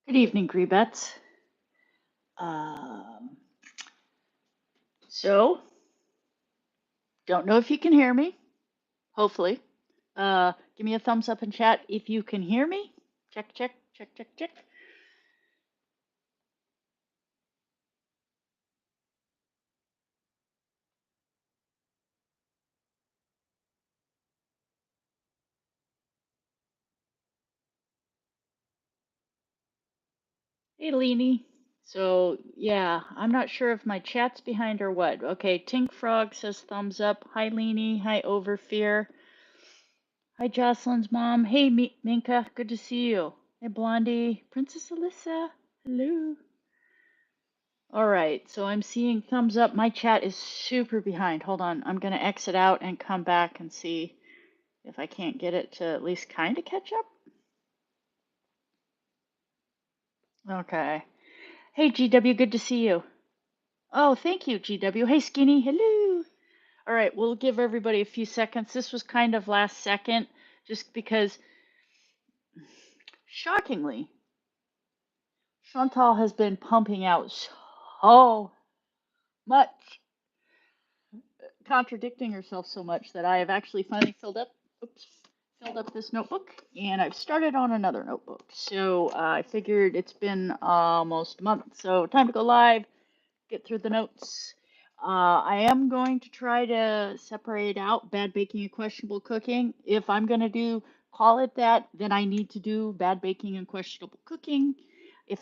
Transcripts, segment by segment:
Good evening, Greebets. Um, so, don't know if you can hear me. Hopefully. Give me a thumbs up in chat if you can hear me. Check, check, check, check, check. Hey, Leanie. So, yeah, I'm not sure if my chat's behind or what. Okay, Tink Frog says thumbs up. Hi, Leanie. Hi, Overfear. Hi, Jocelyn's mom. Hey, Minka. Good to see you. Hey, Blondie. Princess Alyssa. Hello. All right, so I'm seeing thumbs up. My chat is super behind. Hold on, I'm gonna exit out and come back and see if I can't get it to at least kind of catch up. Okay. Hey, GW, good to see you. Oh, thank you, GW. Hey, Skinny, hello. All right, we'll give everybody a few seconds. This was kind of last second, just because, shockingly, Chantal has been pumping out so much, contradicting herself so much that I have actually finally filled up this notebook, and I've started on another notebook. So I figured it's been almost a month, so time to go live, get through the notes. I am going to try to separate out bad baking and questionable cooking. If I'm going to call it that, then I need to do bad baking and questionable cooking. If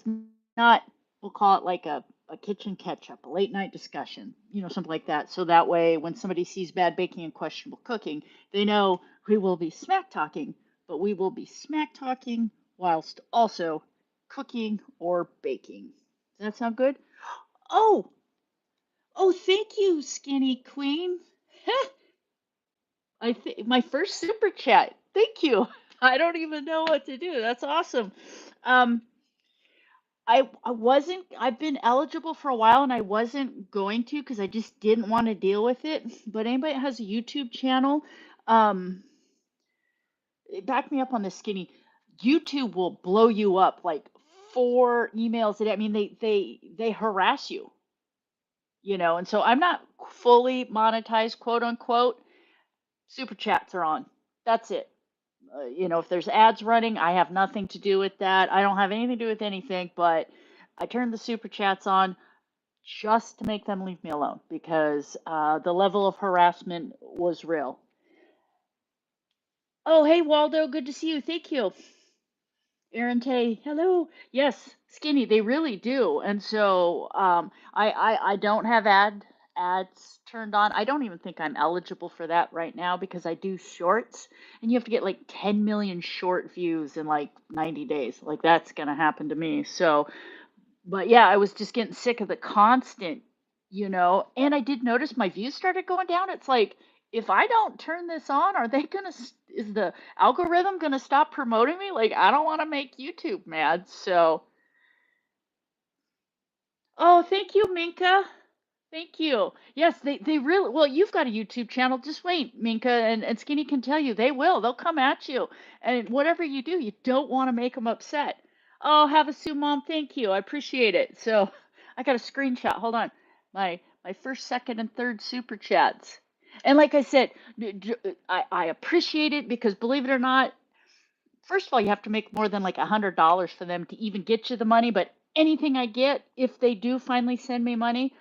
not, we'll call it like a kitchen catch up, a late night discussion, something like that. So that way, when somebody sees bad baking and questionable cooking, they know we will be smack talking, but we will be smack talking whilst also cooking or baking. Does that sound good? Oh, oh, thank you, Skinny Queen. I think my first super chat. Thank you. I don't even know what to do. That's awesome. Um, I wasn't. I've been eligible for a while, and I wasn't going to because I just didn't want to deal with it. But anybody that has a YouTube channel, um, back me up on this, Skinny. YouTube will blow you up like 4 emails a day. I mean, they harass you, and so I'm not fully monetized, quote unquote. Super chats are on. That's it. If there's ads running, I have nothing to do with that. I don't have anything to do with anything, but I turned the super chats on just to make them leave me alone because the level of harassment was real. Oh, hey, Waldo, good to see you. Thank you. Aaron Tay, hello. Yes, Skinny, they really do. And so I don't have ads turned on. I don't even think I'm eligible for that right now because I do shorts and you have to get like 10 million short views in like 90 days. Like that's gonna happen to me. So, but yeah, I was just getting sick of the constant, and I did notice my views started going down. It's like, if I don't turn this on, are they gonna, is the algorithm gonna stop promoting me? Like, I don't want to make YouTube mad. So, oh, thank you, Minka. Thank you. Yes, they really, well, you've got a YouTube channel. Just wait, Minka, and Skinny can tell you they will. They'll come at you. And whatever you do, you don't want to make them upset. Oh, have a Sue Mom. Thank you. I appreciate it. So I got a screenshot. Hold on. My first, second, and third super chats. And like I said, I appreciate it because believe it or not, first of all, you have to make more than like $100 for them to even get you the money. But anything I get, if they do finally send me money,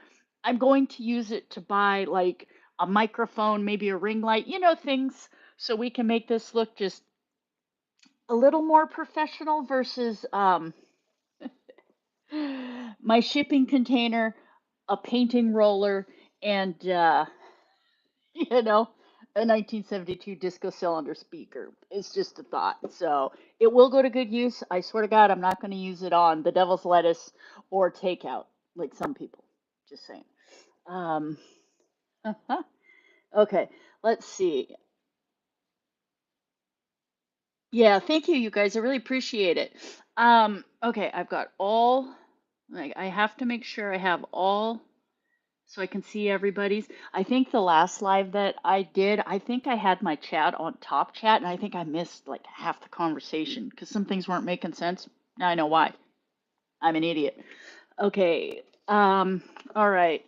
I'm going to use it to buy like a microphone, maybe a ring light, things so we can make this look just a little more professional versus my shipping container, a painting roller, and you know, a 1972 disco cylinder speaker. It's just a thought. So it will go to good use. I swear to God, I'm not going to use it on the devil's lettuce or takeout like some people. Just saying. Um, okay, let's see. Yeah, thank you, you guys. I really appreciate it. Okay, I've got all, like, I have to make sure I have all so I can see everybody's. I think the last live that I did, I think I had my chat on top chat, and I think I missed like half the conversation because some things weren't making sense. Now I know why. I'm an idiot. Okay. All right.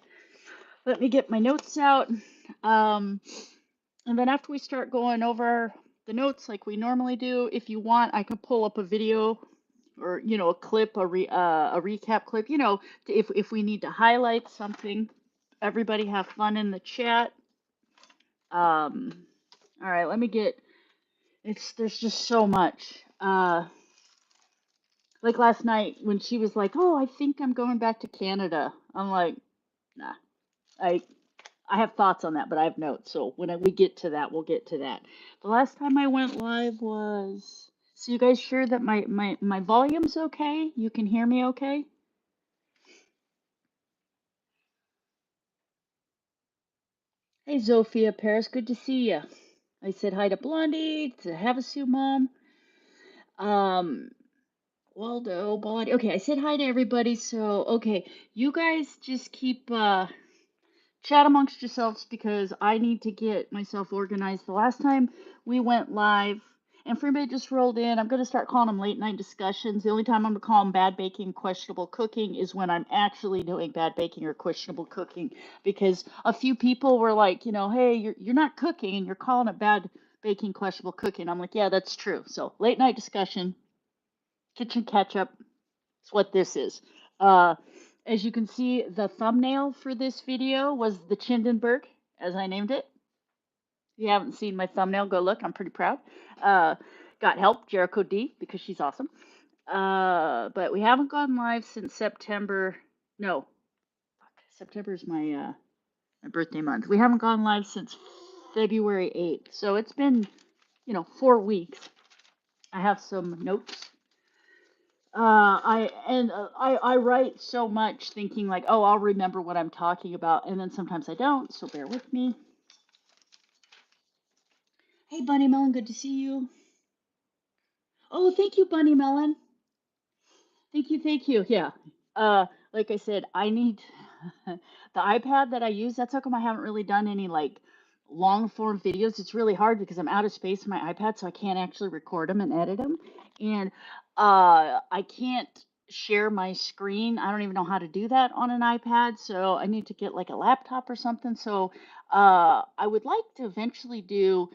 Let me get my notes out. Um, and then after we start going over the notes like we normally do, if you want, I can pull up a video or a clip, a recap clip. If we need to highlight something. Everybody have fun in the chat. All right. Let me get. There's just so much. Like last night when she was like, "Oh, I think I'm going back to Canada." I'm like, "Nah." I I have thoughts on that, but I have notes. So we get to that, we'll get to that. The last time I went live was. So you guys sure that my volume's okay? You can hear me okay? Hey, Zofia Paris, good to see you. I said hi to Blondie, to Havasu Mom, um, Waldo, Blondie. Okay, I said hi to everybody. So, okay, you guys just keep chat amongst yourselves because I need to get myself organized. The last time we went live, and for anybody just rolled in, I'm going to start calling them late night discussions. The only time I'm going to call them bad baking, questionable cooking is when I'm actually doing bad baking or questionable cooking. Because a few people were like, hey, you're not cooking and you're calling it bad baking, questionable cooking. I'm like, yeah, that's true. So late night discussion, kitchen catch up. That's what this is. Uh, as you can see, the thumbnail for this video was the Chindenberg, as I named it. If you haven't seen my thumbnail, go look. I'm pretty proud. Uh, got help, Jericho D, because she's awesome. But we haven't gone live since September. No, September is my birthday month. We haven't gone live since February 8th. So it's been, 4 weeks. I have some notes. I write so much thinking like, oh, I'll remember what I'm talking about, and then sometimes I don't, so bear with me. Hey, Bunny Melon, good to see you. Oh, thank you, Bunny Melon. Thank you, thank you. Yeah. Like I said, I need the iPad that I use. That's how come I haven't really done any like long form videos. It's really hard because I'm out of space on my iPad, so I can't actually record them and edit them. And I can't share my screen. I don't even know how to do that on an iPad, so I need to get like a laptop or something. So I would like to eventually do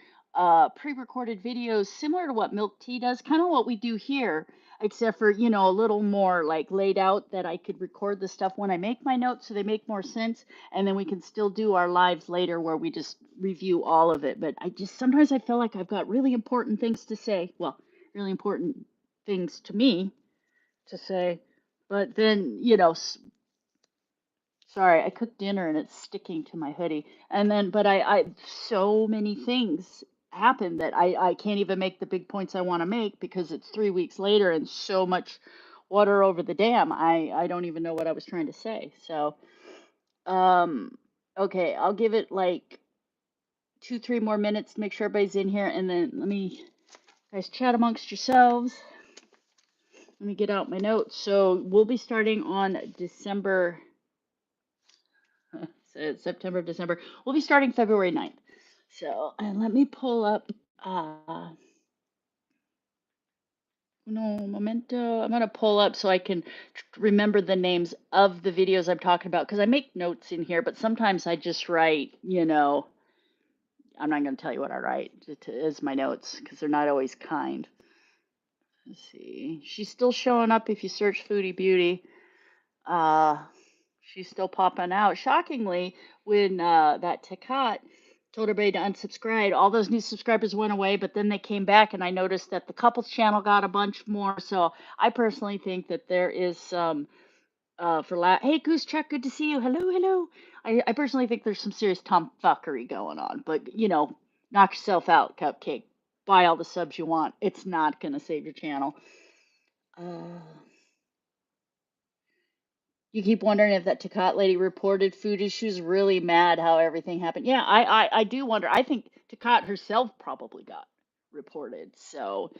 pre-recorded videos similar to what Milk Tea does, kind of what we do here, except for, a little more like laid out that I could record the stuff when I make my notes so they make more sense. And then we can still do our lives later where we just review all of it. But sometimes I feel like I've got really important things to say. Well, really important things to me to say. But then, sorry, I cooked dinner and it's sticking to my hoodie. And then, but so many things happen that I can't even make the big points I want to make because it's 3 weeks later and so much water over the dam. I don't even know what I was trying to say. So, um, okay, I'll give it like 2, 3 more minutes to make sure everybody's in here. And then guys, chat amongst yourselves. Let me get out my notes. So we'll be starting on December. So it's September, December. We'll be starting February 9th. So, and let me pull up, no momento. I'm going to pull up so I can remember the names of the videos I'm talking about because I make notes in here, but sometimes I just write, I'm not going to tell you what I write as my notes because they're not always kind. Let's see. She's still showing up if you search Foodie Beauty. She's still popping out. Shockingly, when that Takat told everybody to unsubscribe, all those new subscribers went away, but then they came back, and I noticed that the couples channel got a bunch more. So I personally think that there is some hey Goose Chuck, good to see you. Hello, hello. I personally think there's some serious tomfuckery going on, but knock yourself out, Cupcake. Buy all the subs you want. It's not gonna save your channel. You keep wondering if that Takat lady reported food issues. Really mad how everything happened. Yeah, I do wonder. I think Takat herself probably got reported. So,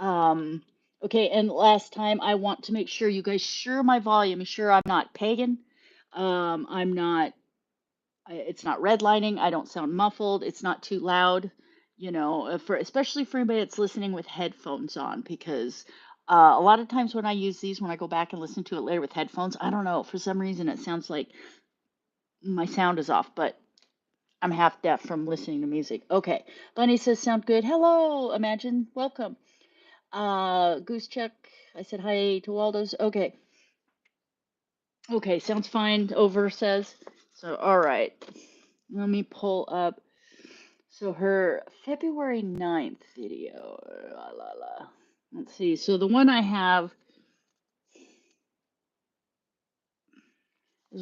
okay. And last time, I want to make sure you guys sure my volume is sure I'm not pagan. I'm not. It's not redlining. I don't sound muffled. It's not too loud. For especially for anybody that's listening with headphones on because A lot of times when I use these, when I go back and listen to it later with headphones, I don't know, for some reason it sounds like my sound is off, but I'm half deaf from listening to music. Okay. Bunny says, sound good. Hello, Imagine. Welcome. Goose Chuck, I said hi to Waldo's. Okay. Okay, sounds fine, Over says. So, all right. Let me pull up. So, her February 9th video. La, la, la. Let's see. So, the one I have,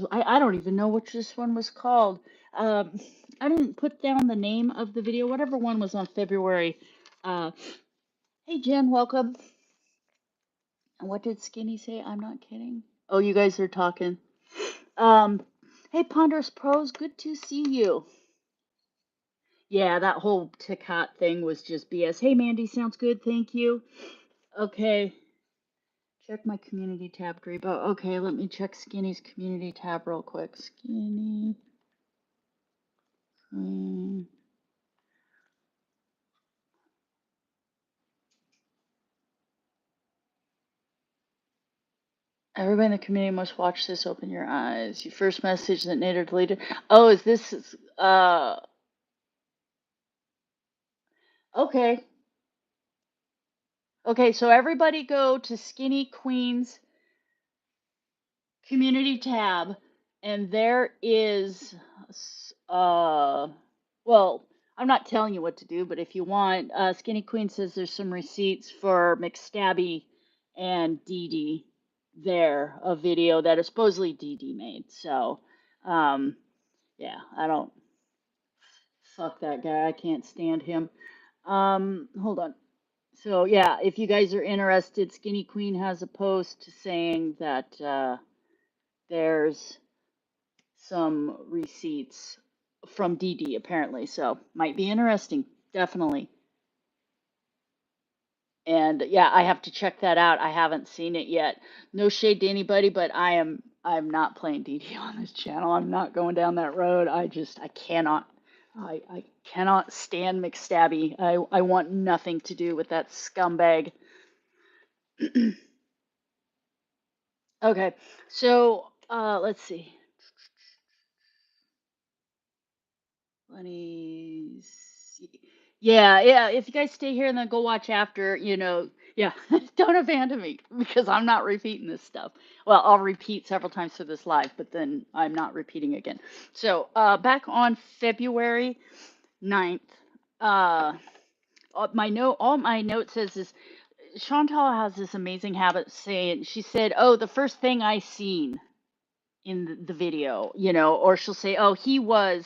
I don't even know which this one was called. Um, I didn't put down the name of the video, whatever one was on February. Uh, hey, Jen, welcome. And what did Skinny say? I'm not kidding. Oh, you guys are talking. Um, hey, Ponderous Pros, good to see you. Yeah, that whole TikTok thing was just BS. Hey, Mandy, sounds good. Thank you. Okay, check my community tab, Grebo. Okay, let me check Skinny's community tab real quick. Skinny. Everybody in the community must watch this. Open your eyes. Your first message that Nader deleted. Oh, is this? Okay. Okay, so everybody go to Skinny Queen's community tab, and there is, well, I'm not telling you what to do, but if you want, Skinny Queen says there's some receipts for McStabby and Dee Dee there, a video that is supposedly Dee Dee made. So, yeah, I don't, fuck that guy. I can't stand him. Hold on. So, yeah, if you guys are interested, Skinny Queen has a post saying that there's some receipts from DD apparently, so might be interesting, definitely. And yeah, I have to check that out. I haven't seen it yet. No shade to anybody, but I'm not playing DD on this channel. I'm not going down that road. I cannot. I cannot stand McStabby. I want nothing to do with that scumbag. Okay, so let's see. Let me see. Yeah, yeah. If you guys stay here and then go watch after, yeah, don't abandon me because I'm not repeating this stuff. Well, I'll repeat several times for this live, but then I'm not repeating again. So, back on February 9th, uh, all my note says is Chantal has this amazing habit of saying, she said, "Oh, the first thing I seen in the video," or she'll say, "Oh, he was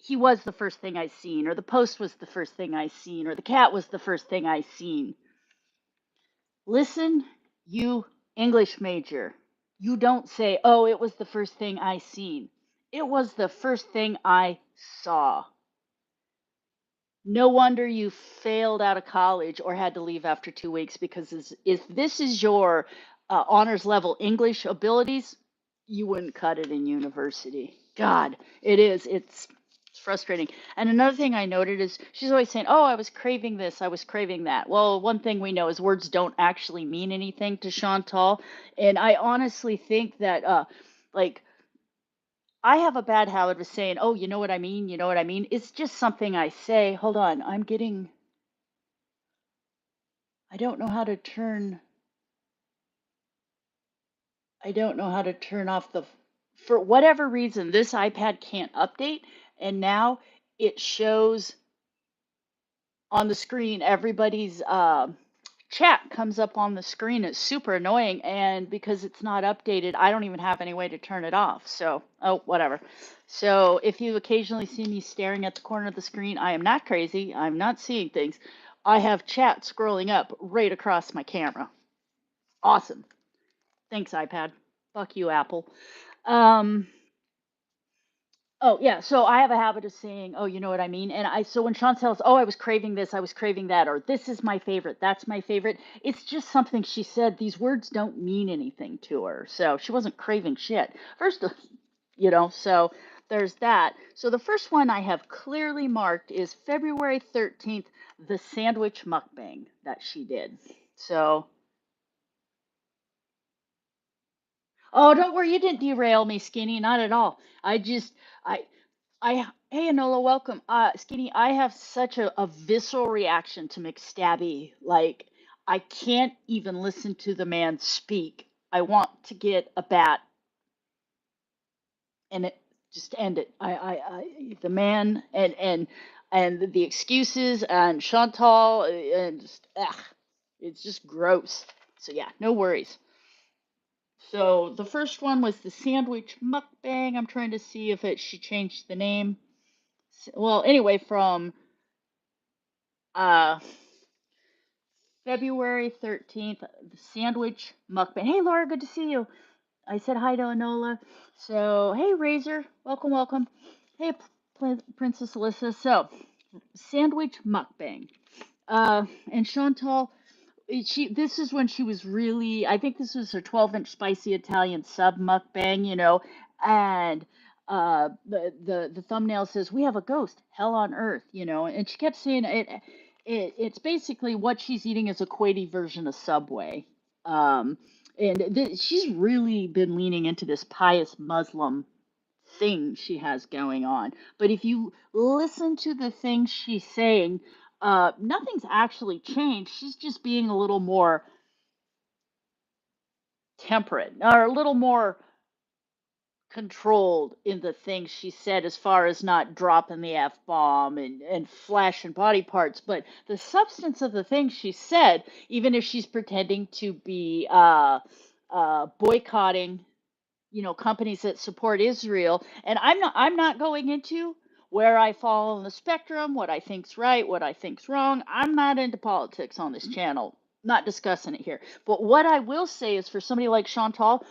the first thing I seen," or "the post was the first thing I seen," or "the cat was the first thing I seen." Listen, you English major. You don't say, "Oh, it was the first thing I seen." It was the first thing I saw. No wonder you failed out of college or had to leave after 2 weeks because if this is your honors level English abilities, you wouldn't cut it in university. God, it is. It's frustrating. And another thing I noted is she's always saying, "Oh, I was craving this, I was craving that." Well, one thing we know is words don't actually mean anything to Chantal, and I honestly think that like I have a bad habit of saying, "Oh, you know what I mean? You know what I mean?" It's just something I say. Hold on, I don't know how to turn, I don't know how to turn off for whatever reason, this iPad can't update, and now it shows on the screen everybody's chat comes up on the screen. It's super annoying, and because it's not updated, I don't even have any way to turn it off. So, oh, whatever. So, if you occasionally see me staring at the corner of the screen, I am not crazy. I'm not seeing things. I have chat scrolling up right across my camera. Awesome. Thanks, iPad. Fuck you, Apple. Um, Oh, yeah. So I have a habit of saying, "Oh, you know what I mean?" So when Sean tells, "Oh, I was craving this, I was craving that," or "This is my favorite, that's my favorite," it's just something she said. These words don't mean anything to her. So she wasn't craving shit. First, so there's that. So the first one I have clearly marked is February 13th, the sandwich mukbang that she did. So Oh, don't worry, you didn't derail me, Skinny, not at all. I just, hey, Enola, welcome. Skinny, I have such a visceral reaction to McStabby. Like, I can't even listen to the man speak. I want to get a bat and just end it. The man and the excuses and Chantal and just, it's just gross. So yeah, no worries. So the first one was the sandwich mukbang. I'm trying to see if she changed the name. Well, anyway, from uh February 13th, the sandwich mukbang. Hey Laura, good to see you. I said hi to Enola. So, hey Razor, welcome, welcome. Hey Princess Alyssa. So, sandwich mukbang. And Chantal, this is when she was really, I think this was her 12-inch spicy Italian sub mukbang, and the thumbnail says we have a ghost, hell on earth, and she kept saying it's basically what she's eating is a Kuwaiti version of Subway. And she's really been leaning into this pious Muslim thing she has going on. But if you listen to the things she's saying, nothing's actually changed. She's just being a little more temperate or a little more controlled in the things she said as far as not dropping the F bomb and flashing body parts. But the substance of the things she said, even if she's pretending to be boycotting companies that support Israel. And I'm not going into where I fall on the spectrum, what I think's right, what I think's wrong. I'm not into politics on this channel. Not discussing it here. But what I will say is for somebody like Chantal,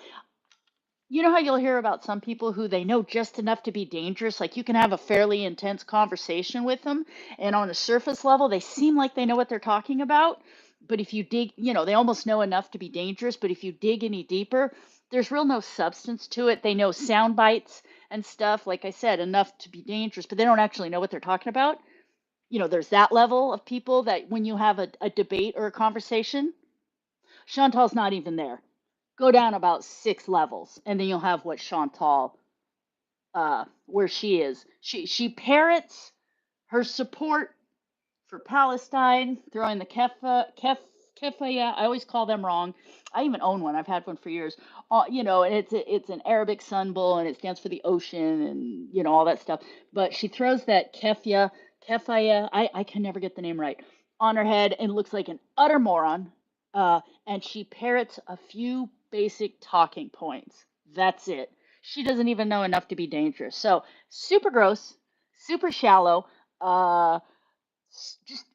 you know how you'll hear about some people who they know just enough to be dangerous? Like you can have a fairly intense conversation with them, and on a surface level, they seem like they know what they're talking about. But if you dig, they almost know enough to be dangerous. But if you dig any deeper, there's real no substance to it. They know sound bites and stuff, like I said, enough to be dangerous, but they don't actually know what they're talking about. There's that level of people that when you have a debate or a conversation, Chantal's not even there. Go down about 6 levels, and then you'll have what Chantal, where she is. She parrots her support for Palestine, throwing the kefaya. I always call them wrong. I even own one. I've had one for years. And it's an Arabic symbol, and it stands for the ocean, and all that stuff. But she throws that kefaya. I can never get the name right on her head, and looks like an utter moron. And she parrots a few basic talking points. That's it. She doesn't even know enough to be dangerous. So super gross, super shallow. Just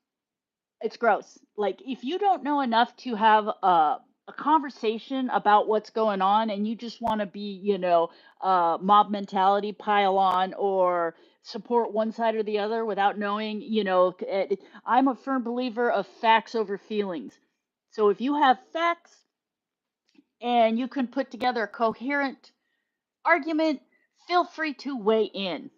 it's gross. Like if you don't know enough to have a conversation about what's going on, and you just want to be, mob mentality, pile on, or support one side or the other without knowing, I'm a firm believer of facts over feelings. So if you have facts and you can put together a coherent argument, feel free to weigh in.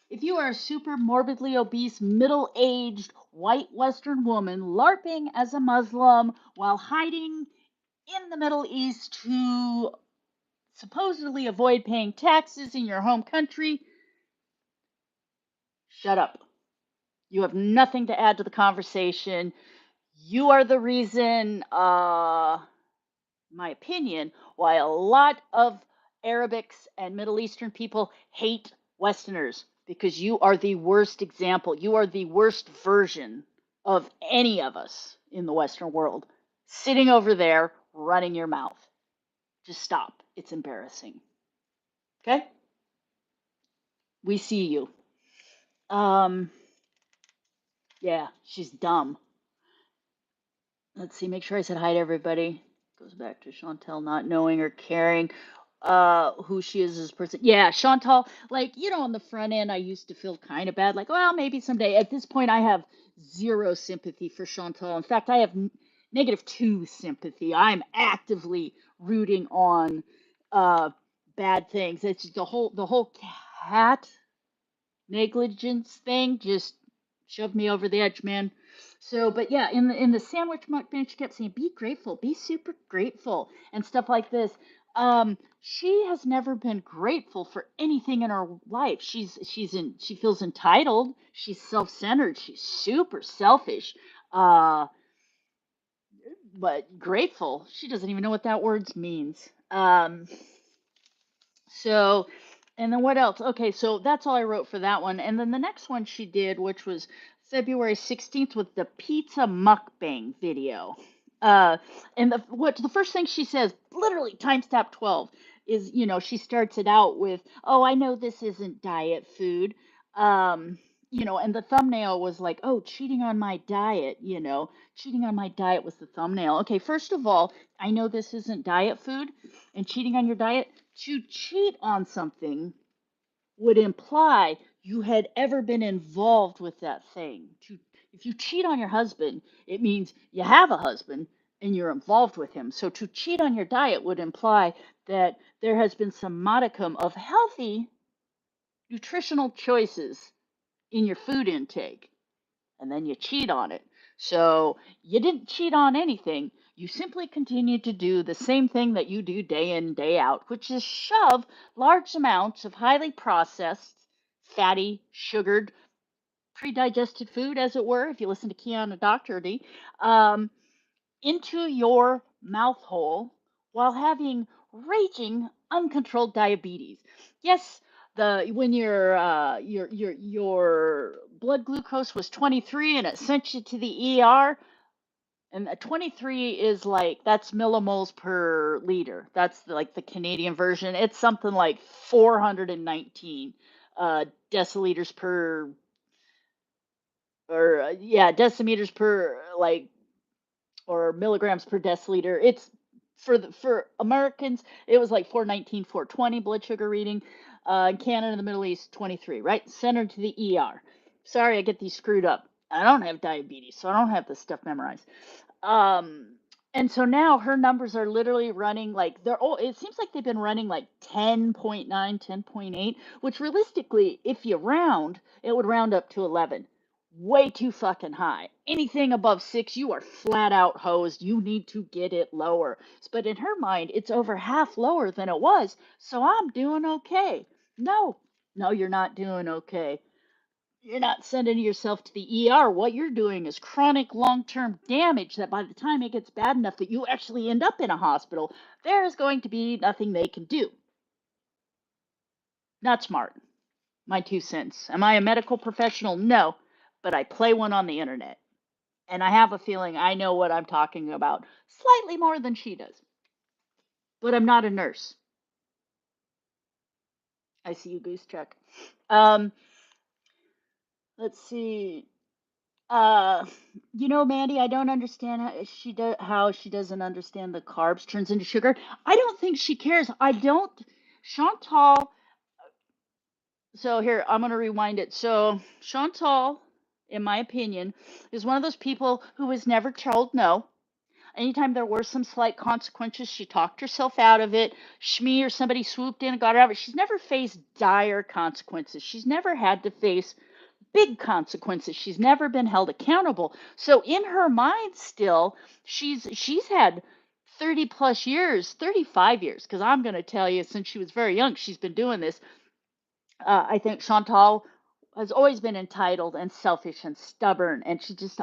If you are a super morbidly obese, middle aged, white Western woman LARPing as a Muslim while hiding in the Middle East to supposedly avoid paying taxes in your home country, shut up. You have nothing to add to the conversation. You are the reason, my opinion, why a lot of Arabics and Middle Eastern people hate Westerners, because you are the worst example. You are the worst version of any of us in the Western world. Sitting over there, running your mouth. Just stop. It's embarrassing. Okay? We see you. Yeah, she's dumb. Let's see, make sure I said hi to everybody. Goes back to Chantal not knowing or caring who she is as a person. Yeah, Chantal, like, on the front end I used to feel kind of bad, like, well, maybe someday. At this point I have zero sympathy for Chantal. In fact, I have -2 sympathy. I'm actively rooting on bad things. It's just the whole cat negligence thing just shoved me over the edge, man. So, but yeah, in the sandwich mukbang, she kept saying, "Be grateful, be super grateful," and stuff like this. She has never been grateful for anything in her life. She feels entitled. She's self-centered. She's super selfish. Uh, but grateful. She doesn't even know what that word means. So, and then what else? Okay, so that's all I wrote for that one. And then the next one she did, which was February 16th, with the pizza mukbang video. Uh, and the first thing she says, literally timestamp 12, is, she starts it out with, "Oh, I know this isn't diet food." Um, and the thumbnail was like, "Oh, cheating on my diet," cheating on my diet was the thumbnail. Okay, first of all, I know this isn't diet food, and cheating on your diet. To cheat on something would imply you had ever been involved with that thing. If you cheat on your husband, it means you have a husband and you're involved with him. So to cheat on your diet would imply that there has been some modicum of healthy nutritional choices in your food intake, and then you cheat on it. So you didn't cheat on anything. You simply continue to do the same thing that you do day in, day out, which is shove large amounts of highly processed, fatty, sugared, pre-digested food, as it were, if you listen to Keanu Doherty, um, into your mouth hole while having raging uncontrolled diabetes. Yes, the when your blood glucose was 23 and it sent you to the ER, and 23 is like, that's millimoles per liter. That's like the Canadian version. It's something like 419 deciliters per, or yeah, decimeters per, like, or milligrams per deciliter. It's for Americans, it was like 419, 420 blood sugar reading. In Canada and the Middle East, 23, right? Centered to the ER. Sorry, I get these screwed up. I don't have diabetes, so I don't have this stuff memorized. Um, and so now her numbers are literally running like, it seems like they've been running like 10.9, 10.8, which realistically, if you round, it would round up to 11. Way too fucking high. Anything above 6, you are flat out hosed. You need to get it lower. But in her mind, it's over half lower than it was, so I'm doing okay. No, no, you're not doing okay. You're not sending yourself to the ER. What you're doing is chronic long term damage that by the time it gets bad enough that you actually end up in a hospital, there is going to be nothing they can do. Not smart. My 2 cents. Am I a medical professional? No, but I play one on the internet. And I have a feeling I know what I'm talking about slightly more than she does. But I'm not a nurse. I see you, Goose Chuck. Um, let's see. Uh, Mandy, I don't understand how she doesn't understand the carbs turns into sugar. I don't think she cares. I don't. Chantal. So here, I'm gonna rewind it. So Chantal, in my opinion, is one of those people who was never told no. Anytime there were some slight consequences, she talked herself out of it. Shmi or somebody swooped in and got her out of it. She's never faced dire consequences. She's never had to face big consequences. She's never been held accountable. So in her mind still, she's had 30 plus years, 35 years, because I'm going to tell you, since she was very young, she's been doing this. I think Chantal has always been entitled and selfish and stubborn, and she's just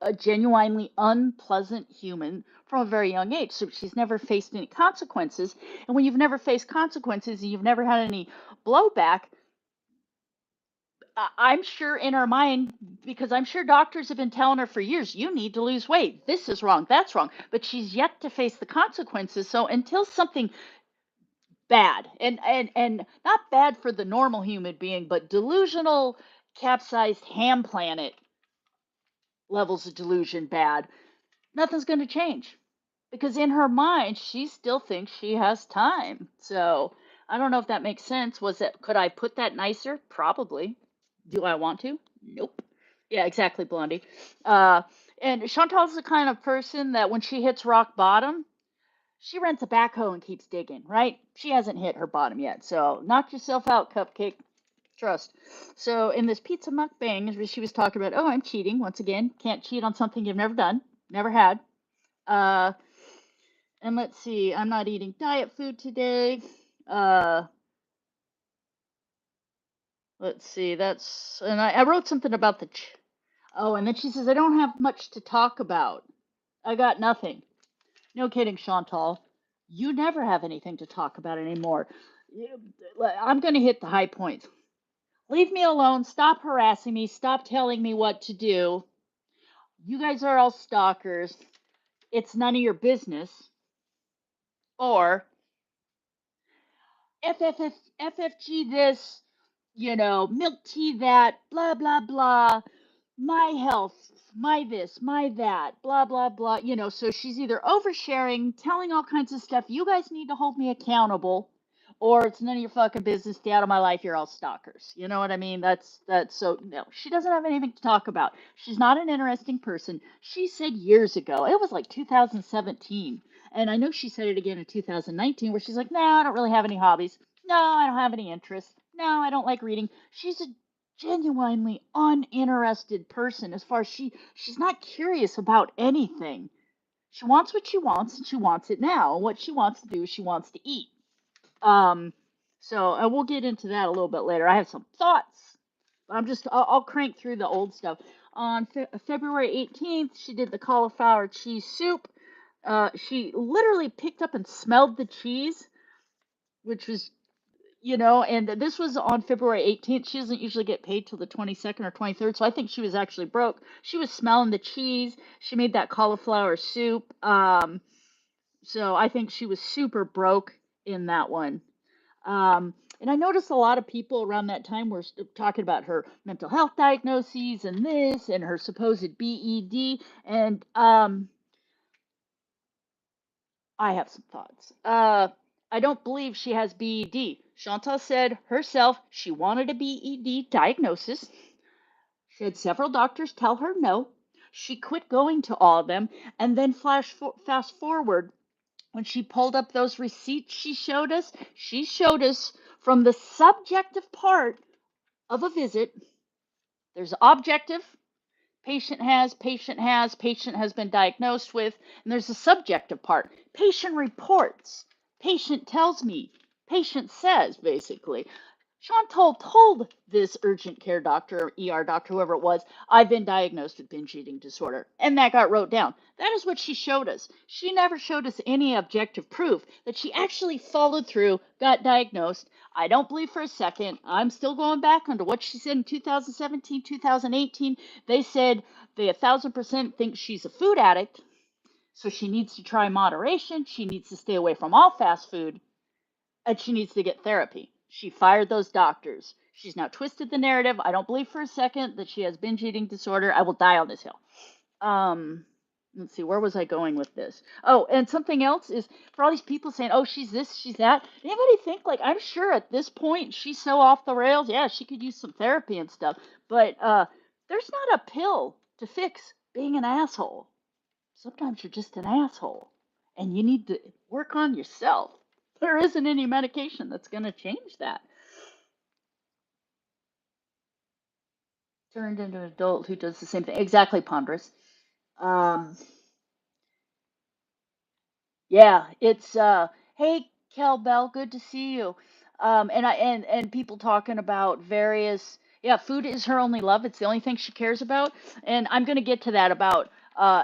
a genuinely unpleasant human from a very young age. So she's never faced any consequences. And when you've never faced consequences and you've never had any blowback, I'm sure in her mind, because I'm sure doctors have been telling her for years, you need to lose weight. This is wrong. That's wrong. But she's yet to face the consequences. So until something bad, and not bad for the normal human being, but delusional, capsized ham planet levels of delusion bad, nothing's going to change. Because in her mind, she still thinks she has time. So I don't know if that makes sense. Could I put that nicer? Probably. Do I want to? Nope. Yeah, exactly, Blondie. Uh, and Chantal's the kind of person that when she hits rock bottom, she rents a backhoe and keeps digging, right? She hasn't hit her bottom yet. So knock yourself out, Cupcake. Trust. So in this pizza mukbang, she was talking about, oh, I'm cheating. Once again, can't cheat on something you've never done, never had. Uh, And let's see, I'm not eating diet food today. Uh, let's see, and I wrote something about oh, and then she says, I don't have much to talk about. I got nothing. No kidding, Chantal. You never have anything to talk about anymore. I'm going to hit the high points. Leave me alone. Stop harassing me. Stop telling me what to do. You guys are all stalkers. It's none of your business. Or FFG this, milk tea that, blah, blah, blah, my health, my this, my that, blah, blah, blah. So she's either oversharing, telling all kinds of stuff. You guys need to hold me accountable, or it's none of your fucking business. Stay out of my life. You're all stalkers. You know what I mean? That's so, no, she doesn't have anything to talk about. She's not an interesting person. She said years ago, it was like 2017. And I know she said it again in 2019, where she's like, no, I don't really have any hobbies. No, I don't have any interests. No, I don't like reading. She's a genuinely uninterested person as far as she's not curious about anything. She wants what she wants and she wants it now. And what she wants to do is she wants to eat. Um, so we'll get into that a little bit later. I have some thoughts. I'll crank through the old stuff. On February 18th, she did the cauliflower cheese soup. She literally picked up and smelled the cheese, which was, and this was on February 18th. She doesn't usually get paid till the 22nd or 23rd, so I think she was actually broke. She was smelling the cheese. She made that cauliflower soup. So I think she was super broke in that one. And I noticed a lot of people around that time were talking about her mental health diagnoses and this and her supposed BED. And I have some thoughts. I don't believe she has BED. Chantal said herself she wanted a BED diagnosis. She had several doctors tell her no. She quit going to all of them. And then fast forward, when she pulled up those receipts she showed us from the subjective part of a visit. There's objective, patient has been diagnosed with, and there's a subjective part. Patient reports, patient tells me, patient says, basically. Chantal told this urgent care doctor or ER doctor, whoever it was, I've been diagnosed with binge eating disorder. And that got wrote down. That is what she showed us. She never showed us any objective proof that she actually followed through, got diagnosed. I don't believe for a second. I'm still going back onto what she said in 2017, 2018. They said they 1,000% think she's a food addict. So she needs to try moderation. She needs to stay away from all fast food and she needs to get therapy. She fired those doctors. She's now twisted the narrative. I don't believe for a second that she has binge eating disorder. I will die on this hill. Let's see, where was I going with this? Oh, and something else is for all these people saying, oh, she's this, she's that. Anybody think, like, I'm sure at this point she's so off the rails. Yeah, she could use some therapy and stuff. But there's not a pill to fix being an asshole. Sometimes you're just an asshole and you need to work on yourself. There isn't any medication that's going to change that. Turned into an adult who does the same thing. Exactly, Ponderous. Um, yeah, it's hey Kel Bell, good to see you. And people talking about various, yeah, food is her only love. It's the only thing she cares about. And I'm going to get to that about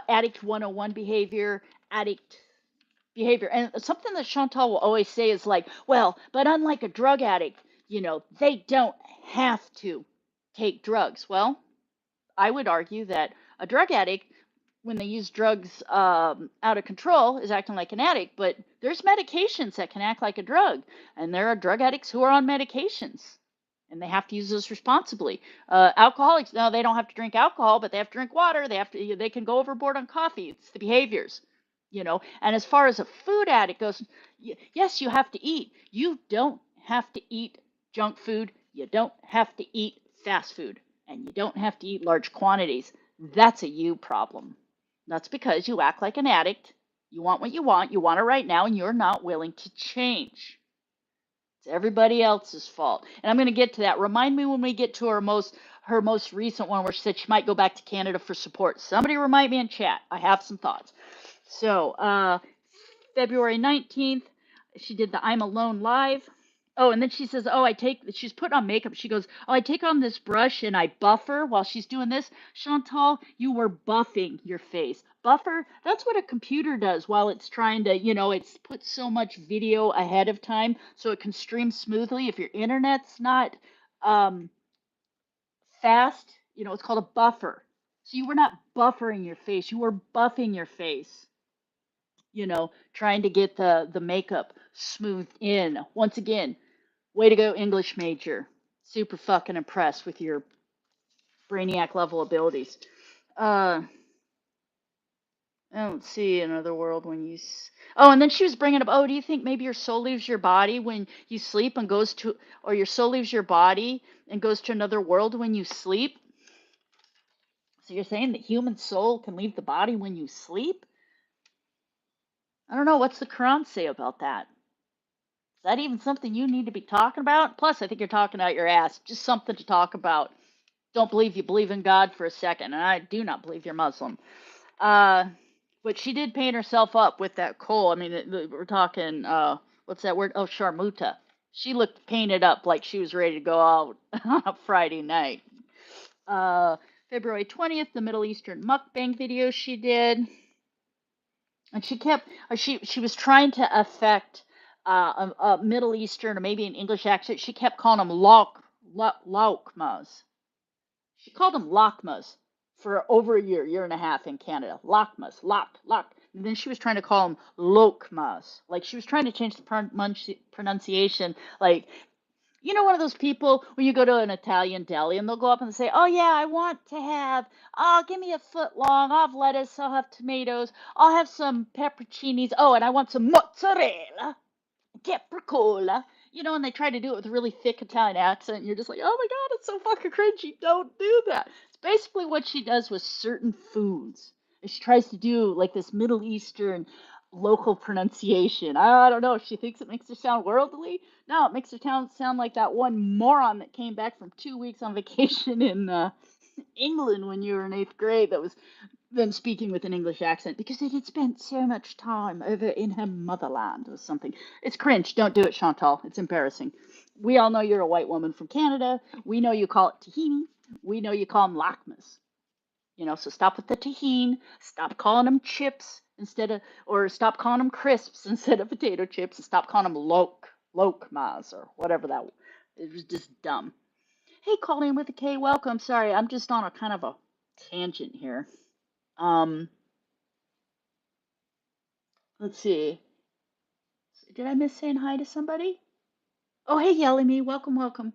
addict 101 addict behavior. And something that Chantal will always say is like, well, but unlike a drug addict, they don't have to take drugs. Well, I would argue that a drug addict, when they use drugs out of control, is acting like an addict. But there's medications that can act like a drug, and there are drug addicts who are on medications, and they have to use those responsibly. Alcoholics, no, they don't have to drink alcohol, but they have to drink water. They can go overboard on coffee. It's the behaviors. And as far as a food addict goes, yes, you have to eat. You don't have to eat junk food. You don't have to eat fast food, and you don't have to eat large quantities. That's a you problem. That's because you act like an addict. You want what you want it right now, and you're not willing to change. It's everybody else's fault. And I'm going to get to that. Remind me when we get to her most recent one where she said she might go back to Canada for support. Somebody remind me in chat. I have some thoughts. So, February 19th, she did the I'm Alone live. Oh, and then she says, oh, she's putting on makeup. She goes, oh, I take on this brush and I buffer while she's doing this. Chantal, you were buffing your face. Buffer, that's what a computer does while it's trying to, it's put so much video ahead of time so it can stream smoothly. If your internet's not um, fast, it's called a buffer. So you were not buffering your face, you were buffing your face, trying to get the makeup smoothed in. Once again, way to go, English major. Super fucking impressed with your brainiac level abilities. Uh, I don't see another world when you. Oh, and then she was bringing up. Oh, do you think maybe your soul leaves your body when you sleep and goes to, or your soul leaves your body and goes to another world when you sleep? So you're saying the human soul can leave the body when you sleep? I don't know. What's the Quran say about that? Is that even something you need to be talking about? Plus, I think you're talking out your ass. Just something to talk about. Don't believe you believe in God for a second, and I do not believe you're Muslim. Uh, but she did paint herself up with that coal. I mean, we're talking, what's that word? Oh, Sharmuta. She looked painted up like she was ready to go out on a Friday night. Uh, February 20th, the Middle Eastern mukbang video she did. And she kept, she was trying to affect a Middle Eastern or maybe an English accent. She kept calling them laukmas. She called them lakmas for over a year and a half in Canada. Lakmas, lak. And then she was trying to call them lokmas. Like she was trying to change the pronunciation. Like, one of those people when you go to an Italian deli and they'll go up and say, oh, yeah, I want to have, give me a foot long. I'll have lettuce. I'll have tomatoes. I'll have some pepperoncinis. Oh, and I want some mozzarella. Capricola, and they try to do it with a really thick Italian accent, and you're just like, oh my god, it's so fucking cringy. Don't do that. It's basically what she does with certain foods. And she tries to do like this Middle Eastern local pronunciation. I don't know. She thinks it makes her sound worldly. No, it makes her sound like that one moron that came back from 2 weeks on vacation in England when you were in eighth grade that was them speaking with an English accent because they had spent so much time over in her motherland or something. It's cringe. Don't do it, Chantal. It's embarrassing. We all know you're a white woman from Canada. We know you call it tahini. We know you call them lakmas. So stop with the tahini. Stop calling them chips or stop calling them crisps instead of potato chips, and stop calling them lokmas or whatever that. It was just dumb. Hey, Colleen with a K, welcome. Sorry, I'm just on a kind of a tangent here. Um, let's see. Did I miss saying hi to somebody? Oh, hey, Yelling Me. Welcome, welcome.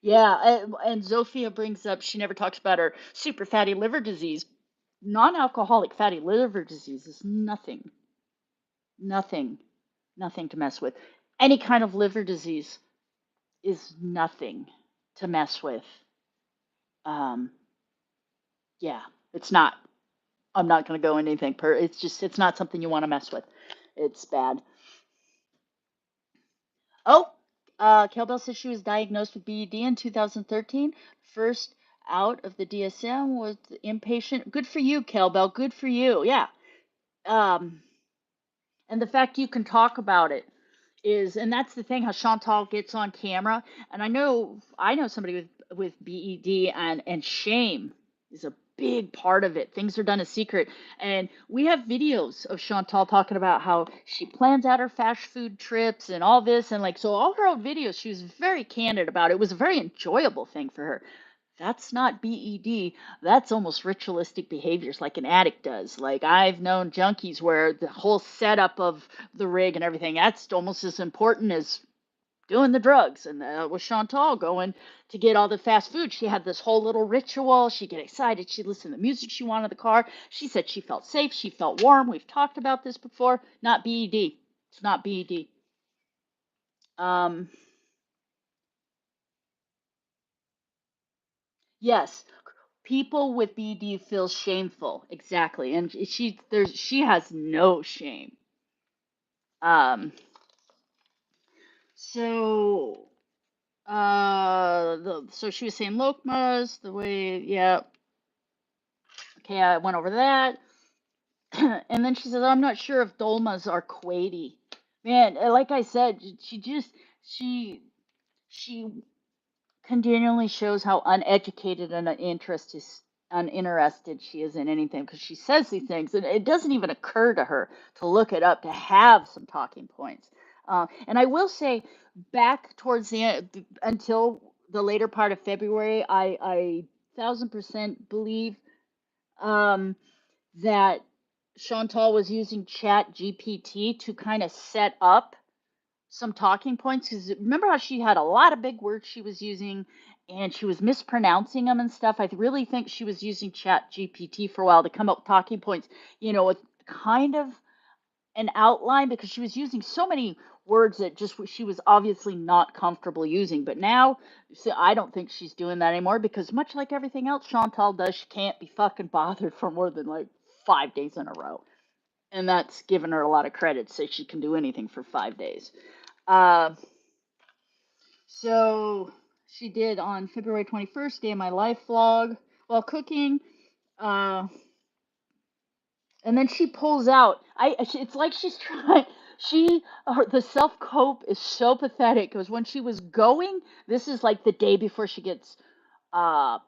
Yeah, and Zofia brings up she never talks about her super fatty liver disease. Non-alcoholic fatty liver disease is nothing, nothing, nothing to mess with. Any kind of liver disease is nothing to mess with. Um, yeah, it's not. I'm not going to go into anything. It's not something you want to mess with. It's bad. Oh, Kelbell says she was diagnosed with BED in 2013. First out of the DSM was inpatient. Good for you, Kelbell. Good for you. Yeah. Um, and the fact you can talk about it and that's the thing, how Chantal gets on camera. And I know somebody with BED, and shame is a big part of it. Things are done in secret. And we have videos of Chantal talking about how she plans out her fast food trips and all this. And like, so all her old videos, she was very candid about it. It was a very enjoyable thing for her. That's not BED. That's almost ritualistic behaviors like an addict does. Like I've known junkies where the whole setup of the rig and everything, that's almost as important as doing the drugs. And with Chantal going to get all the fast food, she had this whole little ritual. She'd get excited. She'd listen to the music she wanted in the car. She said she felt safe. She felt warm. We've talked about this before. Not BED. It's not BED. Um, yes, people with BD feel shameful, exactly, and she has no shame. Um so uh the, so she was saying lokmas the way, yeah, okay, I went over that. And then she says, I'm not sure if dolmas are Kuwaiti. Man, like I said, she she continually shows how uneducated and uninterested she is in anything because she says these things and it doesn't even occur to her to look it up to have some talking points. And I will say, back towards the end, until the later part of February, I 1000% believe um, that Chantal was using Chat GPT to kind of set up some talking points, because remember how she had a lot of big words she was using and she was mispronouncing them and stuff. I really think she was using Chat GPT for a while to come up with talking points, with kind of an outline, because she was using so many words that just she was obviously not comfortable using. But now, so I don't think she's doing that anymore, because much like everything else Chantal does, she can't be fucking bothered for more than like 5 days in a row. And that's given her a lot of credit, so she can do anything for 5 days. Uh, so she did on February 21st, Day of My Life vlog while cooking. Uh, and then she pulls out. It's like she's trying. The self cope is so pathetic because when she was going, this is like the day before she gets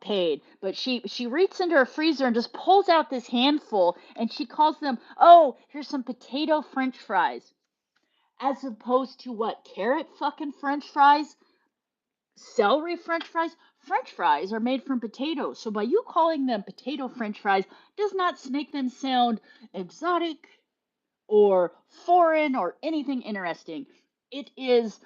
paid. But she reaches into her freezer and just pulls out this handful, and she calls them, "Oh, here's some potato French fries," as opposed to what, carrot fucking French fries. Celery French fries? French fries are made from potatoes, so by you calling them potato French fries does not make them sound exotic or foreign or anything interesting. It is,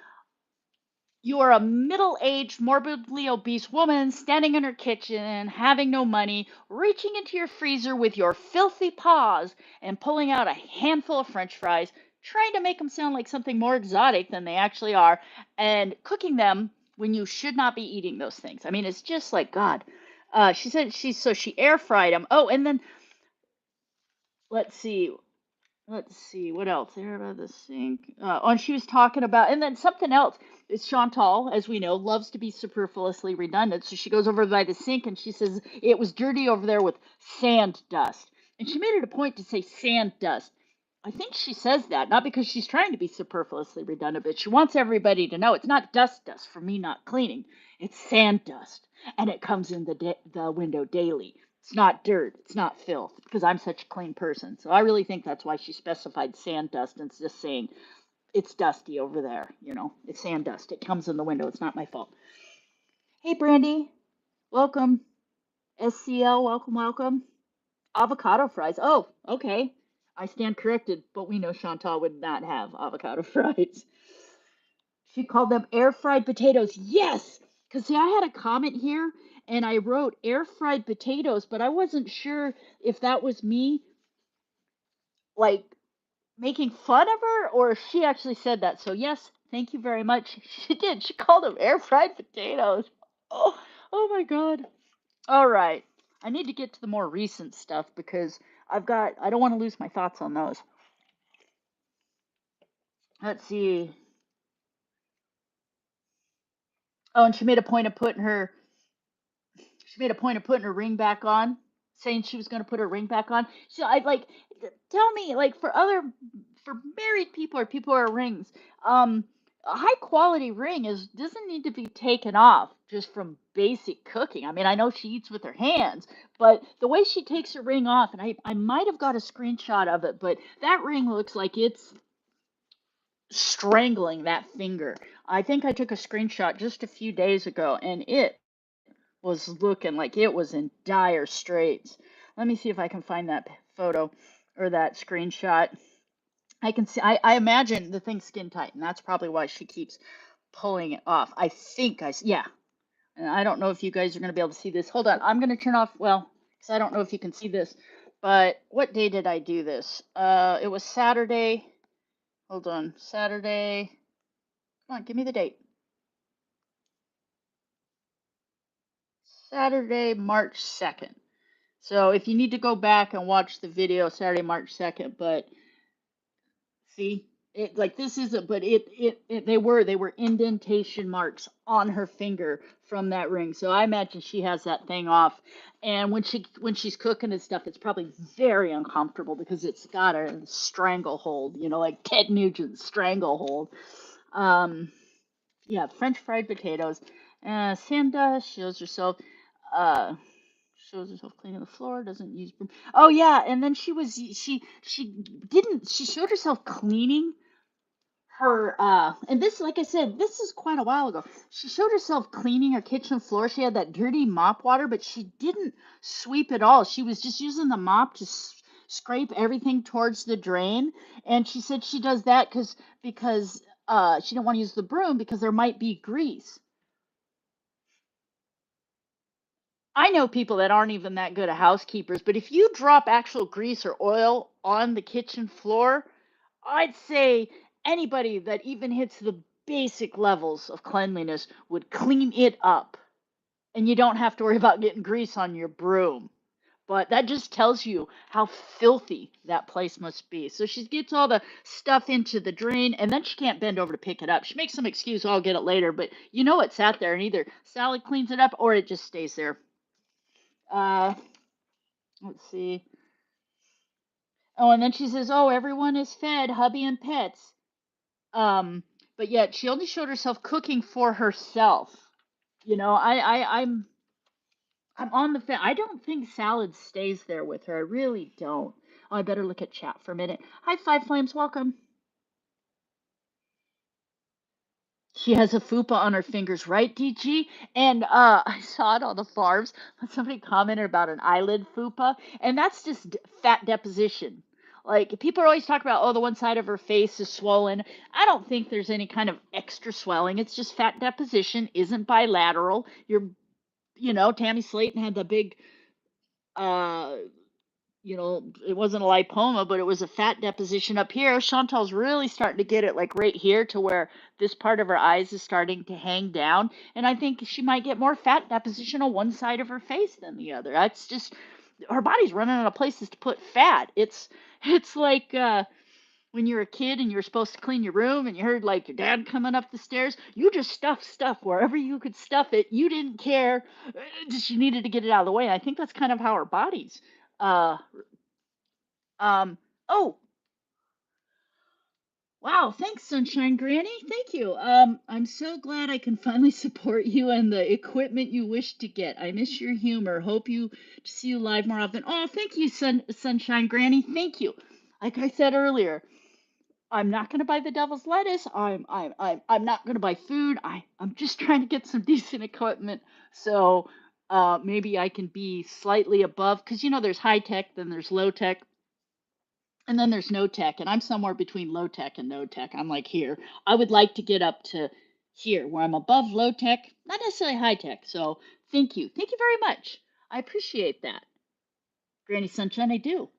you are a middle aged, morbidly obese woman standing in her kitchen, having no money, reaching into your freezer with your filthy paws and pulling out a handful of French fries, trying to make them sound like something more exotic than they actually are, and cooking them when you should not be eating those things. I mean, it's just like, God. She said she air fried them. Oh, and then let's see. Let's see what else there about the sink. And she was talking about, and then something else is Chantal, as we know, loves to be superfluously redundant. So she goes over by the sink and she says it was dirty over there with sand dust, and she made it a point to say sand dust. I think she says that not because she's trying to be superfluously redundant, but she wants everybody to know it's not dust for me not cleaning. It's sand dust, and it comes in the window daily. It's not dirt. It's not filth, because I'm such a clean person. So I really think that's why she specified sand dust and just saying it's dusty over there. It's sand dust. It comes in the window. It's not my fault. Hey, Brandy. Welcome. SCL. Welcome, welcome. Avocado fries. Oh, okay. I stand corrected, but we know Chantal would not have avocado fries. She called them air fried potatoes. Yes! Because, see, I had a comment here and I wrote air fried potatoes, but I wasn't sure if that was me, like, making fun of her or if she actually said that. So, yes, thank you very much. She did. She called them air fried potatoes. Oh, oh my God. All right. I need to get to the more recent stuff because I don't want to lose my thoughts on those. Let's see. Oh, and she made a point of putting her ring back on, saying she was going to put her ring back on. So I like, tell me, like, for married people or people who wear rings, a high quality ring doesn't need to be taken off just from basic cooking. I mean, I know she eats with her hands, but the way she takes her ring off, and I might have got a screenshot of it, but that ring looks like it's strangling that finger. I think I took a screenshot just a few days ago, and it was looking like it was in dire straits. Let me see if I can find that photo or that screenshot. I can see, I imagine the thing's skin tight, and that's probably why she keeps pulling it off. Yeah. And I don't know if you guys are going to be able to see this. Hold on, I'm going to turn off, well, because I don't know if you can see this, but what day did I do this? It was Saturday. Hold on, Saturday. Come on, give me the date. Saturday, March 2nd. So if you need to go back and watch the video Saturday, March 2nd, but see, It like this isn't, but they were indentation marks on her finger from that ring. So I imagine she has that thing off, and when she's cooking and stuff, it's probably very uncomfortable because it's got a stranglehold, like Ted Nugent's stranglehold. Um, yeah, French fried potatoes. Sanda uh shows herself cleaning the floor, doesn't use broom. Oh yeah, and then she showed herself cleaning her and this, like I said, this is quite a while ago. She showed herself cleaning her kitchen floor. She had that dirty mop water, but she didn't sweep it all. She was just using the mop to scrape everything towards the drain. And she said she does that because she didn't want to use the broom because there might be grease. I know people that aren't even that good at housekeepers, but if you drop actual grease or oil on the kitchen floor, I'd say anybody that even hits the basic levels of cleanliness would clean it up. And you don't have to worry about getting grease on your broom. But that just tells you how filthy that place must be. So she gets all the stuff into the drain and then she can't bend over to pick it up. She makes some excuse, "Oh, I'll get it later," but it sat there and either Sally cleans it up or it just stays there. Uh, let's see. Oh, and then she says, "Oh, everyone is fed, hubby and pets." Um, but yet she only showed herself cooking for herself. I'm on the fence. I don't think salad stays there with her. I really don't. Oh, I better look at chat for a minute. Hi, Five Flames, welcome. She has a fupa on her fingers, right, DG? And I saw it on the farms. Somebody commented about an eyelid fupa, and that's just fat deposition. Like people are always talking about, oh, the one side of her face is swollen. I don't think there's any kind of extra swelling. It's just fat deposition, isn't bilateral. Tammy Slayton had the big uh it wasn't a lipoma, but it was a fat deposition up here. Chantal's really starting to get it like right here to where this part of her eyes is starting to hang down. And I think she might get more fat deposition on one side of her face than the other. That's just her body's running out of places to put fat. It's like when you're a kid and you're supposed to clean your room and you heard like your dad coming up the stairs, you just stuffed stuff wherever you could stuff it. You didn't care. Just you needed to get it out of the way. I think that's kind of how our bodies uh um, oh, wow, thanks, Sunshine Granny. Thank you. I'm so glad I can finally support you and the equipment you wish to get. I miss your humor. Hope you to see you live more often. Oh, thank you, Sunshine Granny. Thank you. Like I said earlier, I'm not going to buy the devil's lettuce. I'm not going to buy food. I'm just trying to get some decent equipment. So maybe I can be slightly above because there's high tech, then there's low tech. And then there's no tech, and I'm somewhere between low tech and no tech. I'm like here. I would like to get up to here where I'm above low tech, not necessarily high tech. So thank you. Thank you very much. I appreciate that. Granny Sunshine, I do.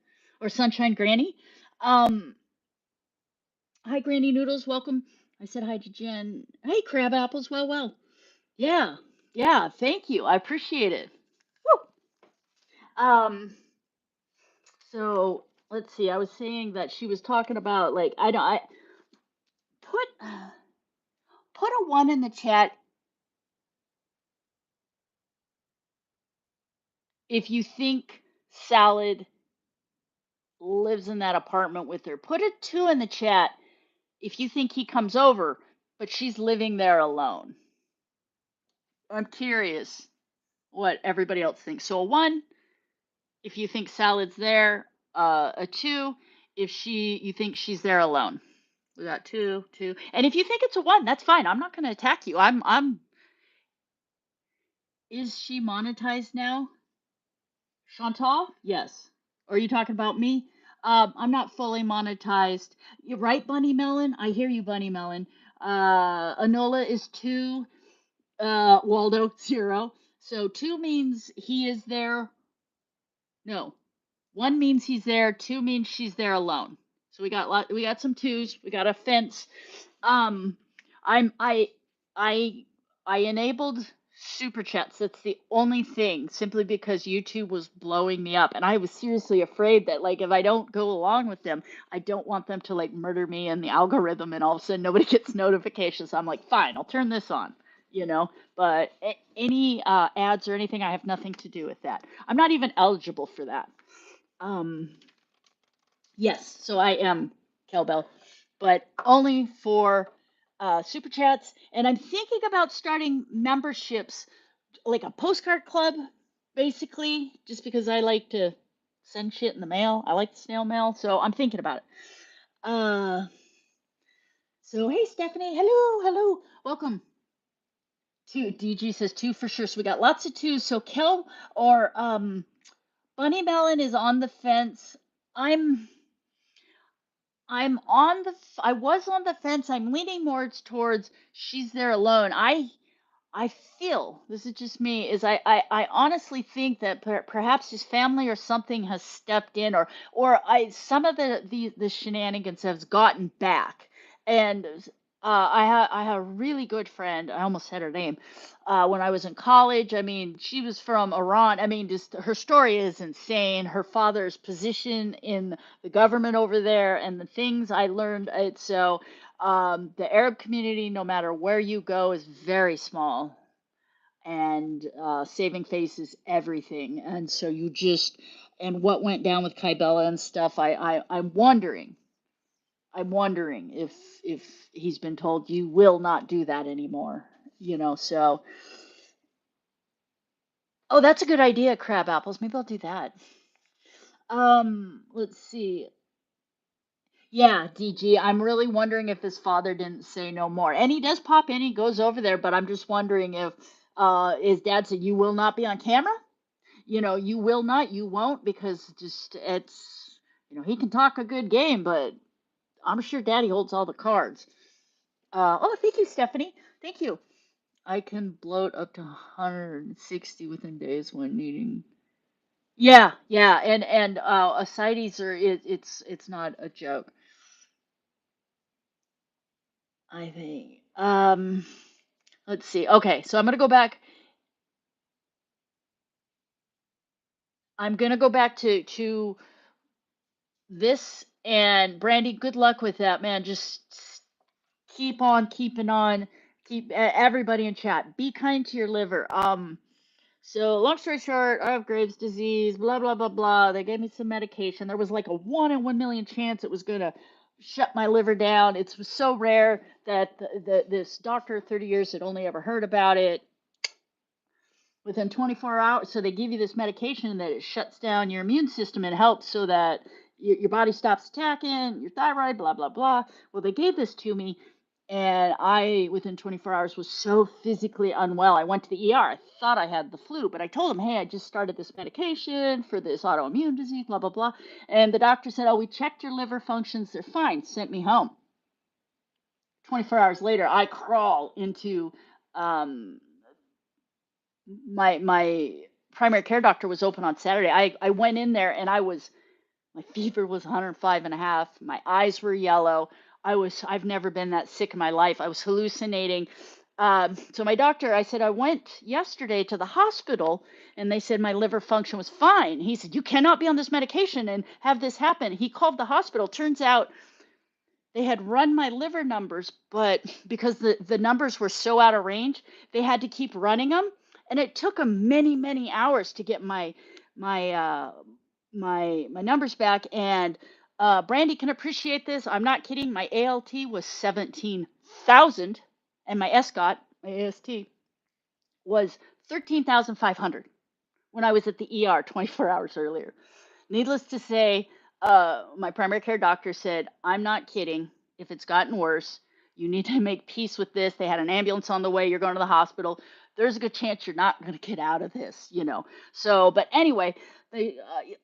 Or Sunshine Granny. Um, Hi, Granny Noodles. Welcome. I said hi to Jen. Hey, Crab Apples. Well, well. Yeah. Yeah. Thank you. I appreciate it. Woo. So let's see. I was saying that she was talking about like I don't I put put a one in the chat if you think Salad lives in that apartment with her. Put a two in the chat if you think he comes over, but she's living there alone. I'm curious what everybody else thinks. So a one if you think Salad's there, a two if you think she's there alone. We got two, two. And if you think it's a one, that's fine. I'm not going to attack you. Is she monetized now? Chantal? Yes. Are you talking about me? I'm not fully monetized. You're right, Bunny Melon. I hear you, Bunny Melon. Anola is two. Waldo zero. So two means he is there. No, one means he's there. Two means she's there alone. So we got some twos. We got a fence. Um, I'm I I enabled Super chats. That's the only thing, simply because YouTube was blowing me up. And I was seriously afraid that, like, if I don't go along with them, I don't want them to, like, murder me in the algorithm and all of a sudden nobody gets notifications. So I'm like, fine, I'll turn this on, you know? But any ads or anything, I have nothing to do with that. I'm not even eligible for that. Um, yes, so I am Cowbell, but only for super chats. And I'm thinking about starting memberships, like a postcard club, basically, just because I like to send shit in the mail. I like the snail mail, so I'm thinking about it. Uh, so hey, Stephanie, hello, hello, welcome. Two, DG says two for sure. So we got lots of twos. So Kel or Bunny Melon is on the fence. I'm I'm on the I was on the fence. I'm leaning more towards she's there alone. I feel, this is just me, is I honestly think that perhaps his family or something has stepped in, or some of the shenanigans has gotten back. And I have a really good friend. I almost said her name. When I was in college, I mean, she was from Iran. I mean, just her story is insane. Her father's position in the government over there, and the things I learned. It's so the Arab community, no matter where you go, is very small, and saving face is everything. And so you just, and what went down with Kybella and stuff, I'm wondering if he's been told you will not do that anymore, you know. So, oh, that's a good idea, crab apples. Maybe I'll do that. Let's see. Yeah, DG, I'm really wondering if his father didn't say no more. And he does pop in, he goes over there, but I'm just wondering if his dad said, you will not be on camera? You know, you will not, you won't, because just it's, you know, he can talk a good game, but I'm sure daddy holds all the cards. Oh, thank you, Stephanie. Thank you. I can bloat up to 160 within days when needing. Yeah, yeah, and ascites are it's not a joke. I think. Let's see. Okay, so I'm gonna go back. I'm gonna go back to this, and Brandy. Good luck with that, man. Just keep on keeping on. Keep everybody in chat. Be kind to your liver. So long story short, I have Graves' disease. Blah blah blah blah. They gave me some medication. There was like a 1 in 1 million chance it was gonna shut my liver down. It was so rare that this doctor, 30 years, had only ever heard about it within 24 hours. So they give you this medication that it shuts down your immune system and helps so that your body stops attacking your thyroid, blah, blah, blah. Well, they gave this to me, and I, within 24 hours, was so physically unwell. I went to the ER. I thought I had the flu, but I told them, hey, I just started this medication for this autoimmune disease, blah, blah, blah. And the doctor said, oh, we checked your liver functions. They're fine. Sent me home. 24 hours later, I crawl into um, my primary care doctor was open on Saturday. I went in there and my fever was 105.5. My eyes were yellow. I've never been that sick in my life. I was hallucinating. So my doctor, I said, I went yesterday to the hospital and they said my liver function was fine. He said, you cannot be on this medication and have this happen. He called the hospital. Turns out they had run my liver numbers, but because the numbers were so out of range, they had to keep running them, and it took them many many hours to get my my numbers back. And Brandy can appreciate this. I'm not kidding. My ALT was 17,000, and my SCOT, my AST, was 13,500 when I was at the ER 24 hours earlier. Needless to say, my primary care doctor said, I'm not kidding. If it's gotten worse, you need to make peace with this. They had an ambulance on the way. You're going to the hospital. There's a good chance you're not going to get out of this, you know. So, but anyway,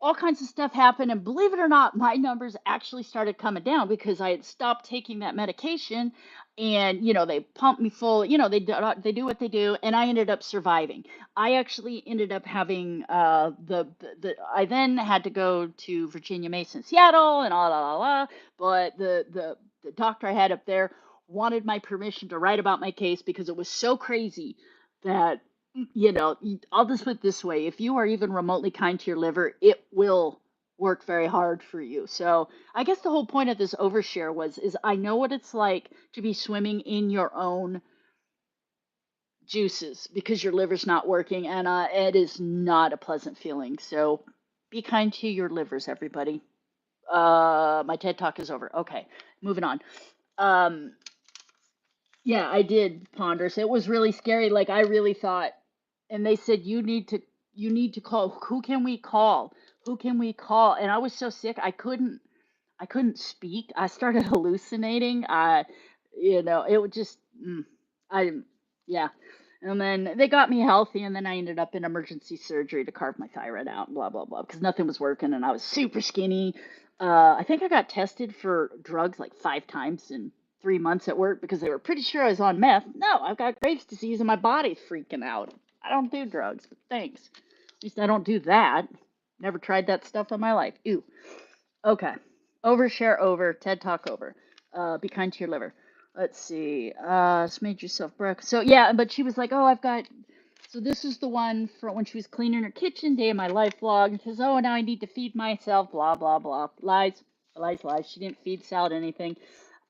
all kinds of stuff happened. And believe it or not, my numbers actually started coming down because I had stopped taking that medication. And, you know, they pumped me full, you know, they do what they do. And I ended up surviving. I actually ended up having I then had to go to Virginia Mason, Seattle, and all la la la. But the doctor I had up there wanted my permission to write about my case because it was so crazy that I'll just put it this way. If you are even remotely kind to your liver, it will work very hard for you. So I guess the whole point of this overshare is I know what it's like to be swimming in your own juices because your liver's not working, and it is not a pleasant feeling. So be kind to your livers, everybody. My TED talk is over. Okay, moving on. Um, yeah, I did ponder. So it was really scary. Like I really thought, and they said you need to call. Who can we call? Who can we call? And I was so sick, I couldn't speak. I started hallucinating. It would just, I, yeah. And then they got me healthy, and then I ended up in emergency surgery to carve my thyroid out, and blah blah blah, because nothing was working, and I was super skinny. I think I got tested for drugs like 5 times in 3 months at work because they were pretty sure I was on meth. No, I've got Graves' disease, and my body's freaking out. I don't do drugs, but thanks. At least I don't do that. Never tried that stuff in my life. Ew. Okay. Overshare over. TED Talk over. Be kind to your liver. Let's see. Just made yourself breakfast. So yeah, but she was like, oh, I've got. So this is the one for when she was cleaning her kitchen, day of my life vlog. And she says, oh, now I need to feed myself. Blah blah blah. Lies, lies, lies. She didn't feed Salad anything.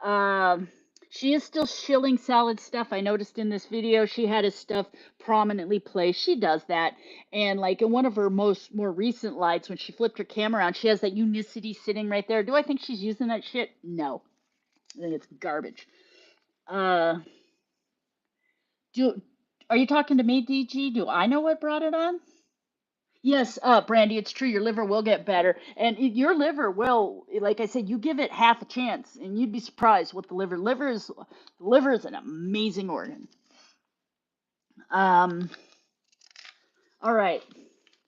Um, she is still shilling Salad stuff. I noticed in this video she had his stuff prominently placed. She does that. And like in one of her more recent lights, when she flipped her camera on, she has that unicity sitting right there. Do I think she's using that shit? No. I think it's garbage. Uh, do are you talking to me, DG? Do I know what brought it on? Yes, Brandy, it's true. Your liver will get better, and your liver will, like I said, you give it half a chance, and you'd be surprised what the liver. The liver is an amazing organ. Um, all right,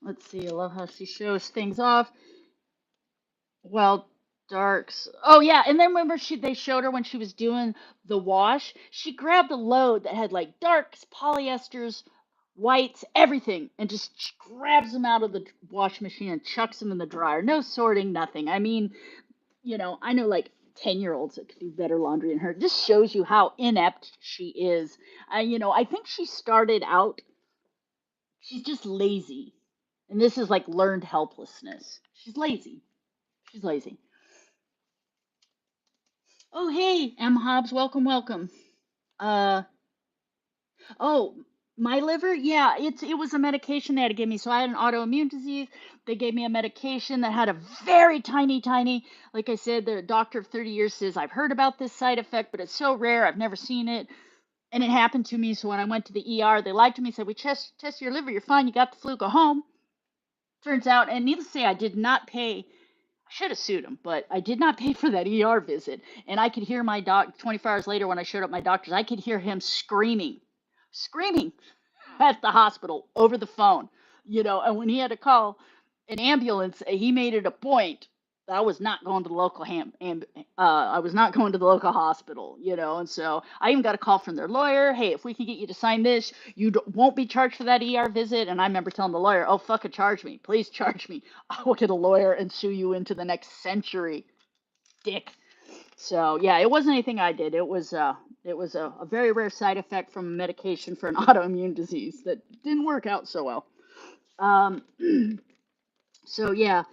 let's see. I love how she shows things off. Well, darks. Oh yeah, and then remember they showed her when she was doing the wash. She grabbed a load that had like darks, polyesters, whites, everything, and just grabs them out of the wash machine and chucks them in the dryer. No sorting, nothing. I mean, I know like 10-year-olds that could do better laundry than her. It just shows you how inept she is. I think she started out. She's just lazy, and this is like learned helplessness. She's lazy. She's lazy. Oh, hey, M. Hobbs, welcome, welcome. Uh, oh, my liver? Yeah, it was a medication they had to give me. So I had an autoimmune disease. They gave me a medication that had a very tiny, tiny, like I said, the doctor of 30 years says, I've heard about this side effect, but it's so rare. I've never seen it. And it happened to me. So when I went to the ER, they lied to me, said, we test your liver. You're fine. You got the flu. Go home. Turns out, and needless to say, I did not pay. I should have sued him, but I did not pay for that ER visit. And I could hear my 24 hours later when I showed up at my doctor's, I could hear him screaming at the hospital over the phone, and when he had to call an ambulance, he made it a point that I was not going to the local I was not going to the local hospital, and so I even got a call from their lawyer. Hey, if we can get you to sign this, you won't be charged for that ER visit. And I remember telling the lawyer, oh, fucking charge me. Please charge me. I will get a lawyer and sue you into the next century, dick. So yeah, it wasn't anything I did. It was a very rare side effect from a medication for an autoimmune disease that didn't work out so well. Um, so yeah,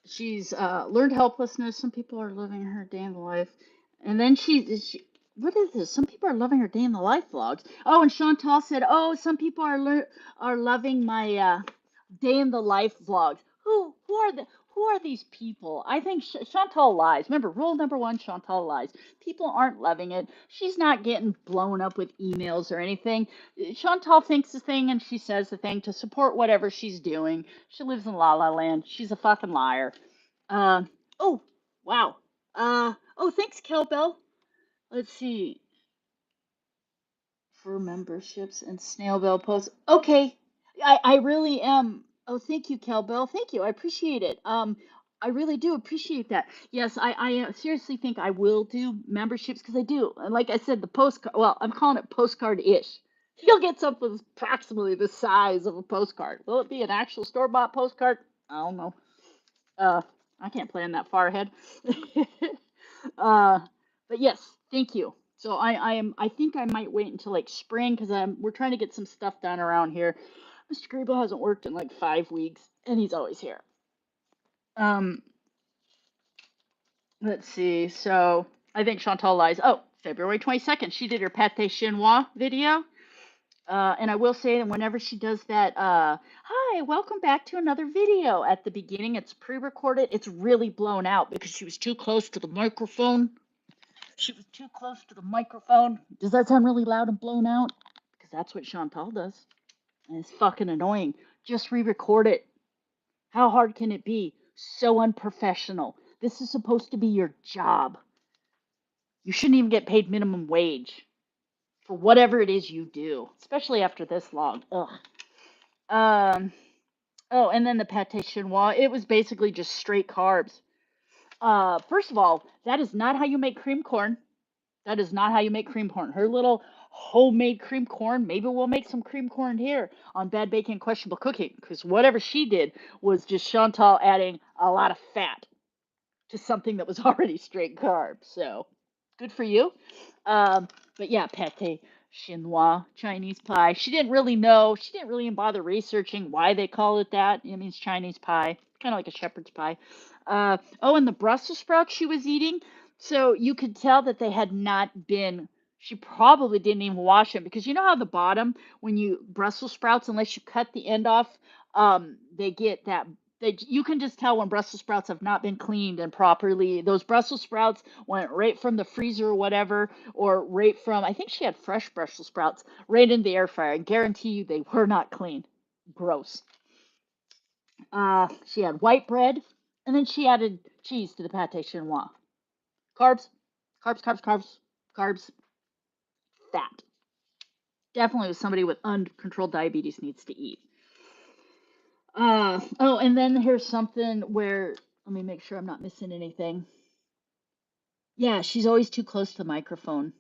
she's learned helplessness. Some people are living her day in the life, and then she what is this? Some people are loving her day in the life vlogs. Oh, and Chantal said, "Oh, some people are loving my day in the life vlogs." Who are these people? I think Chantal lies. Remember, rule number one: Chantal lies. People aren't loving it. She's not getting blown up with emails or anything. Chantal thinks the thing and she says the thing to support whatever she's doing. She lives in La La Land. She's a fucking liar. Uh, oh, wow. Oh, thanks, Kelbell. Let's see. For memberships and snail bell posts. Okay, I really am. Oh, thank you, Kelbell. Thank you. I appreciate it. I really do appreciate that. Yes, I seriously think I will do memberships because I do. And like I said, the postcard. Well, I'm calling it postcard-ish. You'll get something approximately the size of a postcard. Will it be an actual store-bought postcard? I don't know. I can't plan that far ahead. uh, but yes, thank you. So I think I might wait until like spring because we're trying to get some stuff done around here. Mr. Grable hasn't worked in like 5 weeks, and he's always here. Um, let's see. So I think Chantal lies. Oh, February 22nd, she did her pâté chinois video. And I will say that whenever she does that, hi, welcome back to another video. At the beginning, it's pre-recorded. It's really blown out because she was too close to the microphone. She was too close to the microphone. Does that sound really loud and blown out? Because that's what Chantal does. And it's fucking annoying. Just re-record it. How hard can it be? So unprofessional. This is supposed to be your job. You shouldn't even get paid minimum wage for whatever it is you do, especially after this long. Ugh. Um. Oh, and then the pâté chinois. It was basically just straight carbs. First of all, that is not how you make cream corn. That is not how you make cream corn. Her little homemade cream corn. Maybe we'll make some cream corn here on Bad Bacon Questionable Cooking, because whatever she did was just Chantal adding a lot of fat to something that was already straight carbs. So good for you. But yeah, pate chinois, Chinese pie. She didn't really know. She didn't really even bother researching why they call it that. It means Chinese pie, kind of like a shepherd's pie. Oh, and the Brussels sprouts she was eating. So you could tell that they had not been. She probably didn't even wash them because you know how the bottom, when you Brussels sprouts, unless you cut the end off, they get that you can just tell when Brussels sprouts have not been cleaned and properly. Those Brussels sprouts went right from the freezer or whatever, or right from, I think she had fresh Brussels sprouts, right in the air fryer. I guarantee you they were not clean. Gross. She had white bread, and then she added cheese to the pate chinois. Carbs, carbs, carbs, carbs, carbs, fat. Definitely was somebody with uncontrolled diabetes needs to eat. Oh, and then here's something where, let me make sure I'm not missing anything. Yeah, she's always too close to the microphone.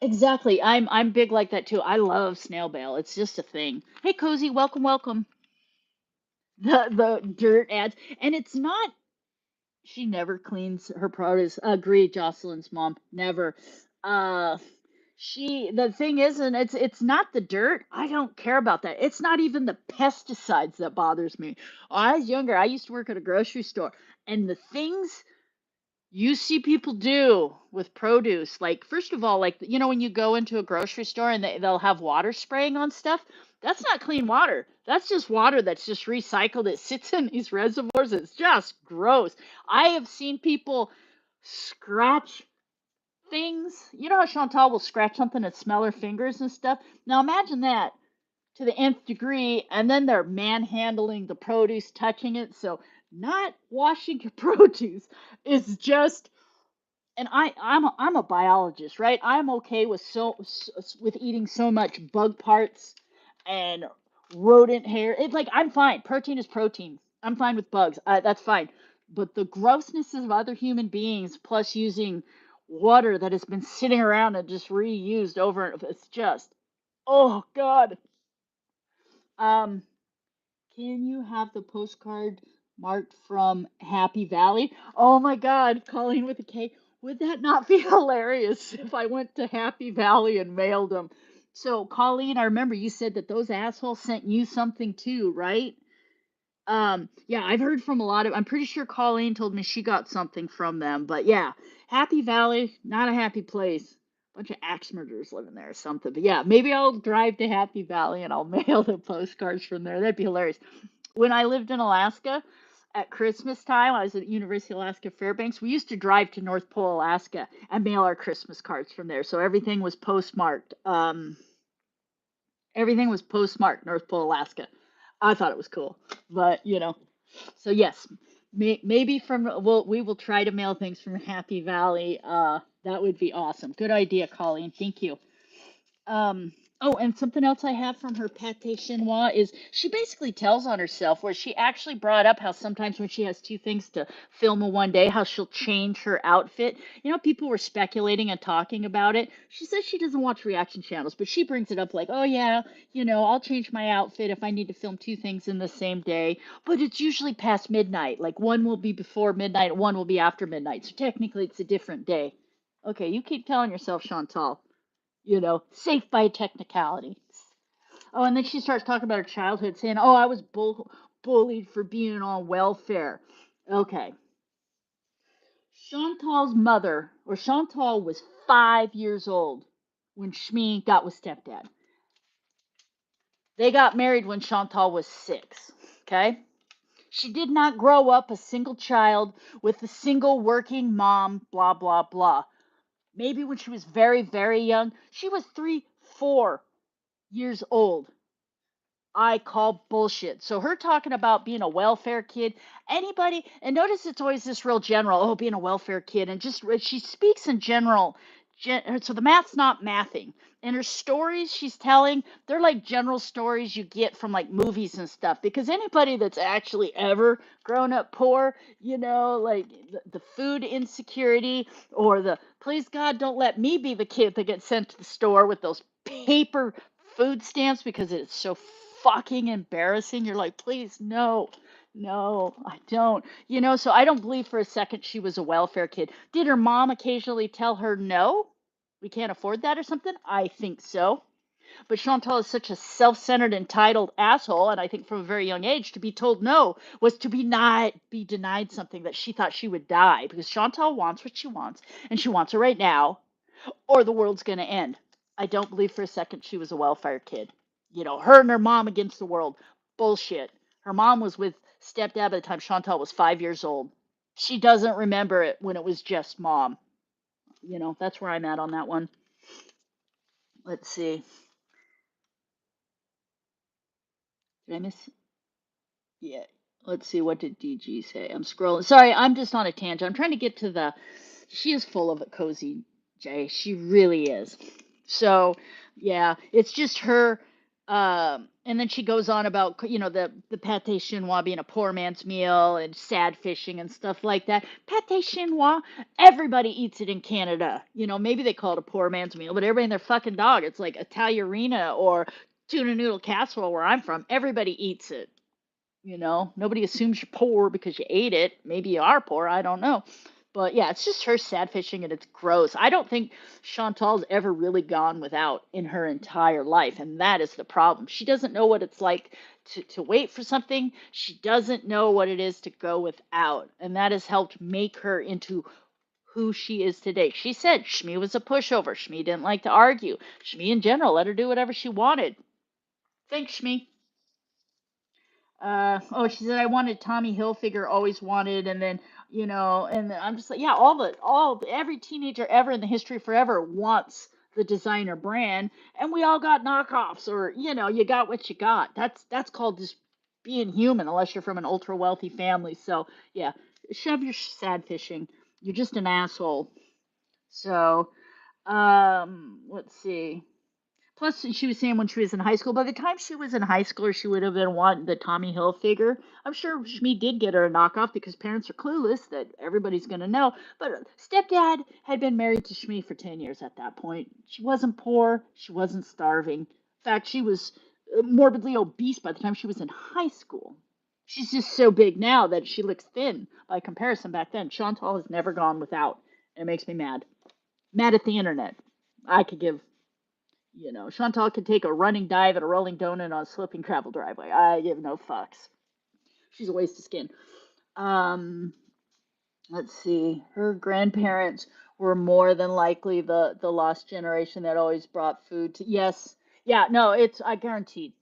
Exactly. I'm big like that too. I love snail mail. It's just a thing. Hey, Cozy, welcome, welcome. The dirt ads, and it's not. She never cleans her produce. Agree, Jocelyn's mom. Never. Uh, the thing is, and it's not the dirt. I don't care about that. It's not even the pesticides that bothers me. When I was younger, I used to work at a grocery store, and the things you see people do with produce, like first of all, like when you go into a grocery store and they'll have water spraying on stuff, that's not clean water. That's just water that's just recycled. It sits in these reservoirs. It's just gross. I have seen people scratch things. You know how Chantal will scratch something and smell her fingers and stuff. Now imagine that to the nth degree, and then they're manhandling the produce, touching it. So not washing your produce is just, and I'm a biologist, right? I'm okay with with eating so much bug parts and rodent hair. It's like I'm fine. Protein is protein. I'm fine with bugs. That's fine. But the grossnesses of other human beings, plus using water that has been sitting around and just reused over, it's just, oh God. Um, can you have the postcard marked from Happy Valley? Oh my God, Colleen with a K. Would that not be hilarious if I went to Happy Valley and mailed them? So, Colleen, I remember you said that those assholes sent you something too, right? Yeah, I've heard from a lot of, I'm pretty sure Colleen told me she got something from them, but yeah, Happy Valley, not a happy place. Bunch of axe murderers living there or something. But yeah, maybe I'll drive to Happy Valley and I'll mail the postcards from there. That'd be hilarious. When I lived in Alaska at Christmas time, I was at University of Alaska Fairbanks. We used to drive to North Pole, Alaska, and mail our Christmas cards from there. So everything was postmarked. Everything was postmarked North Pole, Alaska. I thought it was cool, but so yes, maybe we will try to mail things from Happy Valley. That would be awesome. Good idea, Colleen. Thank you. Um, Oh, and something else I have from her pâté chinois is she basically tells on herself, where she actually brought up how sometimes when she has two things to film in one day, how she'll change her outfit. You know, people were speculating and talking about it. She says she doesn't watch reaction channels, but she brings it up like, oh yeah, I'll change my outfit if I need to film two things in the same day. But it's usually past midnight. Like one will be before midnight, one will be after midnight. So technically it's a different day. Okay, you keep telling yourself, Chantal, safe by technicality. Oh, and then she starts talking about her childhood, saying, "Oh, I was bullied for being on welfare." Okay, Chantal's mother, or Chantal, was 5 years old when Shmi got with stepdad. They got married when Chantal was 6. Okay, she did not grow up a single child with a single working mom. Blah blah blah. Maybe when she was very very young, she was 3, 4 years old. I call bullshit. So her talking about being a welfare kid, anybody, and notice it's always this real general, oh, being a welfare kid, and just she speaks in general. So the math's not mathing. And her stories she's telling, they're like general stories you get from like movies and stuff. Because anybody that's actually ever grown up poor, like the food insecurity, or the please God don't let me be the kid that gets sent to the store with those paper food stamps because it's so fucking embarrassing. You're like, please, no, no, I don't. So I don't believe for a second she was a welfare kid. Did her mom occasionally tell her no? We can't afford that or something? I think so. But Chantal is such a self centered, entitled asshole. And I think from a very young age, to be told no was to be denied something that she thought she would die, because Chantal wants what she wants, and she wants it right now, or the world's going to end. I don't believe for a second she was a welfare kid. Her and her mom against the world. Bullshit. Her mom was with stepdad by the time Chantal was 5 years old. She doesn't remember it when it was just mom. That's where I'm at on that one. Let's see. Did I miss? Yeah. Let's see. What did DG say? I'm scrolling. Sorry, I'm just on a tangent. I'm trying to get to the. She is full of it, Cozy J. She really is. So, yeah, it's just her. And then she goes on about, the pâté chinois being a poor man's meal and sad fishing and stuff like that. Pâté chinois, everybody eats it in Canada. Maybe they call it a poor man's meal, but everybody and their fucking dog. It's like Italiarina or tuna noodle casserole where I'm from. Everybody eats it. Nobody assumes you're poor because you ate it. Maybe you are poor, I don't know. But yeah, it's just her sad fishing and it's gross. I don't think Chantal's ever really gone without in her entire life, and that is the problem. She doesn't know what it's like to wait for something. She doesn't know what it is to go without, and that has helped make her into who she is today. She said Shmi was a pushover. Shmi didn't like to argue. Shmi in general let her do whatever she wanted. Thanks, Shmi. Oh, she said I wanted Tommy Hilfiger, always wanted, and then and then I'm just like, yeah, every teenager ever in the history forever wants the designer brand, and we all got knockoffs, or you got what you got. That's called just being human, unless you're from an ultra wealthy family. So yeah, shove your sad fishing. You're just an asshole. So let's see. Plus, she was saying when she was in high school, by the time she was in high school, she would have been wanting the Tommy Hilfiger. I'm sure Shmi did get her a knockoff because parents are clueless that everybody's going to know. But stepdad had been married to Shmi for 10 years at that point. She wasn't poor. She wasn't starving. In fact, she was morbidly obese by the time she was in high school. She's just so big now that she looks thin by comparison back then. Chantal has never gone without. It makes me mad. Mad at the internet. I could give Chantal could take a running dive at a rolling donut on a sloping gravel driveway. I give no fucks. She's a waste of skin. Um, let's see. Her grandparents were more than likely the lost generation that always brought food to. Yes, yeah, no, it's I guaranteed.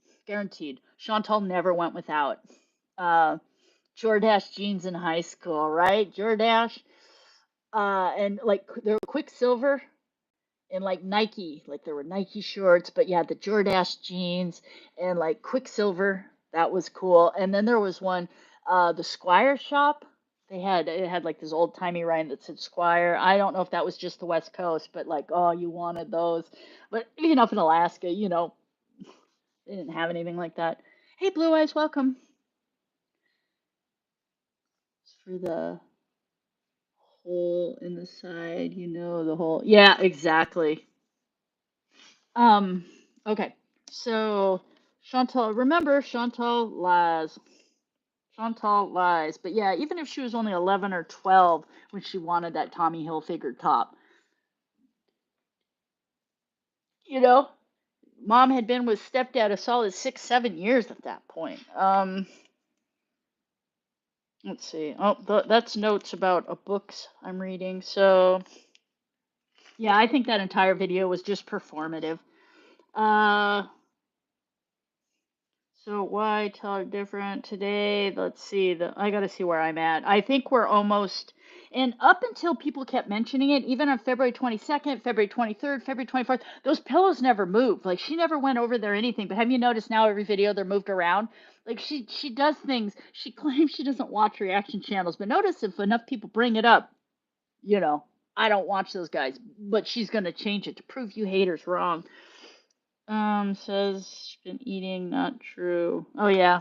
Chantal never went without. Uh, Jordache jeans in high school, right? Jordache, and like they're Quicksilver and like Nike, like there were Nike shorts, but yeah, the Jordache jeans and like Quicksilver, that was cool. And then there was one, the Squire shop. it had like this old timey rhyme that said Squire. I don't know if that was just the West Coast, but like, oh, you wanted those. But even up in Alaska, they didn't have anything like that. Hey, Blue Eyes, welcome. It's for the hole in the side, the hole. Yeah, exactly. Um, okay. So Chantal, remember Chantal lies. Chantal lies. But yeah, even if she was only 11 or 12 when she wanted that Tommy Hilfiger top, you know, mom had been with stepdad a solid 6, 7 years at that point. Let's see. Oh, that's notes about a books I'm reading. So yeah, I think that entire video was just performative. Uh, So why talk different today? Let's see. I got to see where I'm at. I think we're almost, and up until people kept mentioning it, even on February 22nd, February 23rd, February 24th, those pillows never moved. Like she never went over there or anything. But have you noticed now every video they're moved around? Like she does things. She claims she doesn't watch reaction channels, but notice if enough people bring it up, you know, I don't watch those guys. But she's gonna change it to prove you haters wrong. Says been eating, not true. Oh yeah.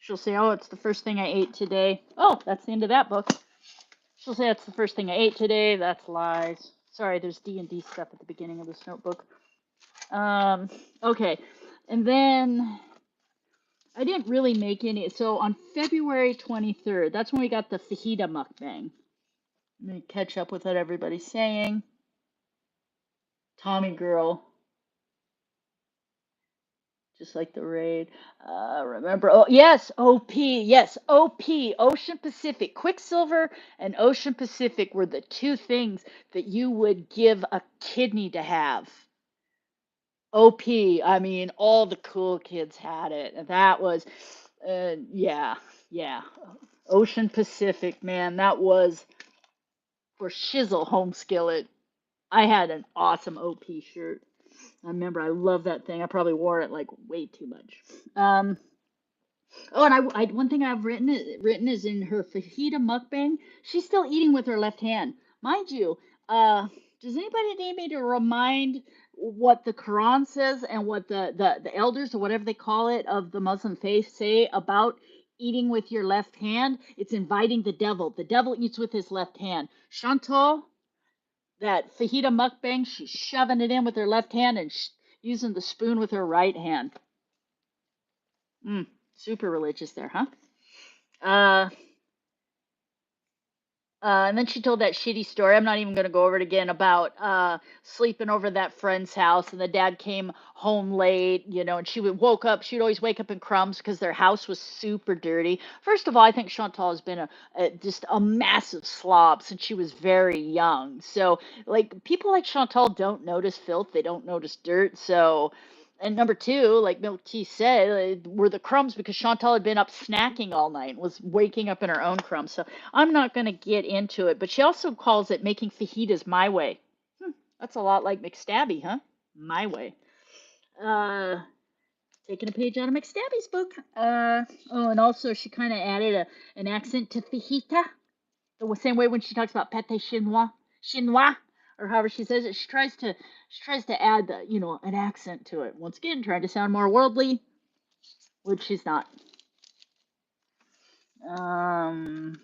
She'll say, "Oh, it's the first thing I ate today." Oh, that's the end of that book. She'll say, "That's the first thing I ate today." That's lies. Sorry, there's D&D stuff at the beginning of this notebook. Okay. And then I didn't really make any. So on February 23rd, that's when we got the fajita mukbang. Let me catch up with what everybody's saying. Tommy girl. Just like the raid. Remember, oh, yes, OP, yes, OP, Ocean Pacific. Quicksilver and Ocean Pacific were the two things that you would give a kidney to have. OP, I mean, all the cool kids had it. And that was, yeah, yeah. Ocean Pacific, man, that was for shizzle home skillet. I had an awesome OP shirt. I remember I love that thing. I probably wore it like way too much. Oh, and one thing I've written is in her fajita mukbang, she's still eating with her left hand, mind you. Uh, does anybody need me to remind what the Quran says and what the elders or whatever they call it of the Muslim faith say about eating with your left hand? It's inviting the devil. The devil eats with his left hand. Chantal, that fajita mukbang, she's shoving it in with her left hand and using the spoon with her right hand. Super religious there, huh? Uh, and then she told that shitty story. I'm not even going to go over it again about sleeping over that friend's house, and the dad came home late, and she would woke up. She'd always wake up in crumbs because their house was super dirty. First of all, I think Chantal has been just a massive slob since she was very young. So, like people like Chantal don't notice filth, they don't notice dirt. So, and number two, like Milk Tea said, were the crumbs because Chantal had been up snacking all night and was waking up in her own crumbs. So I'm not going to get into it, but she also calls it making fajitas my way. That's a lot like McStabby, huh? My way. Uh, Taking a page out of McStabby's book. Oh, and also she kind of added an accent to fajita, the same way when she talks about pâté chinois, or however she says it. She tries to add an accent to it. Once again, trying to sound more worldly, which she's not.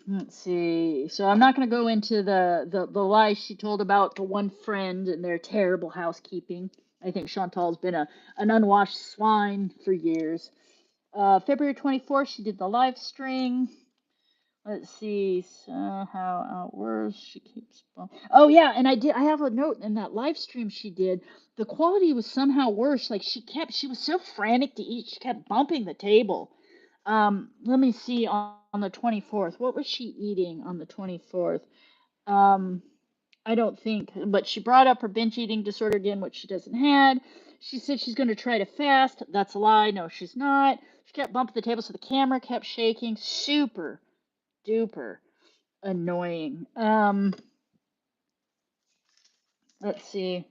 Let's see. So I'm not going to go into the lies she told about the one friend and their terrible housekeeping. I think Chantal's been an unwashed swine for years. February 24th, she did the live stream. Let's see. So how outwards she keeps. Oh yeah, and I have a note in that live stream she did. The quality was somehow worse. Like she was so frantic to eat, she kept bumping the table. Let me see on the 24th. What was she eating on the 24th? Um, I don't think, but she brought up her binge eating disorder again, which she doesn't have. She said she's going to try to fast. That's a lie. No, she's not. She kept bumping the table, so the camera kept shaking. Super duper annoying. Let's see.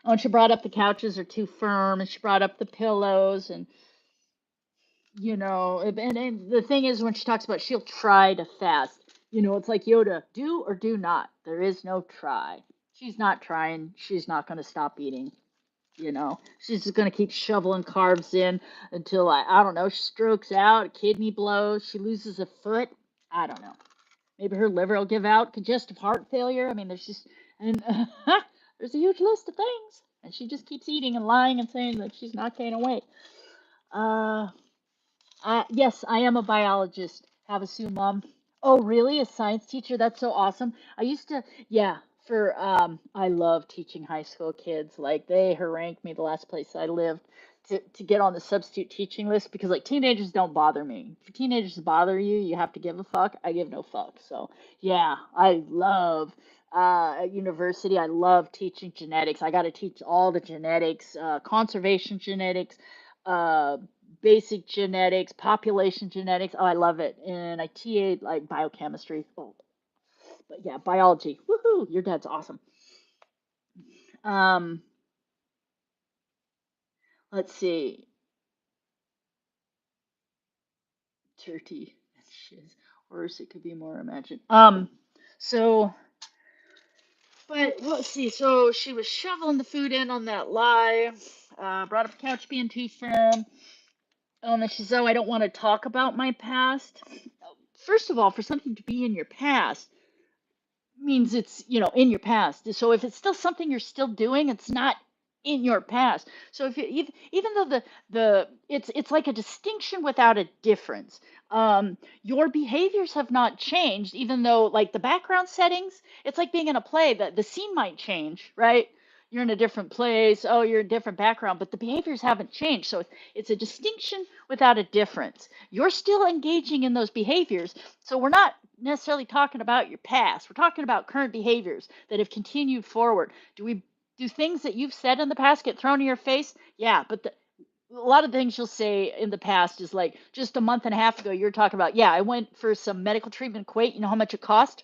Oh, and she brought up the couches are too firm, and she brought up the pillows, and and the thing is, when she talks about she'll try to fast, You know, it's like Yoda, do or do not. There is no try. She's not trying. She's not going to stop eating. You know, she's just going to keep shoveling carbs in until, I don't know, she strokes out, a kidney blows, she loses a foot. I don't know. Maybe her liver will give out, congestive heart failure. I mean, there's just, and there's a huge list of things. And she just keeps eating and lying and saying that she's not gaining weight. Uh, yes, I am a biologist. Have a Sue mom. Oh, really? A science teacher? That's so awesome. I used to, yeah, I love teaching high school kids. Like, they harangued me the last place I lived to get on the substitute teaching list because, like, teenagers don't bother me. If teenagers bother you, you have to give a fuck. I give no fuck. So, yeah, I love, at university, I love teaching genetics. I got to teach all the genetics, conservation genetics, uh, basic genetics, population genetics. Oh, I love it. And I TA'd like biochemistry. Oh, but yeah, biology. Woohoo! Your dad's awesome. Um, let's see. Dirty and shiz. Worse, it could be more imagined. So, but let's see. So she was shoveling the food in on that lie. Brought up the couch being too firm. And then she said, "Oh, I don't want to talk about my past." First of all, for something to be in your past, means it's, in your past. So if it's still something you're still doing, it's not in your past. So if you even though the it's like a distinction without a difference. Your behaviors have not changed, even though, like, the background settings, it's like being in a play that the scene might change, right? You're in a different place, oh, you're a different background, but the behaviors haven't changed. So it's a distinction without a difference. You're still engaging in those behaviors. So we're not necessarily talking about your past. We're talking about current behaviors that have continued forward. Do things that you've said in the past get thrown in your face? Yeah, but a lot of things you'll say in the past is like, just a month and a half ago, you're talking about, yeah, I went for some medical treatment in Kuwait. You know how much it cost?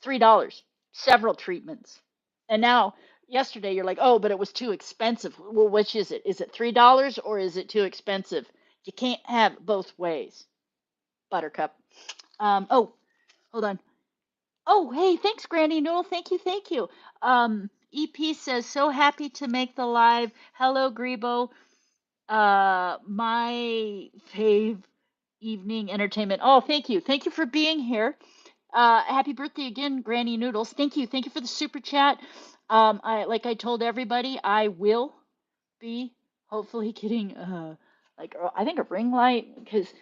$3. Several treatments. And now, yesterday, you're like, oh, but it was too expensive. Well, which is it? Is it $3 or is it too expensive? You can't have it both ways, Buttercup. Oh, hold on. Oh, hey, thanks, Granny Noodle. Thank you, thank you. EP says, so happy to make the live. Hello, Grebo. My fave evening entertainment. Oh, thank you. Thank you for being here. Happy birthday again, Granny Noodles. Thank you. Thank you for the super chat. Like I told everybody, I will be hopefully getting, I think a ring light, because,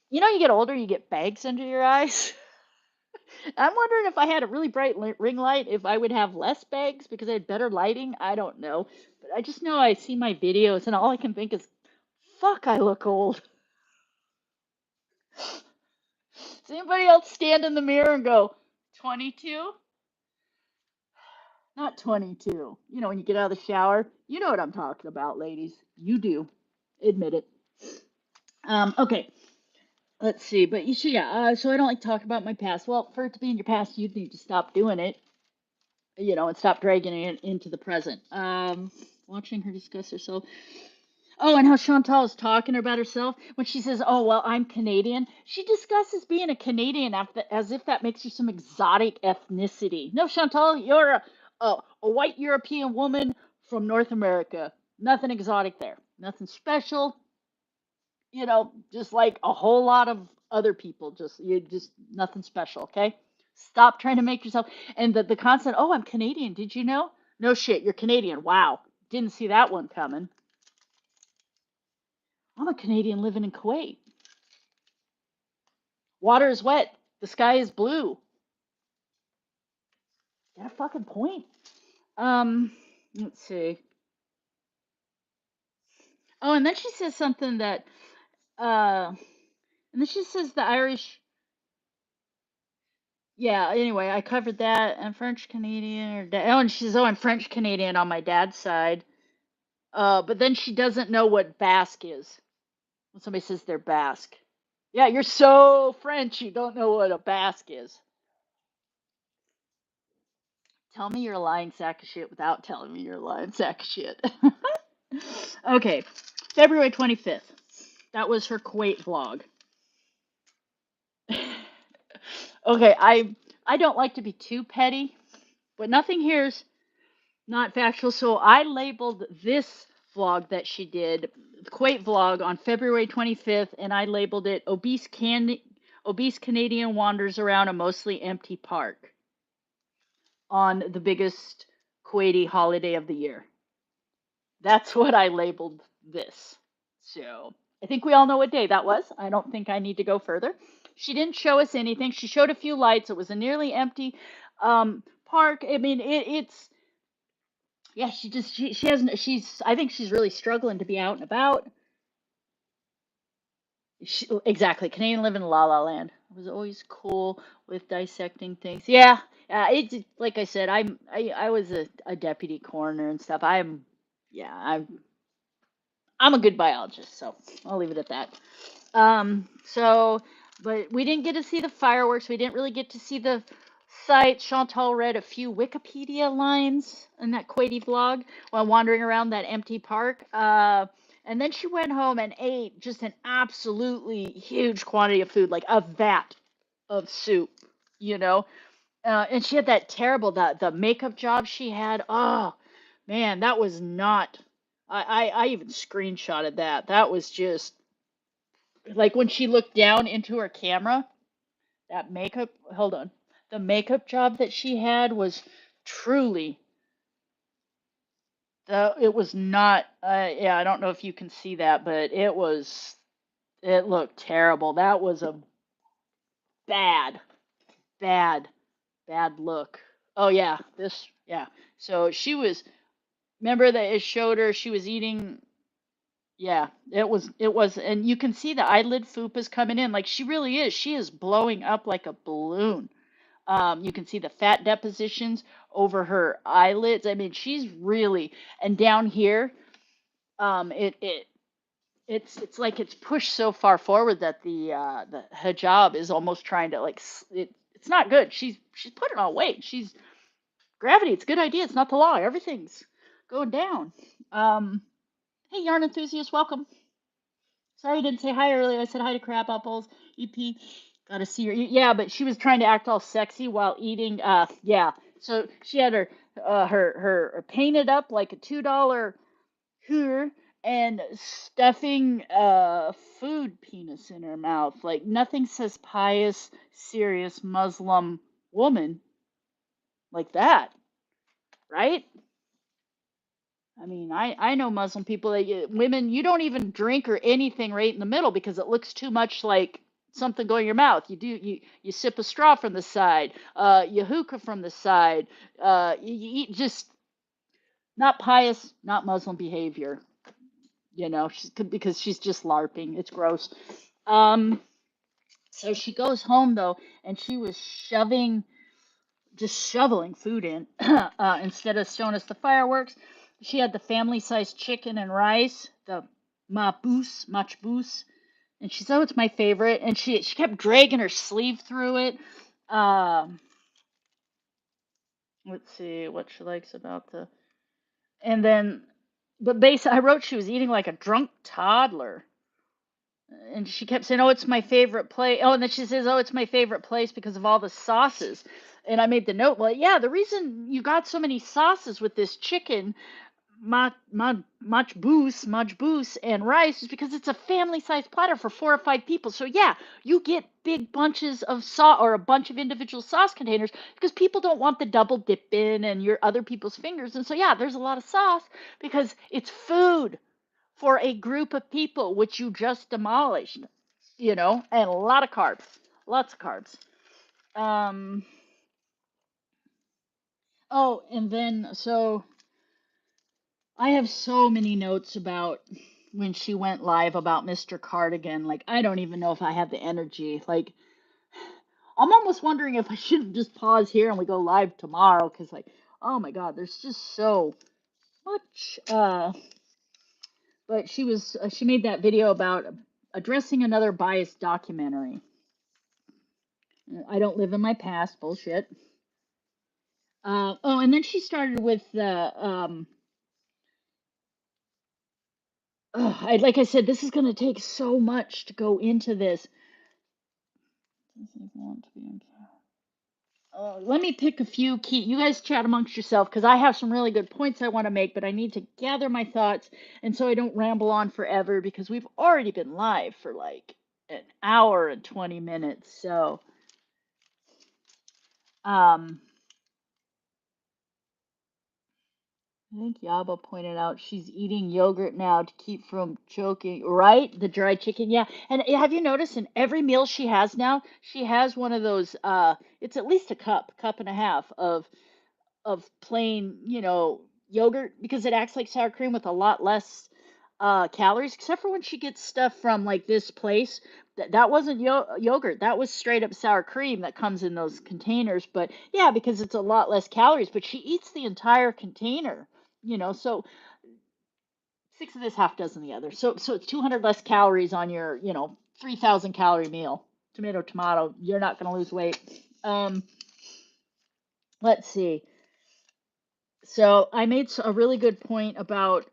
you get older, you get bags under your eyes. I'm wondering if I had a really bright ring light, if I would have less bags because I had better lighting. I don't know. But I just know I see my videos and all I can think is, fuck, I look old. Does anybody else stand in the mirror and go, 22? Not 22. When you get out of the shower, you know what I'm talking about, ladies. You do. Admit it. Okay. Let's see. But you should, yeah. So I don't like to talk about my past. Well, for it to be in your past, you'd need to stop doing it, and stop dragging it into the present. Watching her discuss herself. Oh, and how Chantal is talking about herself when she says, "Oh, well, I'm Canadian." She discusses being a Canadian as if that makes you some exotic ethnicity. No, Chantal, you're a white European woman from North America. Nothing exotic there. Nothing special. Just like a whole lot of other people. Just nothing special. Okay. Stop trying to make yourself. And the constant, "Oh, I'm Canadian. Did you know?" No shit, you're Canadian. Wow, didn't see that one coming. I'm a Canadian living in Kuwait. Water is wet. The sky is blue. Got a fucking point. Um, let's see. Oh, and then she says something that, and then she says the Irish. Yeah. Anyway, I covered that. And French Canadian oh, and she says, "Oh, I'm French Canadian on my dad's side." But then she doesn't know what Basque is. When somebody says they're Basque. Yeah, you're so French, you don't know what a Basque is. Tell me you're a lying sack of shit without telling me you're a lying sack of shit. Okay, February 25th. That was her Kuwait vlog. Okay, I don't like to be too petty, but nothing here's not factual. So I labeled this vlog that she did, the Kuwait vlog, on February 25th, and I labeled it Obese Canadian Wanders Around a Mostly Empty Park on the biggest Kuwaiti holiday of the year. That's what I labeled this. So I think we all know what day that was. I don't think I need to go further. She didn't show us anything. She showed a few lights. It was a nearly empty park. I mean, it's yeah. She hasn't. I think she's really struggling to be out and about. Exactly. Canadian live in La La Land. It was always cool with dissecting things. Yeah. It's like I said. I was a deputy coroner and stuff. Yeah. I'm a good biologist, so I'll leave it at that. So, but we didn't get to see the fireworks. We didn't really get to see the site. Chantal read a few Wikipedia lines in that Kuwaiti vlog while wandering around that empty park. And then she went home and ate just an absolutely huge quantity of food, like a vat of soup, you know. And she had that terrible the makeup job she had. Oh man, that was not. I even screenshotted that. That was just like when she looked down into her camera. That makeup. Hold on. The makeup job that she had was truly. It was not. Yeah, I don't know if you can see that, but it was. It looked terrible. That was a bad, bad, bad look. Oh yeah, this. Yeah. So she was. Remember that it showed her she was eating. Yeah, it was, and you can see the eyelid fupas coming in. Like she really is. She is blowing up like a balloon. You can see the fat depositions over her eyelids. I mean, she's really, and down here, it's like it's pushed so far forward that the hijab is almost trying to like it's not good. She's putting on weight. She's gravity. It's a good idea. It's not the law. Everything's going down. Um, hey, yarn enthusiast, welcome. Sorry I didn't say hi earlier. I said hi to Crab Apples. EP. Gotta see her. Yeah, but she was trying to act all sexy while eating. Yeah. So she had her painted up like a $2 her and stuffing food penis in her mouth. Like nothing says pious, serious Muslim woman like that, right? I mean, I know Muslim people that women, you don't even drink or anything right in the middle because it looks too much like something going in your mouth. You sip a straw from the side, you hookah from the side, you eat just not pious, not Muslim behavior, because she's just LARPing. It's gross. Um, so she goes home though, and she was just shoveling food in instead of showing us the fireworks. She had the family-sized chicken and rice, the machbous, and she said, "Oh, it's my favorite." And she kept dragging her sleeve through it. Um, let's see what she likes about the. And then, but basically, I wrote she was eating like a drunk toddler. And she kept saying, "Oh, it's my favorite place." Oh, and then she says, "Oh, it's my favorite place because of all the sauces." And I made the note, well, yeah, the reason you got so many sauces with this chicken, machbous, and rice is because it's a family-sized platter for 4 or 5 people. So yeah, you get big bunches of sauce or a bunch of individual sauce containers because people don't want the double dip in and your other people's fingers. And so yeah, there's a lot of sauce because it's food for a group of people, which you just demolished, and a lot of carbs, lots of carbs. Um, oh, and then, so I have so many notes about when she went live about Mr. Cardigan. Like, I don't even know if I have the energy. Like, I'm almost wondering if I should just pause here and we go live tomorrow, because, like, oh my God, there's just so much. But she made that video about addressing another biased documentary. I don't live in my past, bullshit. Oh, and then she started with like I said, this is going to take so much to go into this. Let me pick a few key. You guys chat amongst yourself because I have some really good points I want to make, but I need to gather my thoughts and so I don't ramble on forever because we've already been live for like an hour and 20 minutes. So, um, I think Yaba pointed out she's eating yogurt now to keep from choking, right? The dried chicken, yeah. And have you noticed in every meal she has now, she has one of those, it's at least a cup and a half of plain, yogurt because it acts like sour cream with a lot less calories, except for when she gets stuff from like this place. That wasn't yogurt. That was straight up sour cream that comes in those containers. But yeah, because it's a lot less calories, but she eats the entire container, so six of this, half dozen the other. So it's 200 less calories on your, 3,000 calorie meal. Tomato, tomato, you're not going to lose weight. Um, let's see. So I made a really good point about,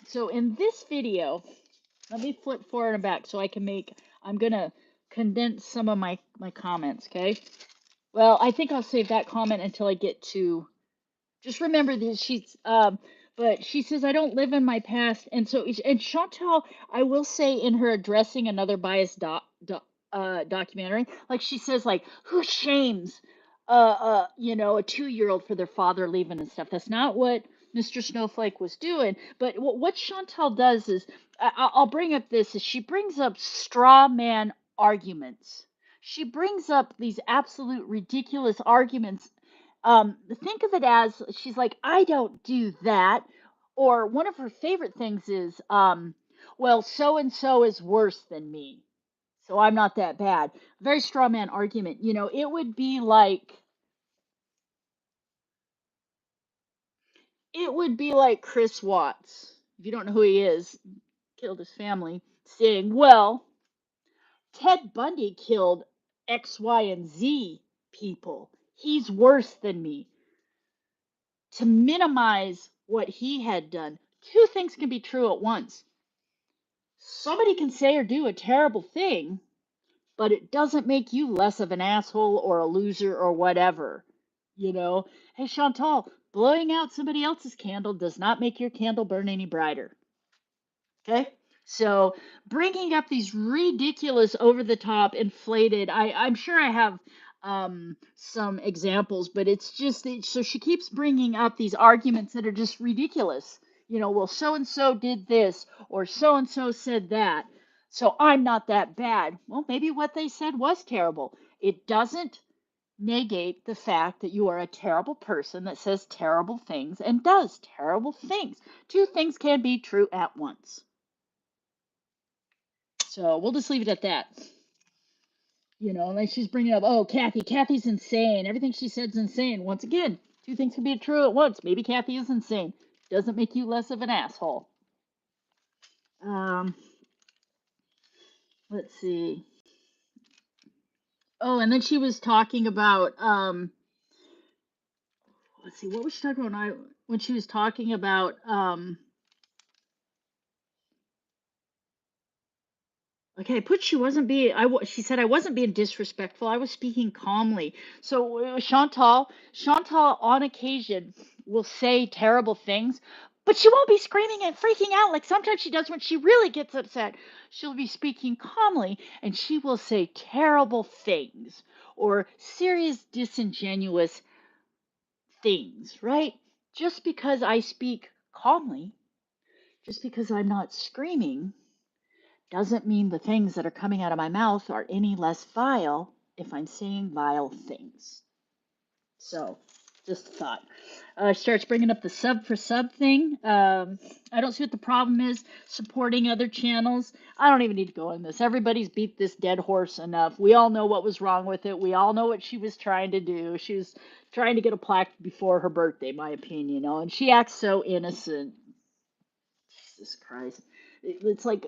so in this video, let me flip forward and back so I can I'm going to condense some of my comments, okay? Well, I think I'll save that comment until I get to, just remember that but she says, I don't live in my past. And so, and Chantal, I will say in her addressing another biased documentary, like she says, like, who shames, a 2-year-old for their father leaving and stuff. That's not what Mr. Snowflake was doing. But what Chantal does is, I'll bring up this, is she brings up straw man arguments. She brings up these absolute ridiculous arguments. Think of it as she's like, I don't do that. Or one of her favorite things is, well, so and so is worse than me, so I'm not that bad. Very straw man argument. It would be like Chris Watts, if you don't know who he is, killed his family, saying, well, Ted Bundy killed X, Y, and Z people. He's worse than me. To minimize what he had done. Two things can be true at once. Somebody can say or do a terrible thing, but it doesn't make you less of an asshole or a loser or whatever. Hey, Chantal, blowing out somebody else's candle does not make your candle burn any brighter. Okay? So bringing up these ridiculous, over the top, inflated, I'm sure I have some examples, but it's just, so she keeps bringing up these arguments that are just ridiculous. Well, so and so did this, or so and so said that, so I'm not that bad. Well, maybe what they said was terrible. It doesn't negate the fact that you are a terrible person that says terrible things and does terrible things. Two things can be true at once. So we'll just leave it at that. Like she's bringing up, oh, Kathy's insane. Everything she said's insane. Once again, two things can be true at once. Maybe Kathy is insane. Doesn't make you less of an asshole. Um, let's see. Oh, and then she was talking about, let's see, what was she talking about when she was talking about, okay, she wasn't being. She said I wasn't being disrespectful. I was speaking calmly. So Chantal, on occasion will say terrible things, but she won't be screaming and freaking out like sometimes she does when she really gets upset. She'll be speaking calmly, and she will say terrible things or serious, disingenuous things. Right? Just because I speak calmly, just because I'm not screaming doesn't mean the things that are coming out of my mouth are any less vile if I'm saying vile things. So, just a thought. Starts bringing up the sub for sub thing. I don't see what the problem is supporting other channels. I don't even need to go in this. Everybody's beat this dead horse enough. We all know what was wrong with it. We all know what she was trying to do. She was trying to get a plaque before her birthday, my opinion, and she acts so innocent. Jesus Christ. It's like,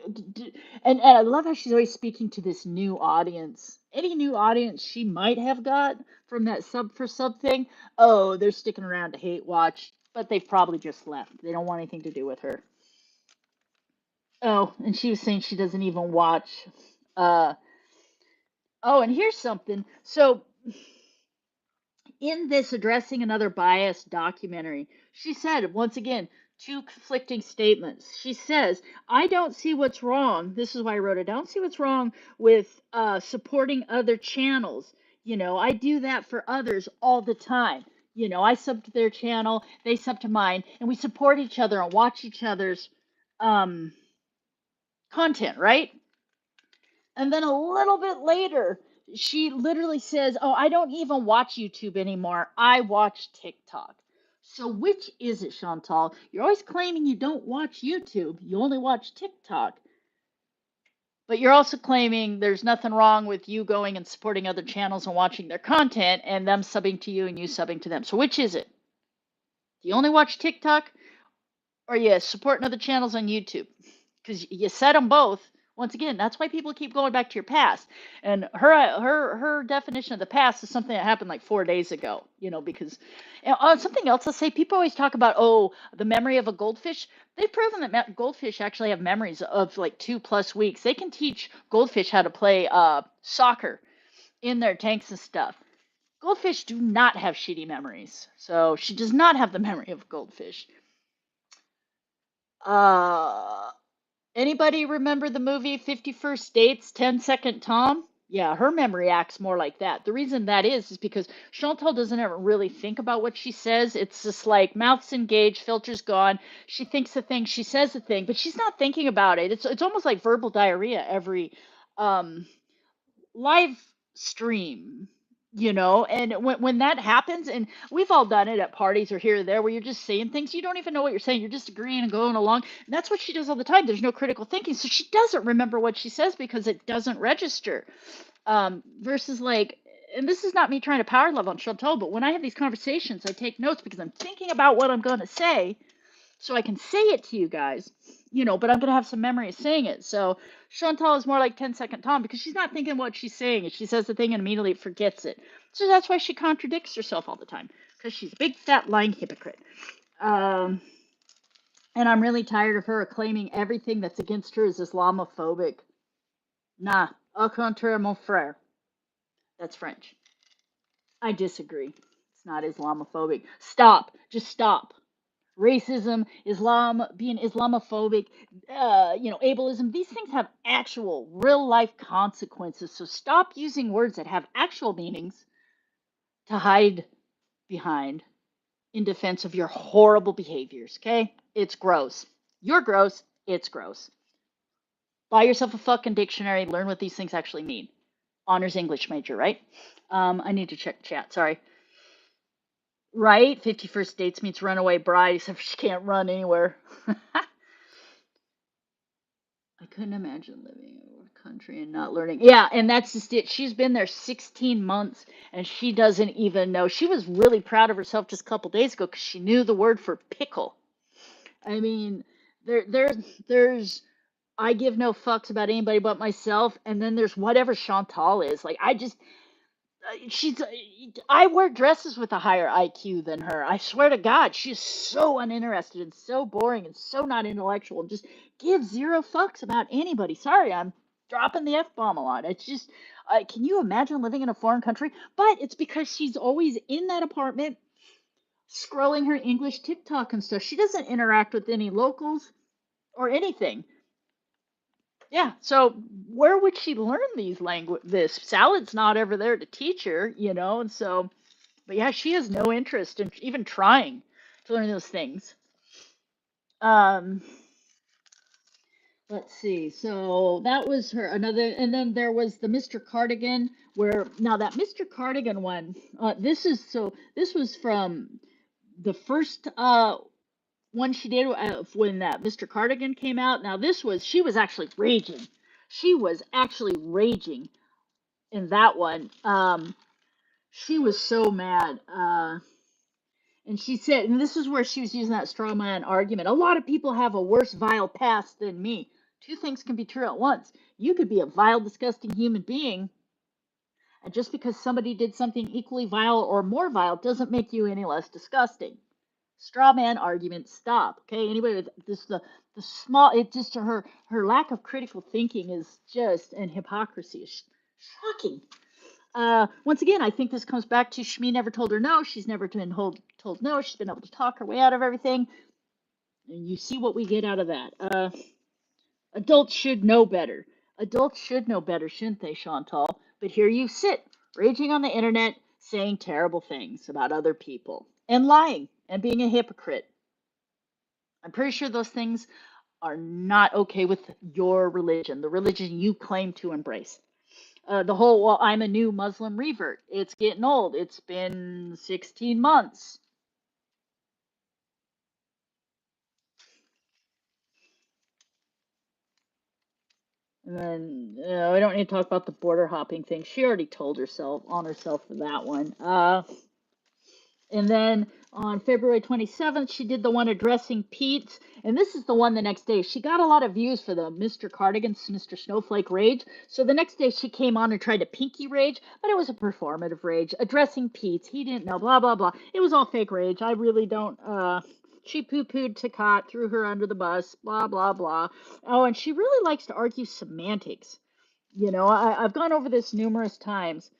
and I love how she's always speaking to this new audience. Any new audience she might have got from that sub for sub thing, oh, they're sticking around to hate watch, but they've probably just left. They don't want anything to do with her. Oh, and she was saying she doesn't even watch. Uh, oh, and here's something. So in this addressing another biased documentary, she said, once again, two conflicting statements. She says, I don't see what's wrong. This is why I wrote it. I don't see what's wrong with supporting other channels. I do that for others all the time. I sub to their channel, they sub to mine, and we support each other and watch each other's um, content, right? And then a little bit later, she literally says, oh, I don't even watch YouTube anymore. I watch TikTok. So which is it, Chantal? You're always claiming you don't watch YouTube. You only watch TikTok. But you're also claiming there's nothing wrong with you going and supporting other channels and watching their content and them subbing to you and you subbing to them. So which is it? Do you only watch TikTok or you supporting other channels on YouTube? Because you said them both. Once again, that's why people keep going back to your past. And her definition of the past is something that happened like 4 days ago. Because something else I'll say, people always talk about, oh, the memory of a goldfish. They've proven that goldfish actually have memories of like 2+ weeks. They can teach goldfish how to play soccer in their tanks and stuff. Goldfish do not have shitty memories. So she does not have the memory of a goldfish. Anybody remember the movie 50 First Dates, 10-Second Tom? Yeah, her memory acts more like that. The reason that is because Chantal doesn't ever really think about what she says. It's just like mouth's engaged, filter's gone. She thinks a thing, she says a thing, but she's not thinking about it. It's almost like verbal diarrhea every um, live stream, and when that happens, and we've all done it at parties or here or there where you're just saying things you don't even know what you're saying, you're just agreeing and going along, and that's what she does all the time. There's no critical thinking, so she doesn't remember what she says because it doesn't register. Versus like, and this is not me trying to power love on Chantal, but when I have these conversations I take notes because I'm thinking about what I'm going to say so I can say it to you guys, but I'm going to have some memory of saying it. So Chantal is more like 10-Second Tom because she's not thinking what she's saying. She says the thing and immediately forgets it. So that's why she contradicts herself all the time because she's a big, fat, lying hypocrite. And I'm really tired of her claiming everything that's against her is Islamophobic. Nah, au contraire, mon frère. That's French. I disagree. It's not Islamophobic. Stop. Just stop. Racism, Islam, being Islamophobic, ableism, these things have actual real life consequences. So stop using words that have actual meanings to hide behind in defense of your horrible behaviors, okay? It's gross. You're gross. It's gross. Buy yourself a fucking dictionary, learn what these things actually mean. Honors English major, right? I need to check chat, sorry. Right? 51st Dates meets Runaway Bride, except she can't run anywhere. I couldn't imagine living in a country and not learning. Yeah, and that's just it. She's been there 16 months and she doesn't even know. She was really proud of herself just a couple days ago because she knew the word for pickle. I mean, there's I give no fucks about anybody but myself, and then there's whatever Chantal is. Like she's I wear dresses with a higher IQ than her. I swear to God, she's so uninterested and so boring and so not intellectual and just gives zero fucks about anybody. Sorry, I'm dropping the F-bomb a lot. It's just can you imagine living in a foreign country? But it's because she's always in that apartment scrolling her English TikTok and stuff. She doesn't interact with any locals or anything. Yeah, so where would she learn these language? This Salad's not ever there to teach her, and so, but yeah, she has no interest in even trying to learn those things. Um, let's see. So that was her another, and then there was the Mr. Cardigan, where now that Mr. Cardigan one, this was from the first one she did when that Mr. Cardigan came out. Now she was actually raging. She was actually raging in that one. She was so mad. And she said, and this is where she was using that straw man argument. A lot of people have a worse vile past than me. Two things can be true at once. You could be a vile, disgusting human being, and just because somebody did something equally vile or more vile doesn't make you any less disgusting. Straw man argument, stop. Okay, anybody with this the small, it just her lack of critical thinking is just, and hypocrisy is shocking. Once again, I think this comes back to Shmi never told her no. She's never been told no. She's been able to talk her way out of everything. And you see what we get out of that. Adults should know better. Adults should know better, shouldn't they, Chantal? But here you sit, raging on the internet, saying terrible things about other people, and lying, and being a hypocrite. I'm pretty sure those things are not okay with your religion, the religion you claim to embrace. The whole, well, I'm a new Muslim revert. It's getting old. It's been 16 months. And then we don't need to talk about the border hopping thing. She already told herself on herself for that one. And then on February 27th, she did the one addressing Pete. And this is the one the next day. She got a lot of views for the Mr. Cardigan's Mr. Snowflake rage. So the next day she came on and tried to pinky rage, but it was a performative rage. Addressing Pete. He didn't know, blah, blah, blah. It was all fake rage. I really don't. She poo-pooed Takat, threw her under the bus, blah, blah, blah. Oh, and she really likes to argue semantics. I've gone over this numerous times.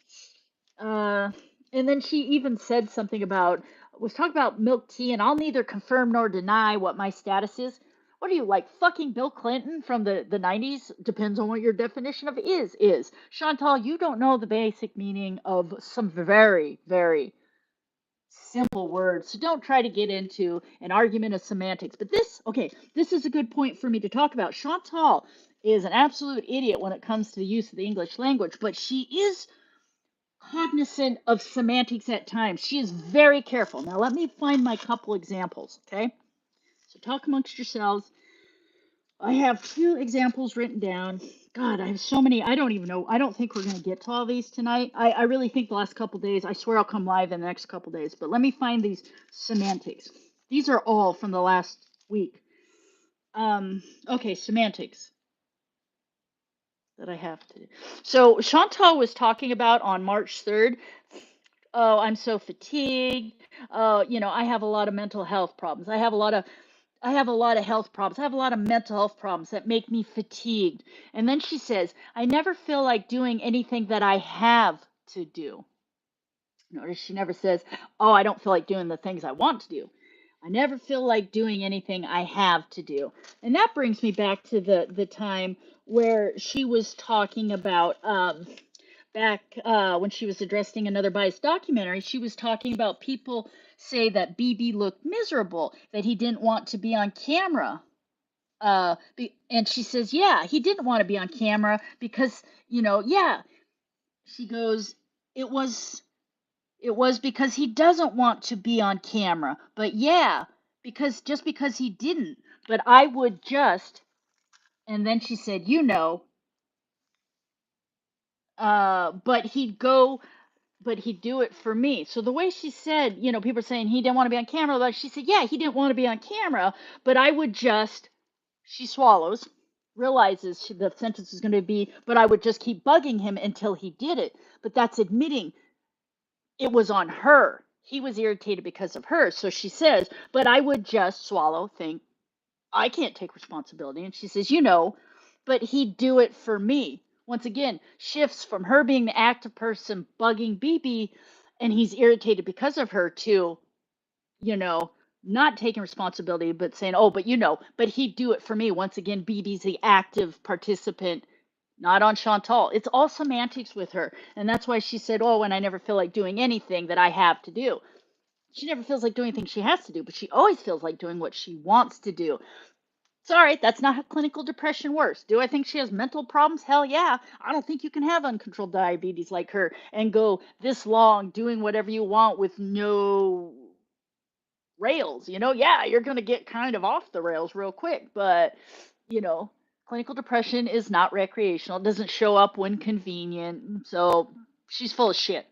Uh, and then she even said something about, was talking about milk tea, and I'll neither confirm nor deny what my status is. What are you, like fucking Bill Clinton from the 90s? Depends on what your definition of is. Chantal, you don't know the basic meaning of some very, very simple words. So don't try to get into an argument of semantics. But this is a good point for me to talk about. Chantal is an absolute idiot when it comes to the use of the English language, but she is cognizant of semantics at times. She is very careful. Now, let me find my couple examples, okay? So, talk amongst yourselves. I have two examples written down. God, I have so many. I don't even know. I don't think we're going to get to all these tonight. I really think the last couple days, I swear I'll come live in the next couple days. But let me find these semantics. These are all from the last week. Okay, semantics that I have to. So Chantal was talking about on March 3rd. Oh, I'm so fatigued. I have a lot of mental health problems. I have a lot of health problems. I have a lot of mental health problems that make me fatigued. And then she says, I never feel like doing anything that I have to do. Notice she never says, oh, I don't feel like doing the things I want to do. I never feel like doing anything I have to do. And that brings me back to the time where she was talking about back when she was addressing another biased documentary, she was talking about people say that BB looked miserable, that he didn't want to be on camera. And she says, yeah, he didn't want to be on camera because, yeah. She goes, it was because he doesn't want to be on camera. But yeah, because he didn't. But I would just, and then she said, but he'd do it for me. So the way she said, people are saying he didn't want to be on camera, but she said, yeah, he didn't want to be on camera, but I would just, she swallows, realizes the sentence is going to be, but I would just keep bugging him until he did it. But that's admitting it was on her. He was irritated because of her. So she says, but I would just swallow, think, I can't take responsibility. And she says, but he'd do it for me. Once again, shifts from her being the active person bugging BB and he's irritated because of her to, you know, not taking responsibility, but saying, oh, but he'd do it for me. Once again, BB's the active participant, not on Chantal. It's all semantics with her. And that's why she said, oh, and I never feel like doing anything that I have to do. She never feels like doing anything she has to do, but she always feels like doing what she wants to do. Sorry, that's not how clinical depression works. Do I think she has mental problems? Hell yeah. I don't think you can have uncontrolled diabetes like her and go this long doing whatever you want with no rails. Yeah, you're going to get kind of off the rails real quick, but, you know, clinical depression is not recreational. It doesn't show up when convenient. So she's full of shit.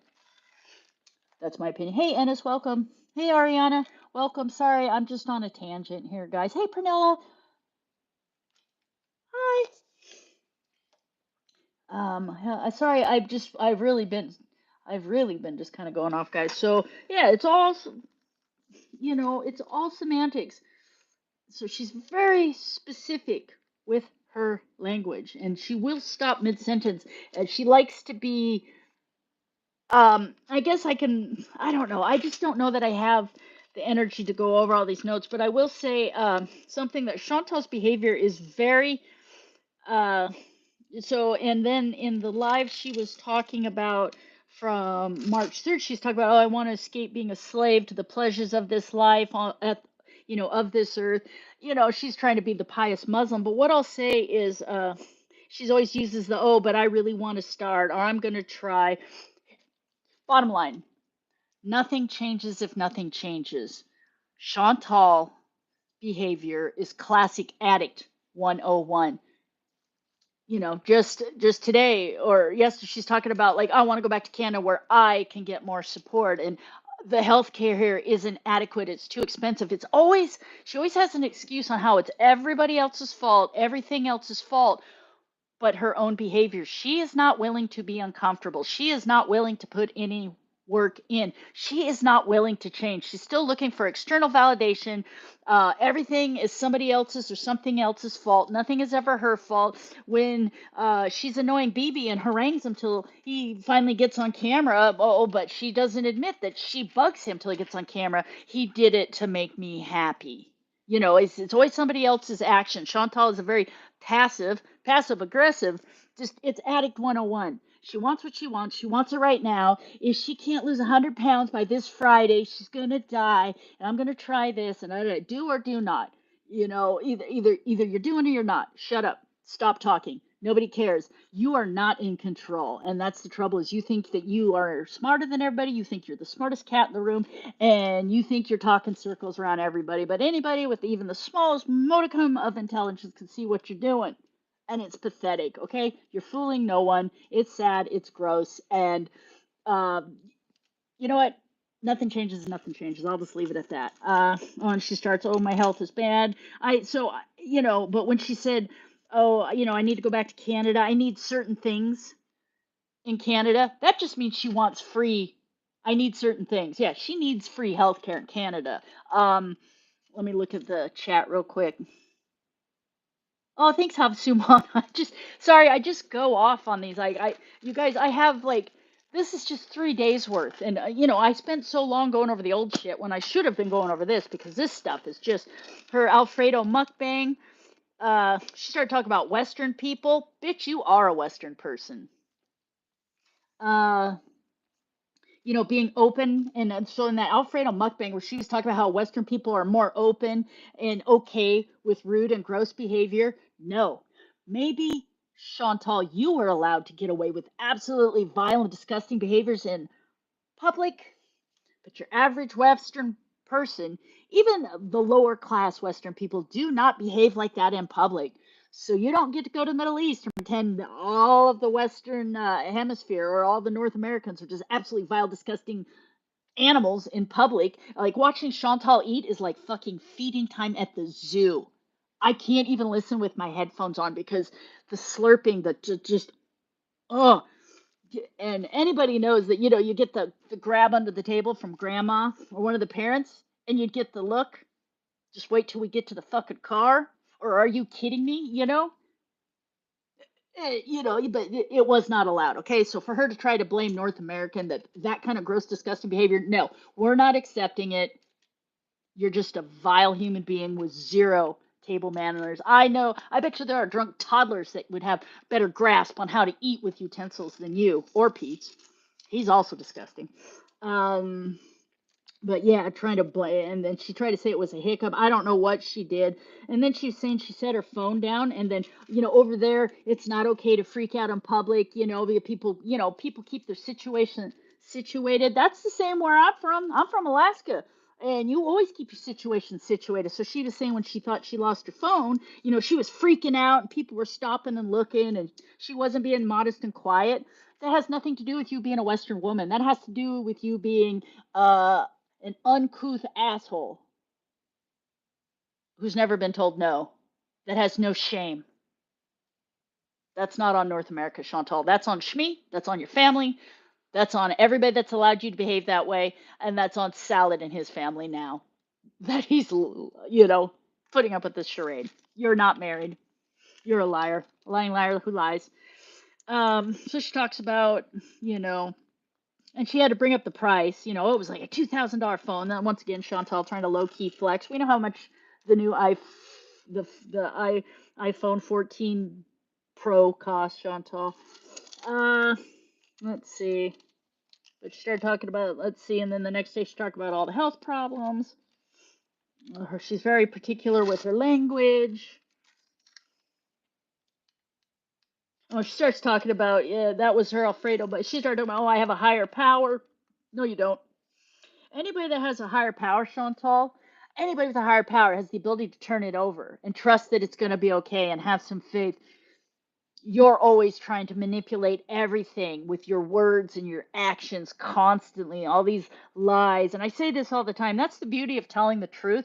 That's my opinion. Hey, Ennis, welcome. Hey, Ariana, welcome. Sorry, I'm just on a tangent here, guys. Hey, Pernilla. Hi. Sorry, I've really been just kind of going off, guys. So yeah, it's all semantics. So she's very specific with her language, and she will stop mid-sentence. And she likes to be I guess I don't know. I just don't know that I have the energy to go over all these notes, but I will say something that Chantal's behavior is very, uh, so, and then in the live, she was talking about from March 3rd, she's talking about, oh, I want to escape being a slave to the pleasures of this life of this earth. She's trying to be the pious Muslim. But what I'll say is, she's always uses the, oh, but I really want to start, or I'm going to try. Bottom line, nothing changes if nothing changes. Chantal behavior is classic addict 101. Just today or yesterday, she's talking about like, I want to go back to Canada where I can get more support, and the healthcare here isn't adequate. It's too expensive. She always has an excuse on how it's everybody else's fault, everything else's fault, but her own behavior. She is not willing to be uncomfortable. She is not willing to put any work in. She is not willing to change. She's still looking for external validation. Everything is somebody else's or something else's fault. Nothing is ever her fault. When she's annoying BB and harangues him till he finally gets on camera, oh, but she doesn't admit that she bugs him till he gets on camera. He did it to make me happy. It's always somebody else's action. Chantal is a very passive aggressive. Just it's addict 101. She wants what she wants. She wants it right now. If she can't lose 100 pounds by this Friday, she's gonna die. And I'm gonna try this, and I do or do not. Either you're doing it or you're not. Shut up. Stop talking. Nobody cares. You are not in control, and that's the trouble. Is you think that you are smarter than everybody. You think you're the smartest cat in the room, and you think you're talking circles around everybody. But anybody with even the smallest modicum of intelligence can see what you're doing, and it's pathetic. Okay, you're fooling no one. It's sad. It's gross, and um, you know what? Nothing changes. Nothing changes. I'll just leave it at that. And she starts, oh, my health is bad. But when she said, oh, I need to go back to Canada, I need certain things in Canada, that just means she wants free. I need certain things. Yeah, she needs free healthcare in Canada. Let me look at the chat real quick. Oh, thanks, Habsuman. I just go off on these. You guys, I have like, this is just 3 days worth, and I spent so long going over the old shit when I should have been going over this because this stuff is just her Alfredo mukbang. She started talking about Western people. Bitch, you are a Western person. Uh, being open. And so in that Alfredo mukbang where she was talking about how Western people are more open and okay with rude and gross behavior, no. Maybe, Chantal, you were allowed to get away with absolutely vile and disgusting behaviors in public, but your average Western person, even the lower class Western people, do not behave like that in public. So you don't get to go to the Middle East and pretend all of the Western hemisphere or all the North Americans are just absolutely vile, disgusting animals in public. Like watching Chantal eat is like fucking feeding time at the zoo. I can't even listen with my headphones on because the slurping, just oh. And anybody knows that you get the grab under the table from grandma or one of the parents, and you'd get the look. Just wait till we get to the fucking car, or are you kidding me? But it was not allowed. Okay, so for her to try to blame North American that kind of gross, disgusting behavior, no, we're not accepting it. You're just a vile human being with zero table manners. I know. I bet you there are drunk toddlers that would have better grasp on how to eat with utensils than you or Pete. He's also disgusting. Um, but yeah, trying to blame, and then she tried to say it was a hiccup. I don't know what she did. And then she's saying she set her phone down, and then over there it's not okay to freak out in public. Because people keep their situation situated. That's the same where I'm from. I'm from Alaska. And you always keep your situation situated. So she was saying when she thought she lost her phone, she was freaking out and people were stopping and looking and she wasn't being modest and quiet. That has nothing to do with you being a Western woman. That has to do with you being an uncouth asshole who's never been told no, that has no shame. That's not on North America, Chantal. That's on Shmi. That's on your family. That's on everybody that's allowed you to behave that way. And that's on Salad and his family now. That he's, putting up with this charade. You're not married. You're a liar. A lying liar who lies. So she talks about, you know, And she had to bring up the price. You know, it was like a $2,000 phone. Then once again, Chantal trying to low key flex. We know how much the new iPhone 14 Pro cost, Chantal. Uh, let's see. But she started talking about, let's see, and then the next day she talked about all the health problems. She's very particular with her language. Oh, she starts talking about, yeah, that was her Alfredo, but she started talking about, oh, I have a higher power. No, you don't. Anybody that has a higher power, Chantal, anybody with a higher power has the ability to turn it over and trust that it's going to be okay and have some faith. You're always trying to manipulate everything with your words and your actions constantly, all these lies. And I say this all the time. That's the beauty of telling the truth.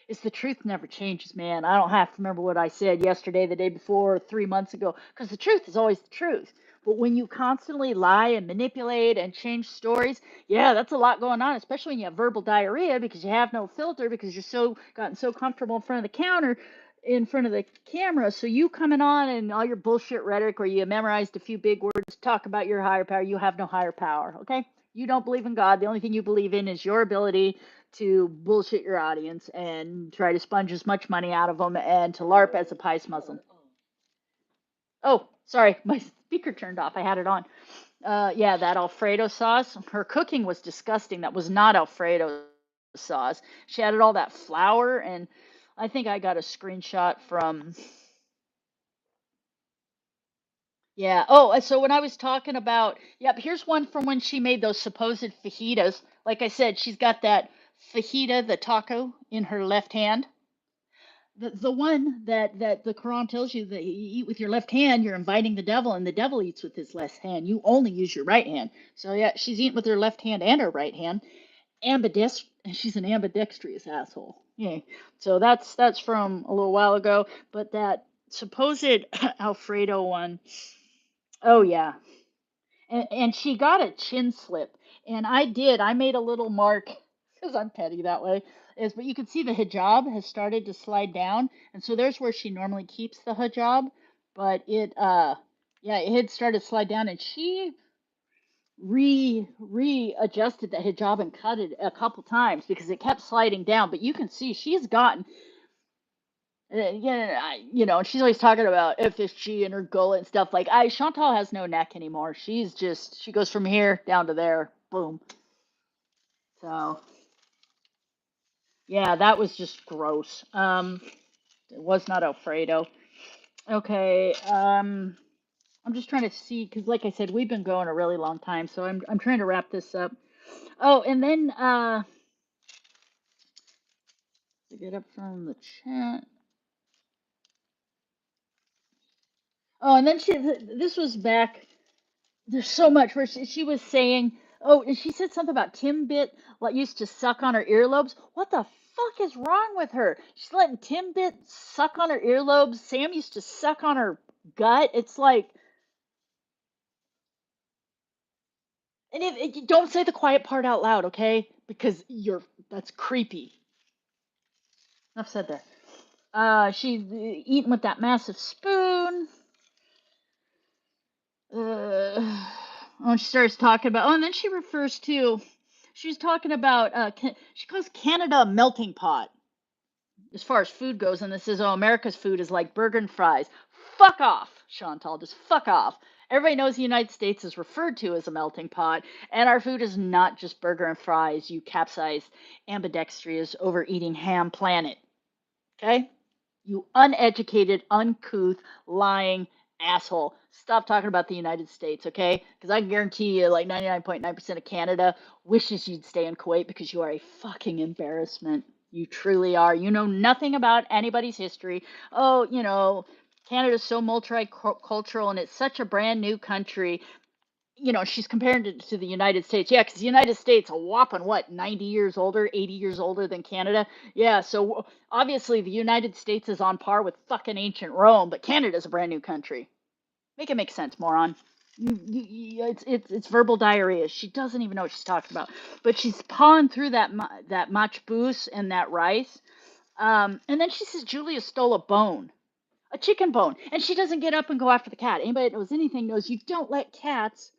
Is the truth never changes, man. I don't have to remember what I said yesterday, the day before, 3 months ago, because the truth is always the truth. But when you constantly lie and manipulate and change stories, yeah, that's a lot going on, especially when you have verbal diarrhea because you have no filter because you're so gotten so comfortable in front of the counter, in front of the camera. So you coming on and all your bullshit rhetoric where you memorized a few big words, talk about your higher power, you have no higher power, okay? You don't believe in God. The only thing you believe in is your ability to bullshit your audience and try to sponge as much money out of them and to LARP as a pious Muslim. Oh, sorry, my speaker turned off. I had it on. Yeah, that Alfredo sauce. Her cooking was disgusting. That was not Alfredo sauce. She added all that flour, and I think I got a screenshot from. Yeah. Oh, so when I was talking about, yep, here's one from when she made those supposed fajitas. Like I said, she's got that fajita, the taco, in her left hand. The one that the Quran tells you that you eat with your left hand, you're inviting the devil, and the devil eats with his left hand. You only use your right hand. So yeah, she's eating with her left hand and her right hand. She's an ambidextrous asshole. Yeah. So that's from a little while ago. But that supposed Alfredo one, oh yeah, and she got a chin slip, and I made a little mark because I'm petty that way. But you can see the hijab has started to slide down, and so there's where she normally keeps the hijab, but yeah, it had started to slide down, and she readjusted the hijab and cut it a couple times because it kept sliding down. But you can see she's gotten yeah, she's always talking about FSG and her gullet and stuff. Like, Chantal has no neck anymore. She goes from here down to there. Boom. So, yeah, that was just gross. It was not Alfredo. Okay, I'm just trying to see, because like I said, we've been going a really long time, so I'm trying to wrap this up. Oh, and then, to get up from the chat. Oh, and then this was back. There's so much where she was saying, oh, and she said something about Timbit like used to suck on her earlobes. What the fuck is wrong with her? She's letting Timbit suck on her earlobes. Sam used to suck on her gut. It's like, and don't say the quiet part out loud, okay? Because that's creepy. Enough said there. She's eating with that massive spoon. Oh, she starts talking about. Oh, and then she refers to. She's talking about. She calls Canada a melting pot as far as food goes, and this is, oh, America's food is like burger and fries. Fuck off, Chantal. Just fuck off. Everybody knows the United States is referred to as a melting pot, and our food is not just burger and fries. You capsized, ambidextrous, overeating ham planet. Okay? You uneducated, uncouth, lying asshole. Stop talking about the United States, okay? Because I can guarantee you, like 99.9% of Canada wishes you'd stay in Kuwait because you are a fucking embarrassment. You truly are. You know nothing about anybody's history. Oh, Canada's so multicultural and it's such a brand new country. She's comparing it to the United States. Yeah, because the United States, a whopping, what, 90 years older, 80 years older than Canada? Yeah, so obviously the United States is on par with fucking ancient Rome, but Canada's a brand new country. Make it make sense, moron. It's verbal diarrhea. She doesn't even know what she's talking about. But she's pawing through that matchboos and that rice. And then she says Julia stole a bone, a chicken bone. And she doesn't get up and go after the cat. Anybody that knows anything knows you don't let cats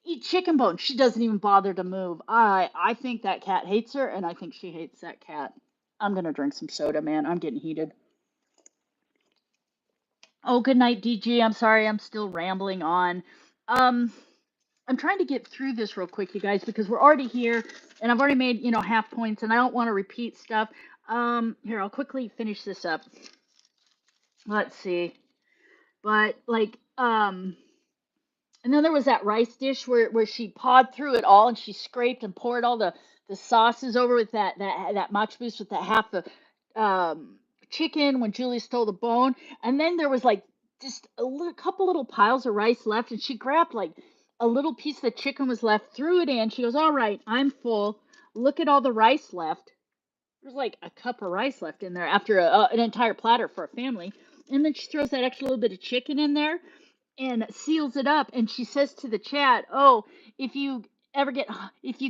eat chicken bones. She doesn't even bother to move. I think that cat hates her, and I think she hates that cat. I'm gonna drink some soda, man. I'm getting heated. Oh, good night, DG. I'm sorry, I'm still rambling on. Um, I'm trying to get through this real quick, you guys, because we're already here, and I've already made, half points, and I don't want to repeat stuff. Here, I'll quickly finish this up. Let's see. But like, and then there was that rice dish where she pawed through it all and she scraped and poured all the sauces over with that matcha boost with that half the chicken when Julie stole the bone. And then there was like just couple little piles of rice left, and she grabbed like a little piece of the chicken was left, threw it in. She goes, "All right, I'm full. Look at all the rice left." There's like a cup of rice left in there after an entire platter for a family. And then she throws that extra little bit of chicken in there and seals it up, and she says to the chat, "Oh, if you ever get if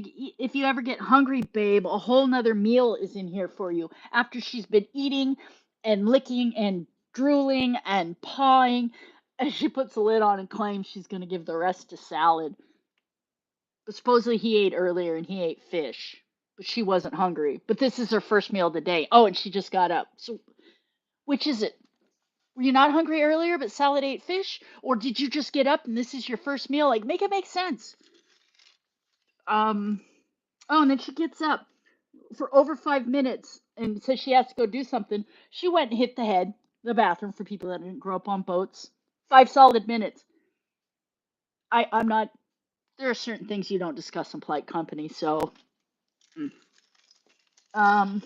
you ever get hungry, babe, a whole nother meal is in here for you." After she's been eating and licking and drooling and pawing, and she puts the lid on and claims she's going to give the rest to salad. But supposedly he ate earlier and he ate fish, but she wasn't hungry. But this is her first meal of the day. Oh, and she just got up. So which is it? Were you not hungry earlier, but salad ate fish? Or did you just get up and this is your first meal? Like, make it make sense. Um, oh, and then she gets up for over 5 minutes and says she has to go do something. She went and hit the bathroom for people that didn't grow up on boats. 5 solid minutes. I'm not, there are certain things you don't discuss in polite company, so. mm. Um,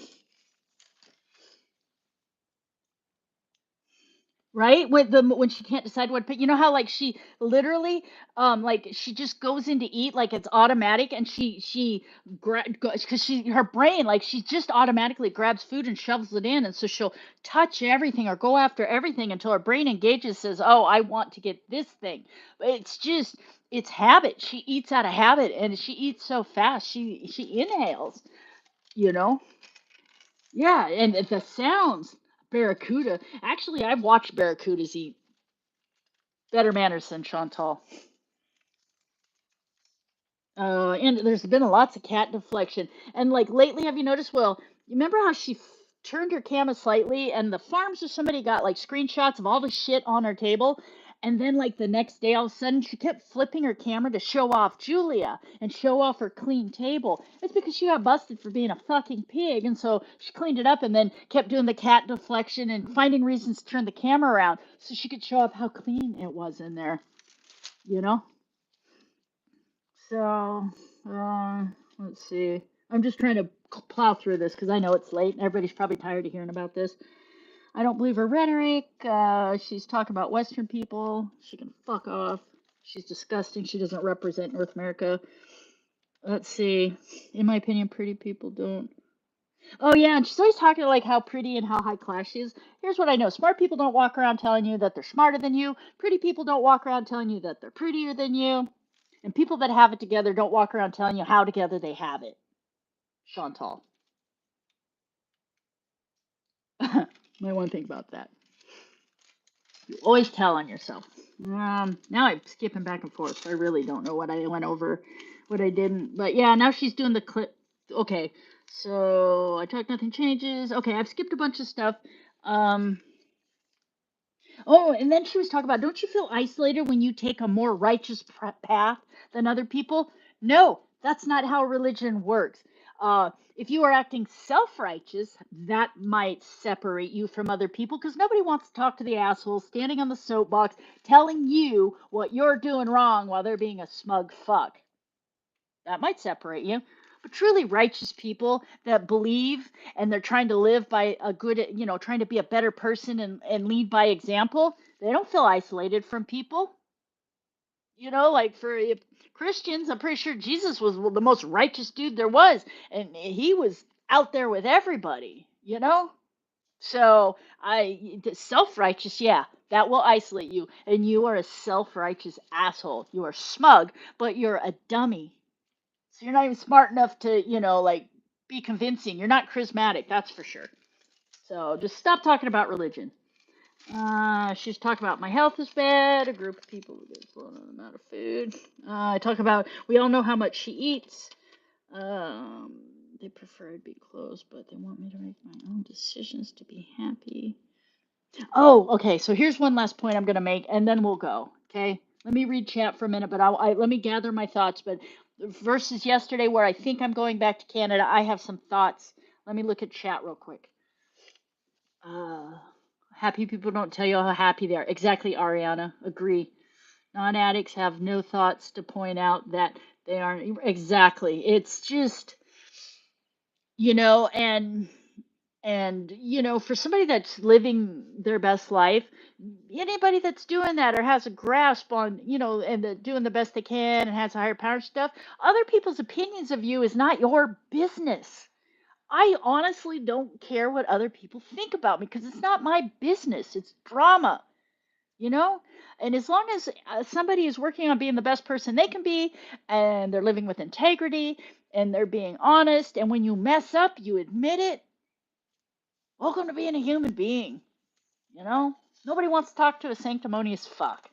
right when she can't decide what to pick, how like she literally like she just goes in to eat like it's automatic, and she because she her brain, like, she just automatically grabs food and shoves it in, and so she'll touch everything or go after everything until her brain engages, says, "Oh, I want to get this thing." But it's habit. She eats out of habit, and she eats so fast she inhales, you know yeah, and the sounds. Barracuda. Actually, I've watched barracudas eat. Better manners than Chantal. And there's been lots of cat deflection. And like lately, have you noticed? Well, you remember how she turned her camera slightly, and the farms or somebody got like screenshots of all the shit on her table. And then, like the next day, all of a sudden, she kept flipping her camera to show off Julia and show off her clean table. It's because she got busted for being a fucking pig. And so she cleaned it up and then kept doing the cat deflection and finding reasons to turn the camera around so she could show off how clean it was in there, you know? So, let's see. I'm just trying to plow through this because I know it's late and everybody's probably tired of hearing about this. I don't believe her rhetoric. She's talking about Western people. She can fuck off. She's disgusting. She doesn't represent North America. Let's see. In my opinion, pretty people don't. Oh, yeah, and she's always talking like how pretty and how high class she is. Here's what I know. Smart people don't walk around telling you that they're smarter than you. Pretty people don't walk around telling you that they're prettier than you. And people that have it together don't walk around telling you how together they have it. Chantal. Might want to think about that. You always tell on yourself. Now I'm skipping back and forth. So I really don't know what I went over, what I didn't. But yeah, now she's doing the clip. Okay, so I talked, nothing changes. Okay, I've skipped a bunch of stuff. Um, Oh, and then she was talking about, don't you feel isolated when you take a more righteous path than other people? No, that's not how religion works. If you are acting self righteous, that might separate you from other people because nobody wants to talk to the asshole standing on the soapbox telling you what you're doing wrong while they're being a smug fuck. That might separate you. But truly righteous people that believe and they're trying to live by a good, trying to be a better person and lead by example, they don't feel isolated from people. Like for Christians, I'm pretty sure Jesus was the most righteous dude there was, and he was out there with everybody. So self righteous, yeah, that will isolate you, and you are a self righteous asshole. You are smug, but you're a dummy. So you're not even smart enough to, like be convincing. You're not charismatic, that's for sure. So just stop talking about religion. She's talking about my health is bad. A group of people who get blown on amount of food. I talk about we all know how much she eats. Um, they prefer I'd be close, but they want me to make my own decisions to be happy. Oh, okay. So here's one last point I'm going to make, and then we'll go. Okay. Let me read chat for a minute, but let me gather my thoughts. But versus yesterday, where I think I'm going back to Canada, I have some thoughts. Let me look at chat real quick. Uh, Happy people don't tell you how happy they are. Exactly, Ariana. Agree. Non-addicts have no thoughts to point out that they aren't. Exactly. It's just, you know, and for somebody that's living their best life, anybody that's doing that or has a grasp on, and doing the best they can and has a higher power stuff, other people's opinions of you is not your business. I honestly don't care what other people think about me because it's not my business. It's drama, you know? And as long as somebody is working on being the best person they can be, and they're living with integrity, and they're being honest, and when you mess up, you admit it, welcome to being a human being, you know? Nobody wants to talk to a sanctimonious fuck.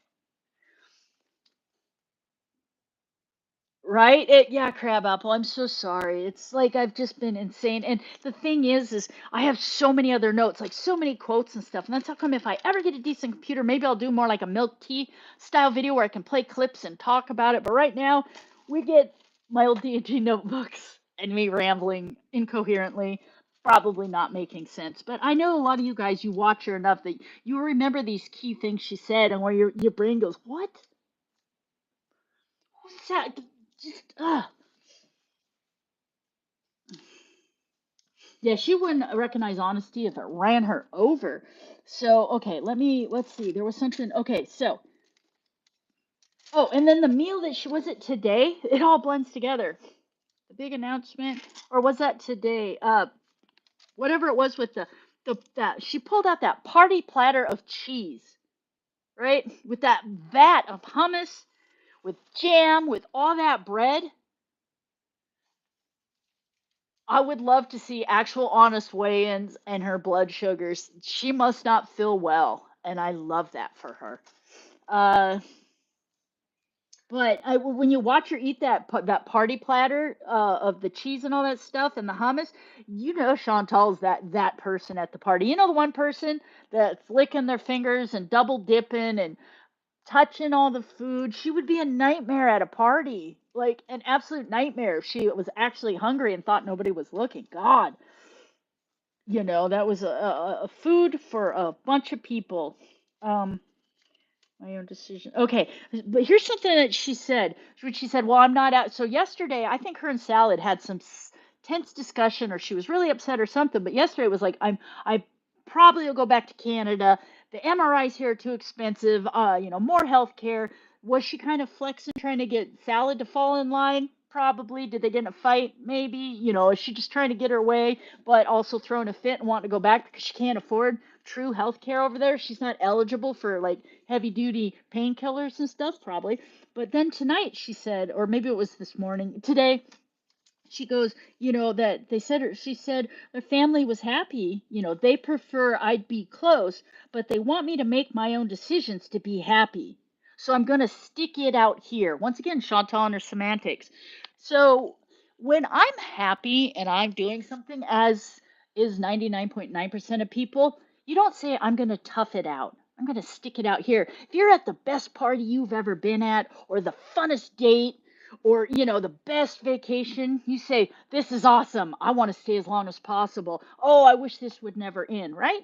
Right? Yeah, crabapple. I'm so sorry. It's like I've just been insane. And the thing is I have so many other notes, like so many quotes and stuff. And that's how come if I ever get a decent computer, maybe I'll do more like a milk tea style video where I can play clips and talk about it. But right now, we get my old D&G notebooks and me rambling incoherently, probably not making sense. But I know a lot of you guys, you watch her enough that you remember these key things she said, and where your brain goes, what? What's that? Just, Yeah, she wouldn't recognize honesty if it ran her over. So, okay, let's see. There was something. Okay, so, oh, and then the meal that she was it today? It all blends together. The big announcement, or was that today? Whatever it was with the that she pulled out that party platter of cheese, right? With that vat of hummus, with jam, with all that bread. I would love to see actual honest weigh-ins and her blood sugars. She must not feel well, and I love that for her. Uh, but when you watch her eat that party platter of the cheese and all that stuff and the hummus, Chantal's that person at the party. You know the one person that's licking their fingers and double dipping and touching all the food. She would be a nightmare at a party, like an absolute nightmare if she was actually hungry and thought nobody was looking. God, that was a food for a bunch of people. Um, my own decision. Okay, but here's something that she said. Which she said, "Well, I'm not out." So yesterday, I think her and Salad had some tense discussion, or she was really upset or something. But yesterday it was like, I probably will go back to Canada. The MRIs here are too expensive. More health care. Was she kind of flexing, trying to get Salad to fall in line? Probably. Did they get in a fight? Maybe. Is she just trying to get her way, but also throwing a fit and wanting to go back because she can't afford true health care over there? She's not eligible for like heavy duty painkillers and stuff, probably. But then tonight she said, or maybe it was this morning, today, she goes, that she said their family was happy. They prefer I'd be close, but they want me to make my own decisions to be happy. So I'm going to stick it out here. Once again, Chantal and her semantics. So when I'm happy and I'm doing something, as is 99.9% of people, you don't say, I'm going to tough it out. I'm going to stick it out here. If you're at the best party you've ever been at, or the funnest date, or the best vacation, you say, this is awesome, I want to stay as long as possible, oh, I wish this would never end, right?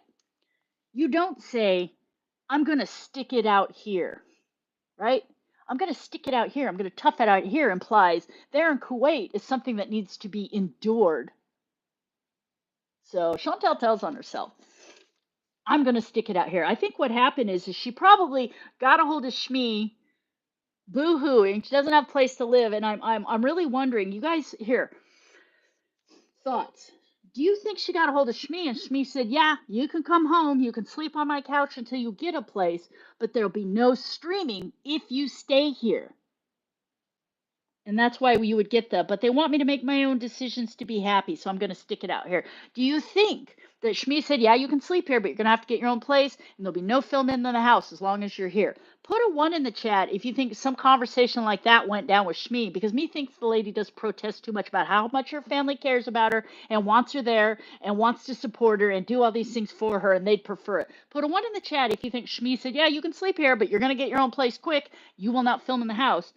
You don't say, I'm going to stick it out here, right? I'm going to stick it out here, I'm going to tough it out here implies there in Kuwait is something that needs to be endured. So Chantal tells on herself, I'm going to stick it out here. I think what happened is she probably got a hold of Shmi boo-hooing. She doesn't have a place to live, and I'm really wondering, you guys here, thoughts. Do you think she got a hold of Shmi and Shmi said, yeah, you can come home, you can sleep on my couch until you get a place, but there'll be no streaming if you stay here? And that's why you would get but they want me to make my own decisions to be happy, so I'm going to stick it out here. Do you think that Shmi said, yeah, you can sleep here, but you're going to have to get your own place, and there'll be no filming in the house as long as you're here? Put a 1 in the chat if you think some conversation like that went down with Shmi, because me thinks the lady does protest too much about how much her family cares about her and wants her there and wants to support her and do all these things for her, and they'd prefer it. Put a 1 in the chat if you think Shmi said, yeah, you can sleep here, but you're going to get your own place quick. You will not film in the house.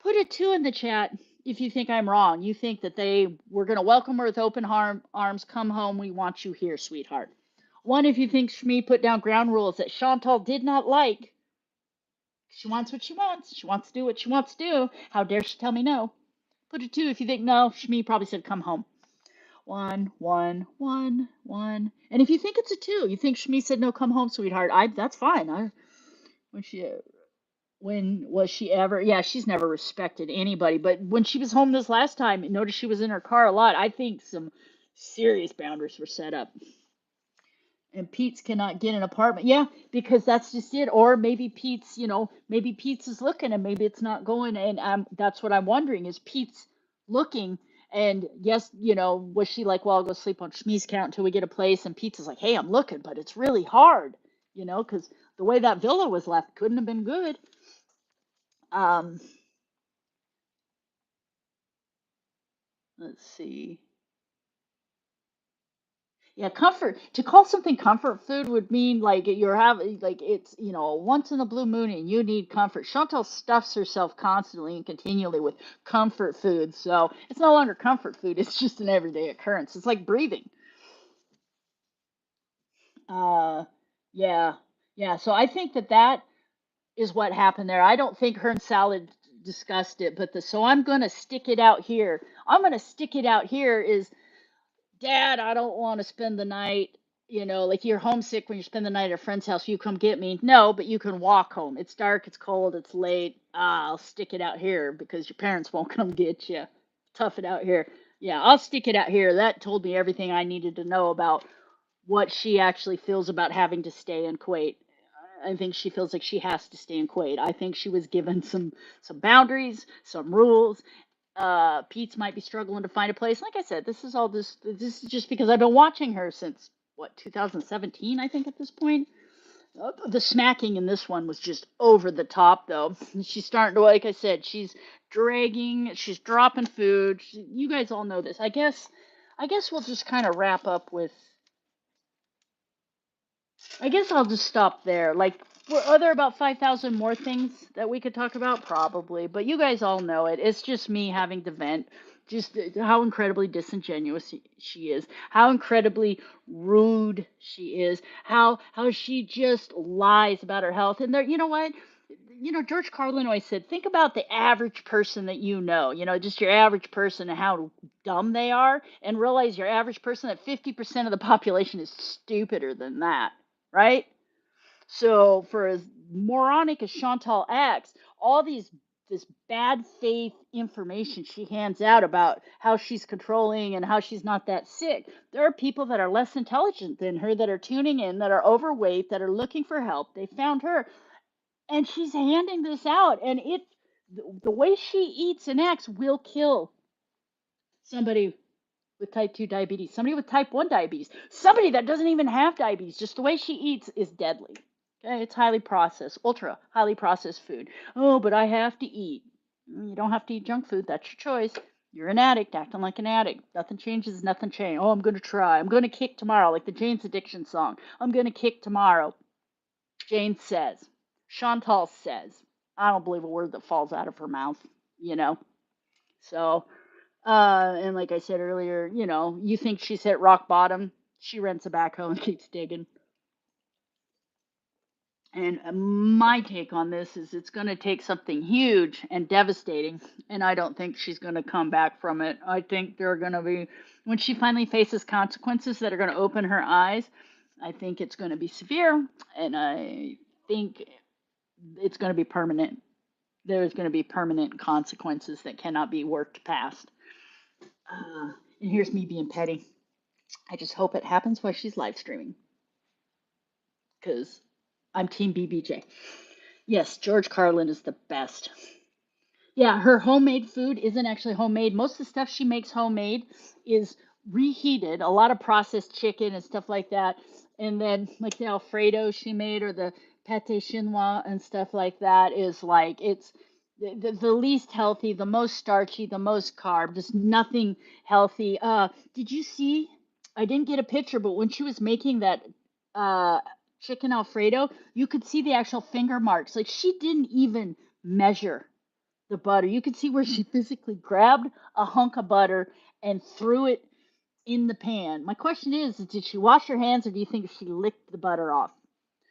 Put a 2 in the chat if you think I'm wrong. You think that they were going to welcome her with open arms. Come home. We want you here, sweetheart. 1 if you think Shmi put down ground rules that Chantal did not like. She wants what she wants. She wants to do what she wants to do. How dare she tell me no? Put a 2 if you think no. Shmi probably said come home. 1, 1, 1, 1. And if you think it's a 2, you think Shmi said no, come home, sweetheart. That's fine. When was she ever? Yeah, she's never respected anybody. But when she was home this last time, notice she was in her car a lot. I think some serious boundaries were set up. And Pete's cannot get an apartment. Yeah, because that's just it. Or maybe Pete's, maybe Pete's is looking and maybe it's not going. And that's what I'm wondering is Pete's looking. And yes, was she like, well, I'll go sleep on Shmi's count until we get a place. And Pete's is like, hey, I'm looking, but it's really hard, because the way that villa was left couldn't have been good. Let's see. Yeah, comfort. To call something comfort food would mean like you're having like it's once in a blue moon and you need comfort. Chantal stuffs herself constantly and continually with comfort food, so it's no longer comfort food. It's just an everyday occurrence. It's like breathing. Uh, yeah, yeah. So I think that is what happened there. I don't think her and Salad discussed it, but so I'm gonna stick it out here. I'm gonna stick it out here is Dad, I don't want to spend the night, like you're homesick when you spend the night at a friend's house. You come get me. No, but you can walk home. It's dark, it's cold, it's late. I'll stick it out here because your parents won't come get you. Tough it out here. Yeah, I'll stick it out here. That told me everything I needed to know about what she actually feels about having to stay in Kuwait. I think she feels like she has to stay in Kuwait. I think she was given some boundaries, some rules. Pete's might be struggling to find a place. Like I said, this is just because I've been watching her since what 2017, I think at this point. The smacking in this one was just over the top, though. She's starting to, like I said, she's dragging, she's dropping food. You guys all know this. I guess we'll just kind of wrap up with I guess I'll just stop there. Like, are there about 5,000 more things that we could talk about? Probably, but you guys all know it. It's just me having to vent. Just how incredibly disingenuous she is, how incredibly rude she is, how she just lies about her health. And there, you know what? George Carlin always said, think about the average person that just your average person and how dumb they are, and realize your average person that 50% of the population is stupider than that, right? So for as moronic as Chantal acts, all this bad faith information she hands out about how she's controlling and how she's not that sick. There are people that are less intelligent than her that are tuning in, that are overweight, that are looking for help. They found her and she's handing this out, and the way she eats and acts will kill somebody with type 2 diabetes, somebody with type 1 diabetes, somebody that doesn't even have diabetes. Just the way she eats is deadly. Okay, it's highly processed, ultra highly processed food. Oh, but I have to eat. You don't have to eat junk food. That's your choice. You're an addict, acting like an addict. Nothing changes, nothing changes. Oh, I'm going to try. I'm going to kick tomorrow, like the Jane's Addiction song. I'm going to kick tomorrow. Jane says. Chantal says. I don't believe a word that falls out of her mouth, you know. So, and like I said earlier, you think she's hit rock bottom. She rents a backhoe and keeps digging. And my take on this is it's going to take something huge and devastating, and I don't think she's going to come back from it. I think there are going to be, when she finally faces consequences that are going to open her eyes, I think it's going to be severe, and I think it's going to be permanent. There's going to be permanent consequences that cannot be worked past. And here's me being petty. I just hope it happens while she's live streaming because I'm Team BBJ. Yes, George Carlin is the best. Yeah, her homemade food isn't actually homemade. Most of the stuff she makes homemade is reheated, a lot of processed chicken and stuff like that. And then like the Alfredo she made or the pate chinois and stuff like that is like it's the least healthy, the most starchy, the most carb, just nothing healthy. Did you see? I didn't get a picture, but when she was making that uh chicken Alfredo, you could see the actual finger marks. Like she didn't even measure the butter. You could see where she physically grabbed a hunk of butter and threw it in the pan. My question is did she wash her hands or do you think she licked the butter off?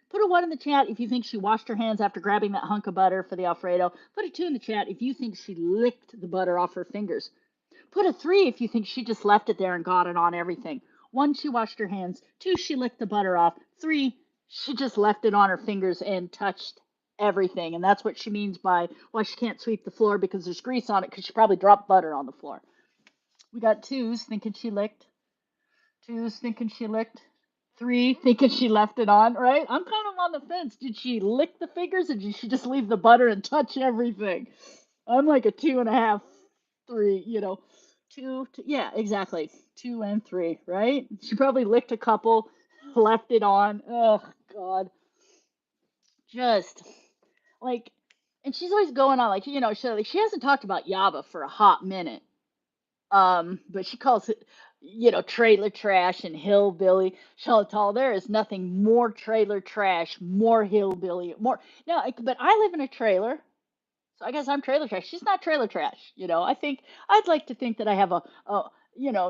Put a one in the chat if you think she washed her hands after grabbing that hunk of butter for the Alfredo. Put a two in the chat if you think she licked the butter off her fingers. Put a three if you think she just left it there and got it on everything. One, she washed her hands. Two, she licked the butter off. Three, she just left it on her fingers and touched everything. And that's what she means by why she can't sweep the floor because there's grease on it because she probably dropped butter on the floor. We got twos thinking she licked. Twos thinking she licked. Three thinking she left it on, right? I'm kind of on the fence. Did she lick the fingers or did she just leave the butter and touch everything? I'm like a two and a half, three, yeah, exactly. Two and three, right? She probably licked a couple, left it on. Oh, God. Just like, and she's always going on, like, she hasn't talked about Yaba for a hot minute. But she calls it, trailer trash and hillbilly. Chantal, there is nothing more trailer trash, more hillbilly, more. No, but I live in a trailer, so I guess I'm trailer trash. She's not trailer trash. I think I'd like to think that I have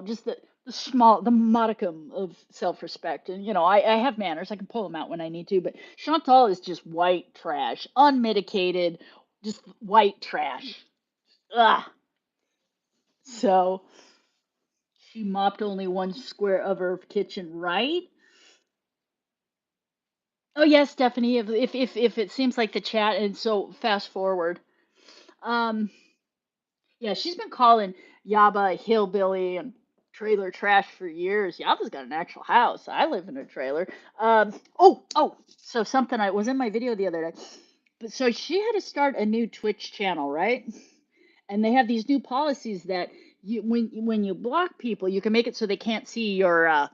just the modicum of self-respect, and I have manners. I can pull them out when I need to. But Chantal is just white trash, unmitigated, just white trash. Ugh. So she mopped only one square of her kitchen, right? Oh yes, Stephanie. If it seems like the chat, and so fast forward. Um, yeah, she's been calling Yaba a hillbilly and trailer trash for years. Yaba's got an actual house. I live in a trailer. Oh. So something I was in my video the other day. But so she had to start a new Twitch channel, right? And they have these new policies that when you block people, you can make it so they can't see your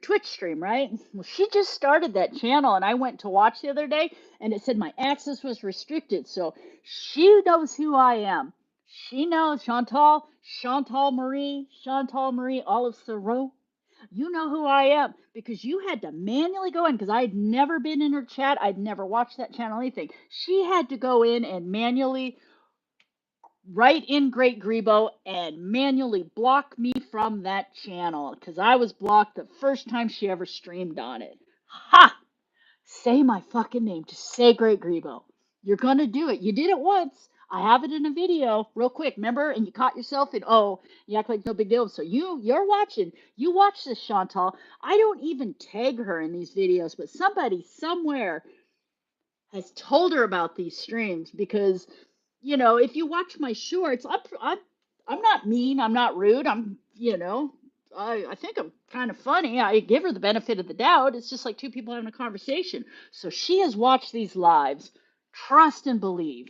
Twitch stream, right? Well, she just started that channel, and I went to watch the other day, and it said my access was restricted. So she knows who I am. She knows Chantal Marie, Olive Thoreau. You know who I am because you had to manually go in because I'd never been in her chat. I'd never watched that channel, anything. She had to go in and manually write in Great Grebo and manually block me from that channel because I was blocked the first time she ever streamed on it. Ha! Say my fucking name. Just say Great Grebo. You're gonna do it. You did it once. I have it in a video, real quick. Remember? And you caught yourself and you act like no big deal. So you're watching. You watch this, Chantal. I don't even tag her in these videos, but somebody somewhere has told her about these streams because if you watch my shorts, I'm not mean, I'm not rude, I think I'm kind of funny. I give her the benefit of the doubt. It's just like two people having a conversation. So she has watched these lives. Trust and believe.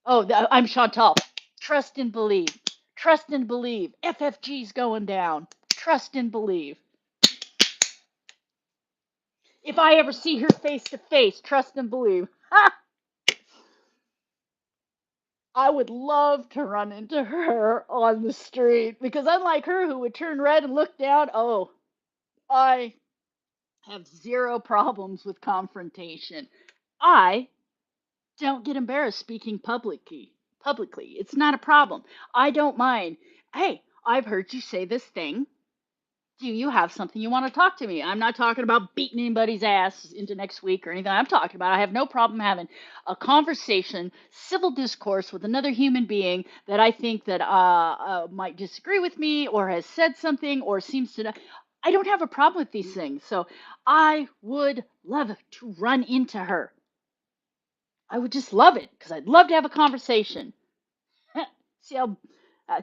Oh, I'm Chantal. Trust and believe. Trust and believe. FFG's going down. Trust and believe. If I ever see her face to face, trust and believe. Ha! I would love to run into her on the street because unlike her who would turn red and look down, I have zero problems with confrontation. I don't get embarrassed speaking publicly. Publicly, it's not a problem. I don't mind. Hey, I've heard you say this thing. Do you have something you want to talk to me? I'm not talking about beating anybody's ass into next week or anything. I'm talking about I have no problem having a conversation, civil discourse with another human being that I think that might disagree with me or has said something or seems to. I don't have a problem with these things. So I would love to run into her. I would just love it because I'd love to have a conversation. see how uh,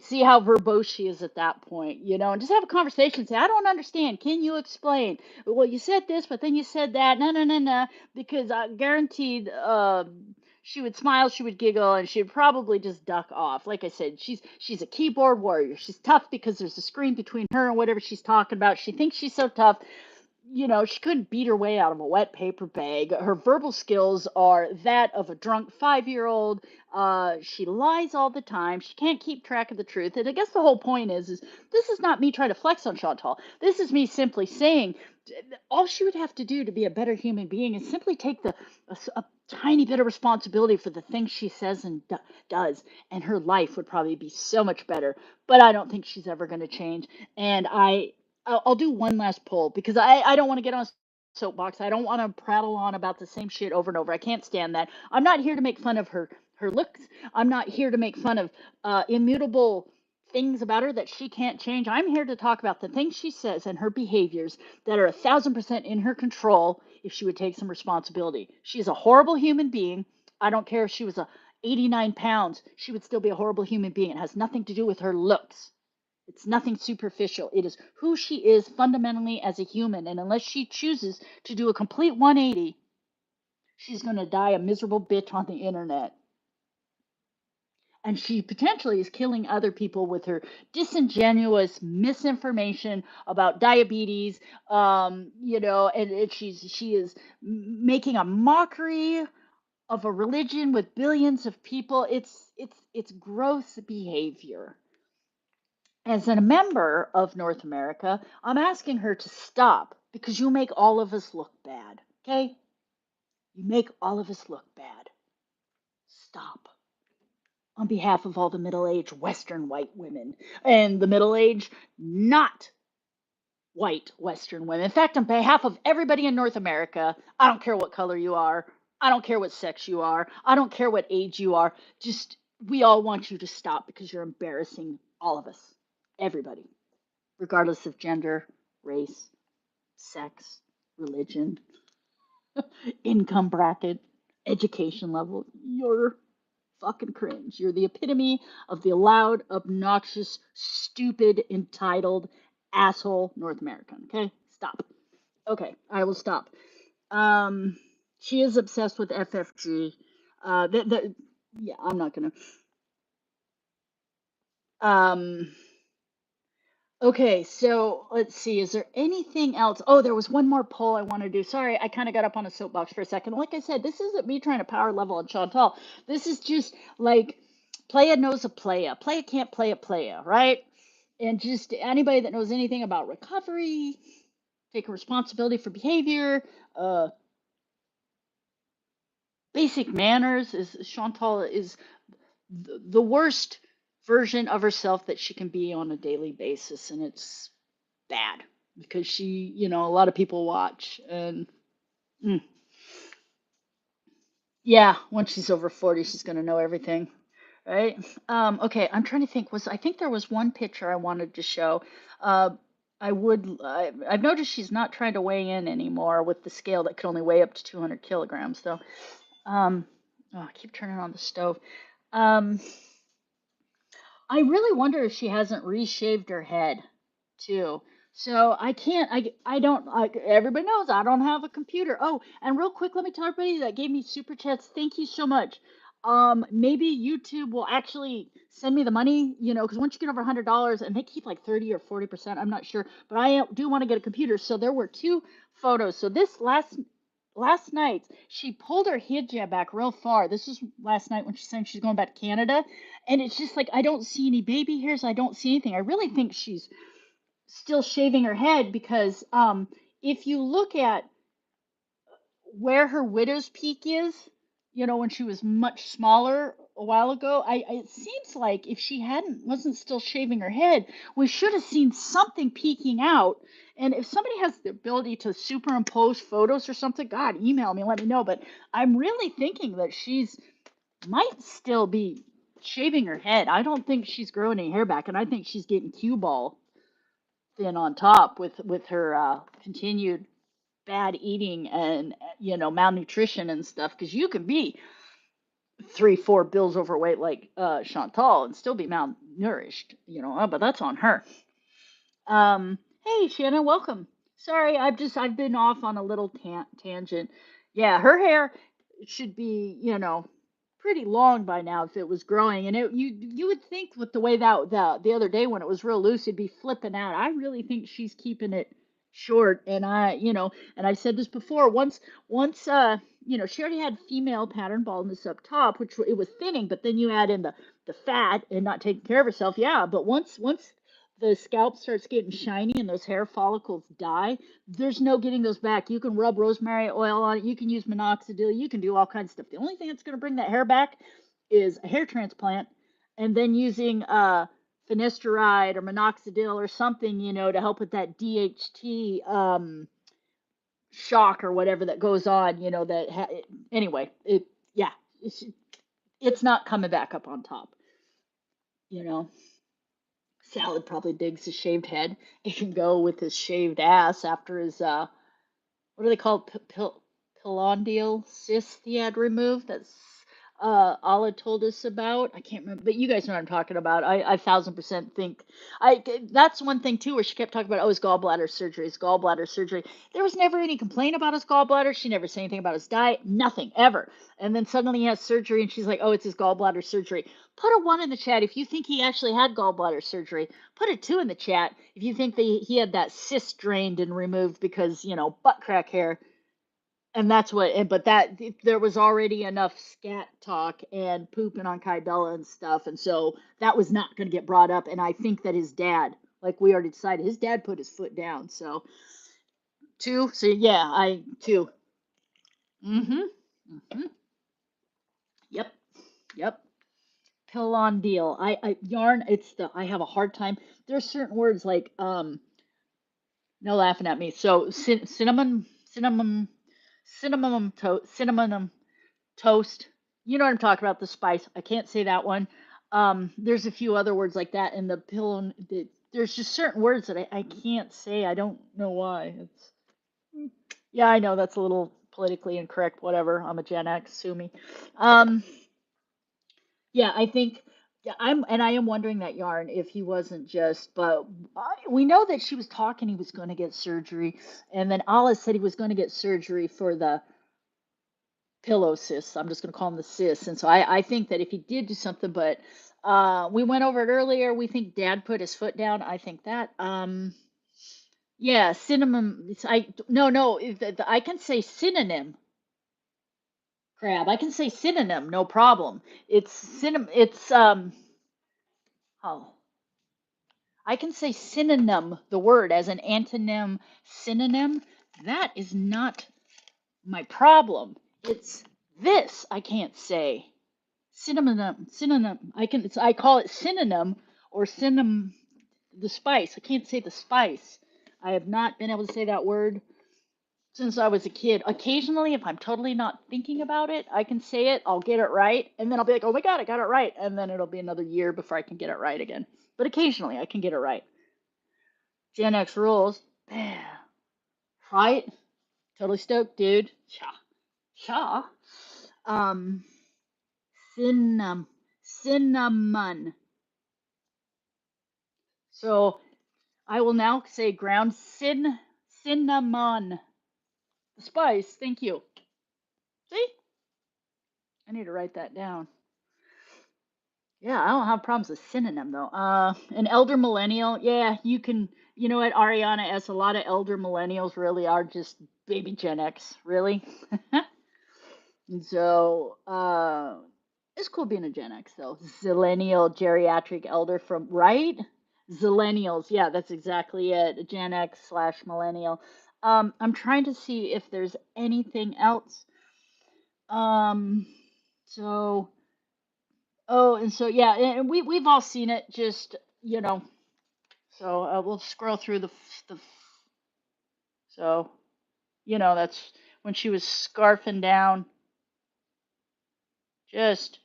see how verbose she is at that point, and just have a conversation. Say, I don't understand. Can you explain? Well, you said this, but then you said that. No, no, no, no. Because I guaranteed, she would smile, she would giggle, and she would probably just duck off. Like I said, she's a keyboard warrior. She's tough because there's a screen between her and whatever she's talking about. She thinks she's so tough. She couldn't beat her way out of a wet paper bag. Her verbal skills are that of a drunk 5-year-old. She lies all the time. She can't keep track of the truth. And I guess the whole point is this is not me trying to flex on Chantal. This is me simply saying all she would have to do to be a better human being is simply take a tiny bit of responsibility for the things she says and does, and her life would probably be so much better. But I don't think she's ever going to change. And I'll do one last poll because I don't want to get on a soapbox. I don't want to prattle on about the same shit over and over. I can't stand that. I'm not here to make fun of her looks. I'm not here to make fun of immutable things about her that she can't change. I'm here to talk about the things she says and her behaviors that are 1,000% in her control if she would take some responsibility. She's a horrible human being. I don't care if she was 89 pounds. She would still be a horrible human being. It has nothing to do with her looks. It's nothing superficial. It is who she is fundamentally as a human. And unless she chooses to do a complete 180, she's going to die a miserable bitch on the internet. And she potentially is killing other people with her disingenuous misinformation about diabetes. And she is making a mockery of a religion with billions of people. It's gross behavior. As a member of North America, I'm asking her to stop because you make all of us look bad. Okay? You make all of us look bad. Stop. On behalf of all the middle-aged Western white women and the middle-aged not white Western women. In fact, on behalf of everybody in North America, I don't care what color you are. I don't care what sex you are. I don't care what age you are. Just, we all want you to stop because you're embarrassing all of us. Everybody. Regardless of gender, race, sex, religion, income bracket, education level. You're fucking cringe. You're the epitome of the loud, obnoxious, stupid, entitled asshole North American. Okay? Stop. Okay, I will stop. She is obsessed with FFG. Yeah, I'm not gonna. Um, Okay, so let's see. Is there anything else? Oh, there was one more poll I want to do. Sorry, I kind of got up on a soapbox for a second. Like I said, this isn't me trying to power level on Chantal. This is just like playa knows a playa. Playa can't play a playa, right? And just anybody that knows anything about recovery, taking responsibility for behavior, uh, basic manners, is Chantal is the worst version of herself that she can be on a daily basis, and it's bad because a lot of people watch and mm, yeah, once she's over 40, she's going to know everything, right? Okay, I'm trying to think. I think there was one picture I wanted to show. Uh, I've noticed she's not trying to weigh in anymore with the scale that could only weigh up to 200 kilograms, though. Oh, I keep turning on the stove. Um, I really wonder if she hasn't reshaved her head too. So I can't, I don't, everybody knows I don't have a computer. Oh, and real quick, let me tell everybody that gave me super chats. Thank you so much. Maybe YouTube will actually send me the money, because once you get over $100 and they keep like 30 or 40%, I'm not sure, but I do want to get a computer. So there were two photos. So this last night, she pulled her hijab back real far. This is last night when she's saying she's going back to Canada. And it's just like, I don't see any baby hairs. I don't see anything. I really think she's still shaving her head because if you look at where her widow's peak is, when she was much smaller a while ago, it seems like if she wasn't still shaving her head, we should have seen something peeking out. And if somebody has the ability to superimpose photos or something, God, email me, let me know. But I'm really thinking that she's might still be shaving her head. I don't think she's growing any hair back, and I think she's getting cue ball thin on top with her continued bad eating and malnutrition and stuff. Because you can be 3-4 bills overweight like Chantal and still be malnourished, but that's on her. Hey Shannon, welcome. Sorry, I've been off on a little tangent. Yeah, her hair should be, pretty long by now if it was growing. And you would think with the way that the other day when it was real loose, it'd be flipping out. I really think she's keeping it short. And and I said this before. Once she already had female pattern baldness up top, which it was thinning. But then you add in the fat and not taking care of herself. Yeah, but once the scalp starts getting shiny and those hair follicles die, there's no getting those back. You can rub rosemary oil on it. You can use minoxidil. You can do all kinds of stuff. The only thing that's going to bring that hair back is a hair transplant, and then using finasteride or minoxidil or something, to help with that DHT shock or whatever that goes on. Anyway, yeah, it's, it's not coming back up on top. You know. Salad probably digs his shaved head. It can go with his shaved ass after his what are they called? Pilondial cyst he had removed. That's Ala told us about. I can't remember, but you guys know what I'm talking about. I 1000% think that's one thing too, where she kept talking about, oh, his gallbladder surgery. There was never any complaint about his gallbladder. She never said anything about his diet, nothing ever. And then suddenly he has surgery, and she's like, oh, it's his gallbladder surgery. Put a one in the chat if you think he actually had gallbladder surgery. Put a two in the chat if you think that he had that cyst drained and removed because butt crack hair. And that's but there was already enough scat talk and pooping on Kybella and stuff, and so that was not going to get brought up. And I think that his dad, like we already decided, his dad put his foot down. So two, so yeah, I two. Mm-hmm. Mm-hmm. Yep. Yep. Pill on deal. I yarn. I have a hard time. There's certain words like no laughing at me. So cinnamon toast. You know what I'm talking about, the spice. I can't say that one. There's a few other words like that in the pill. There's just certain words that I can't say. I don't know why. Yeah, I know that's a little politically incorrect. Whatever. I'm a Gen X. Sue me. Um, yeah, I think. Yeah, I am wondering that yarn if he wasn't just, but we know that she was talking he was going to get surgery, and then Alice said he was going to get surgery for the pillow cysts. I'm just going to call them the cysts. And so I think that if he did do something, but we went over it earlier. We think Dad put his foot down. I think that. Yeah, cinnamon. No. I can say synonym. Crab. I can say synonym. No problem. It's cinnamon. It's oh. I can say synonym, the word, as an antonym synonym. That is not my problem. It's this I can't say. Synonym. I call it synonym or synonym, the spice. I can't say the spice. I have not been able to say that word since I was a kid. Occasionally, if I'm totally not thinking about it, I can say it, I'll get it right, and then I'll be like, oh my God, I got it right. And then it'll be another year before I can get it right again. But occasionally I can get it right. Gen X rules. Right? Totally stoked, dude. Cha. Cha. Um, cinnamon. So I will now say ground cinnamon. Spice. Thank you. See? I need to write that down. Yeah, I don't have problems with synonym though. An elder millennial. Yeah, you can. You know what, Ariana? As a lot of elder millennials really are just baby Gen X, really. And so, it's cool being a Gen X though. Zillennial geriatric elder from right. Zillennials. Yeah, that's exactly it. Gen X slash millennial. I'm trying to see if there's anything else. Um, so oh, and so yeah, and we've all seen it. Just so we'll scroll through the so that's when she was scarfing down. Just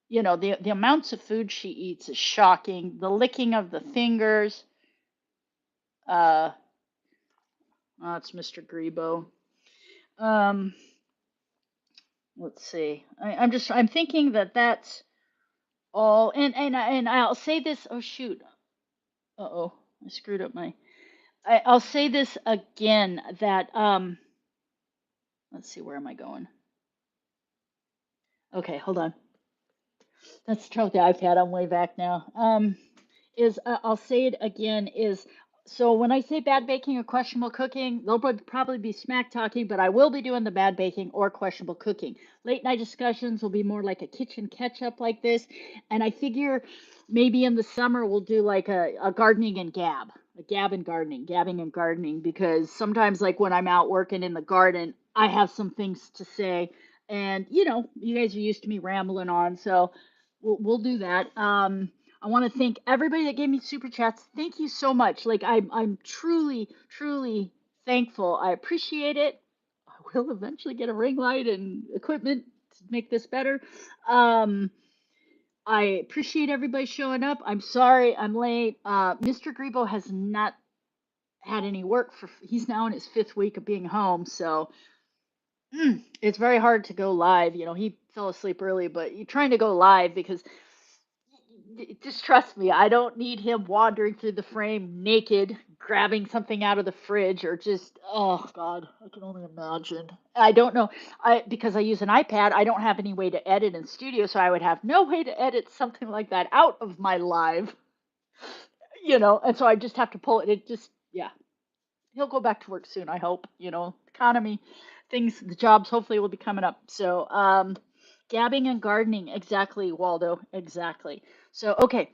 the amounts of food she eats is shocking. The licking of the fingers. Uh, oh, it's Mr. Grebo. Um, let's see. I'm thinking that that's all. And I'll say this. Oh shoot. Uh-oh. I screwed up I'll say this again that let's see, where am I going? Okay, hold on. That's the trouble with the iPad. I'm way back now. Is I'll say it again. Is so when I say bad baking or questionable cooking, they'll probably be smack talking, but I will be doing the bad baking or questionable cooking. Late night discussions will be more like a kitchen catch up like this, and I figure maybe in the summer we'll do like a gardening and gab, a gab and gardening, gabbing and gardening, because sometimes like when I'm out working in the garden, I have some things to say, and you guys are used to me rambling on, so we'll do that. I want to thank everybody that gave me super chats. Thank you so much. Like I'm truly, truly thankful. I appreciate it. I will eventually get a ring light and equipment to make this better. Um, I appreciate everybody showing up. I'm sorry I'm late. Mr. Grebo has not had any work for. He's now in his 5th week of being home, so it's very hard to go live. He fell asleep early, but you're trying to go live because just trust me, I don't need him wandering through the frame naked, grabbing something out of the fridge, or just, oh God, I can only imagine. I don't know. Because I use an iPad, I don't have any way to edit in studio, so I would have no way to edit something like that out of my live, and so I just have to pull it. It just, yeah. He'll go back to work soon, I hope. Economy, things, the jobs hopefully will be coming up. So, gabbing and gardening, exactly, Waldo, exactly. So, okay,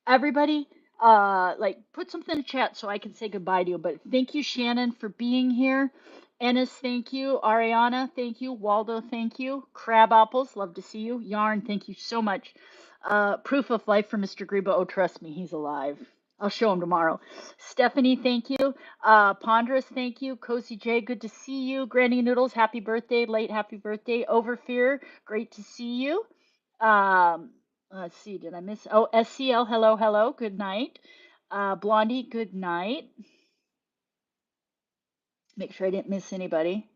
everybody, like put something in the chat so I can say goodbye to you. But thank you, Shannon, for being here. Ennis, thank you. Ariana, thank you. Waldo, thank you. Crab Apples, love to see you. Yarn, thank you so much. Proof of life for Mr. Greba. Oh, trust me, he's alive. I'll show him tomorrow. Stephanie, thank you. Ponderous, thank you. Cozy J, good to see you. Granny Noodles, happy birthday. Late happy birthday. Overfear, great to see you. Um, let's see, did I miss? Oh, SCL, hello, hello, good night. Blondie, good night. Make sure I didn't miss anybody.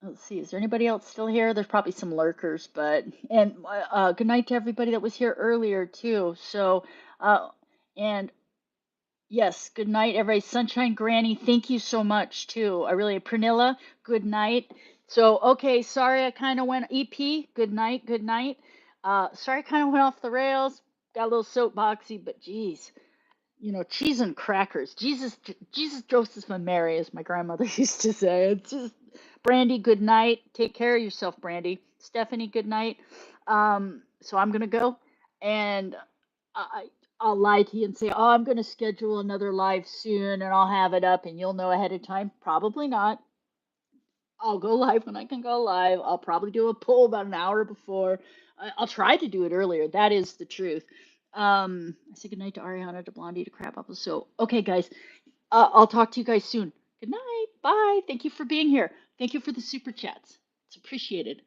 Let's see, is there anybody else still here? There's probably some lurkers, and good night to everybody that was here earlier too. So, and yes, good night, everybody. Sunshine Granny, thank you so much too. I really, Pernilla, good night. So, okay, sorry I kind of went EP, good night, good night. Sorry I kind of went off the rails, got a little soapboxy, but geez, cheese and crackers. Jesus, Joseph, and Mary, as my grandmother used to say. It's just, Brandy, good night. Take care of yourself, Brandy. Stephanie, good night. So I'm gonna go, and I'll lie to you and say, oh, I'm gonna schedule another live soon, and I'll have it up, and you'll know ahead of time. Probably not. I'll go live when I can go live. I'll probably do a poll about an hour before. I'll try to do it earlier. That is the truth. I say goodnight to Ariana, to Blondie, to Crab Apple. So, okay, guys, I'll talk to you guys soon. Good night. Bye. Thank you for being here. Thank you for the super chats. It's appreciated.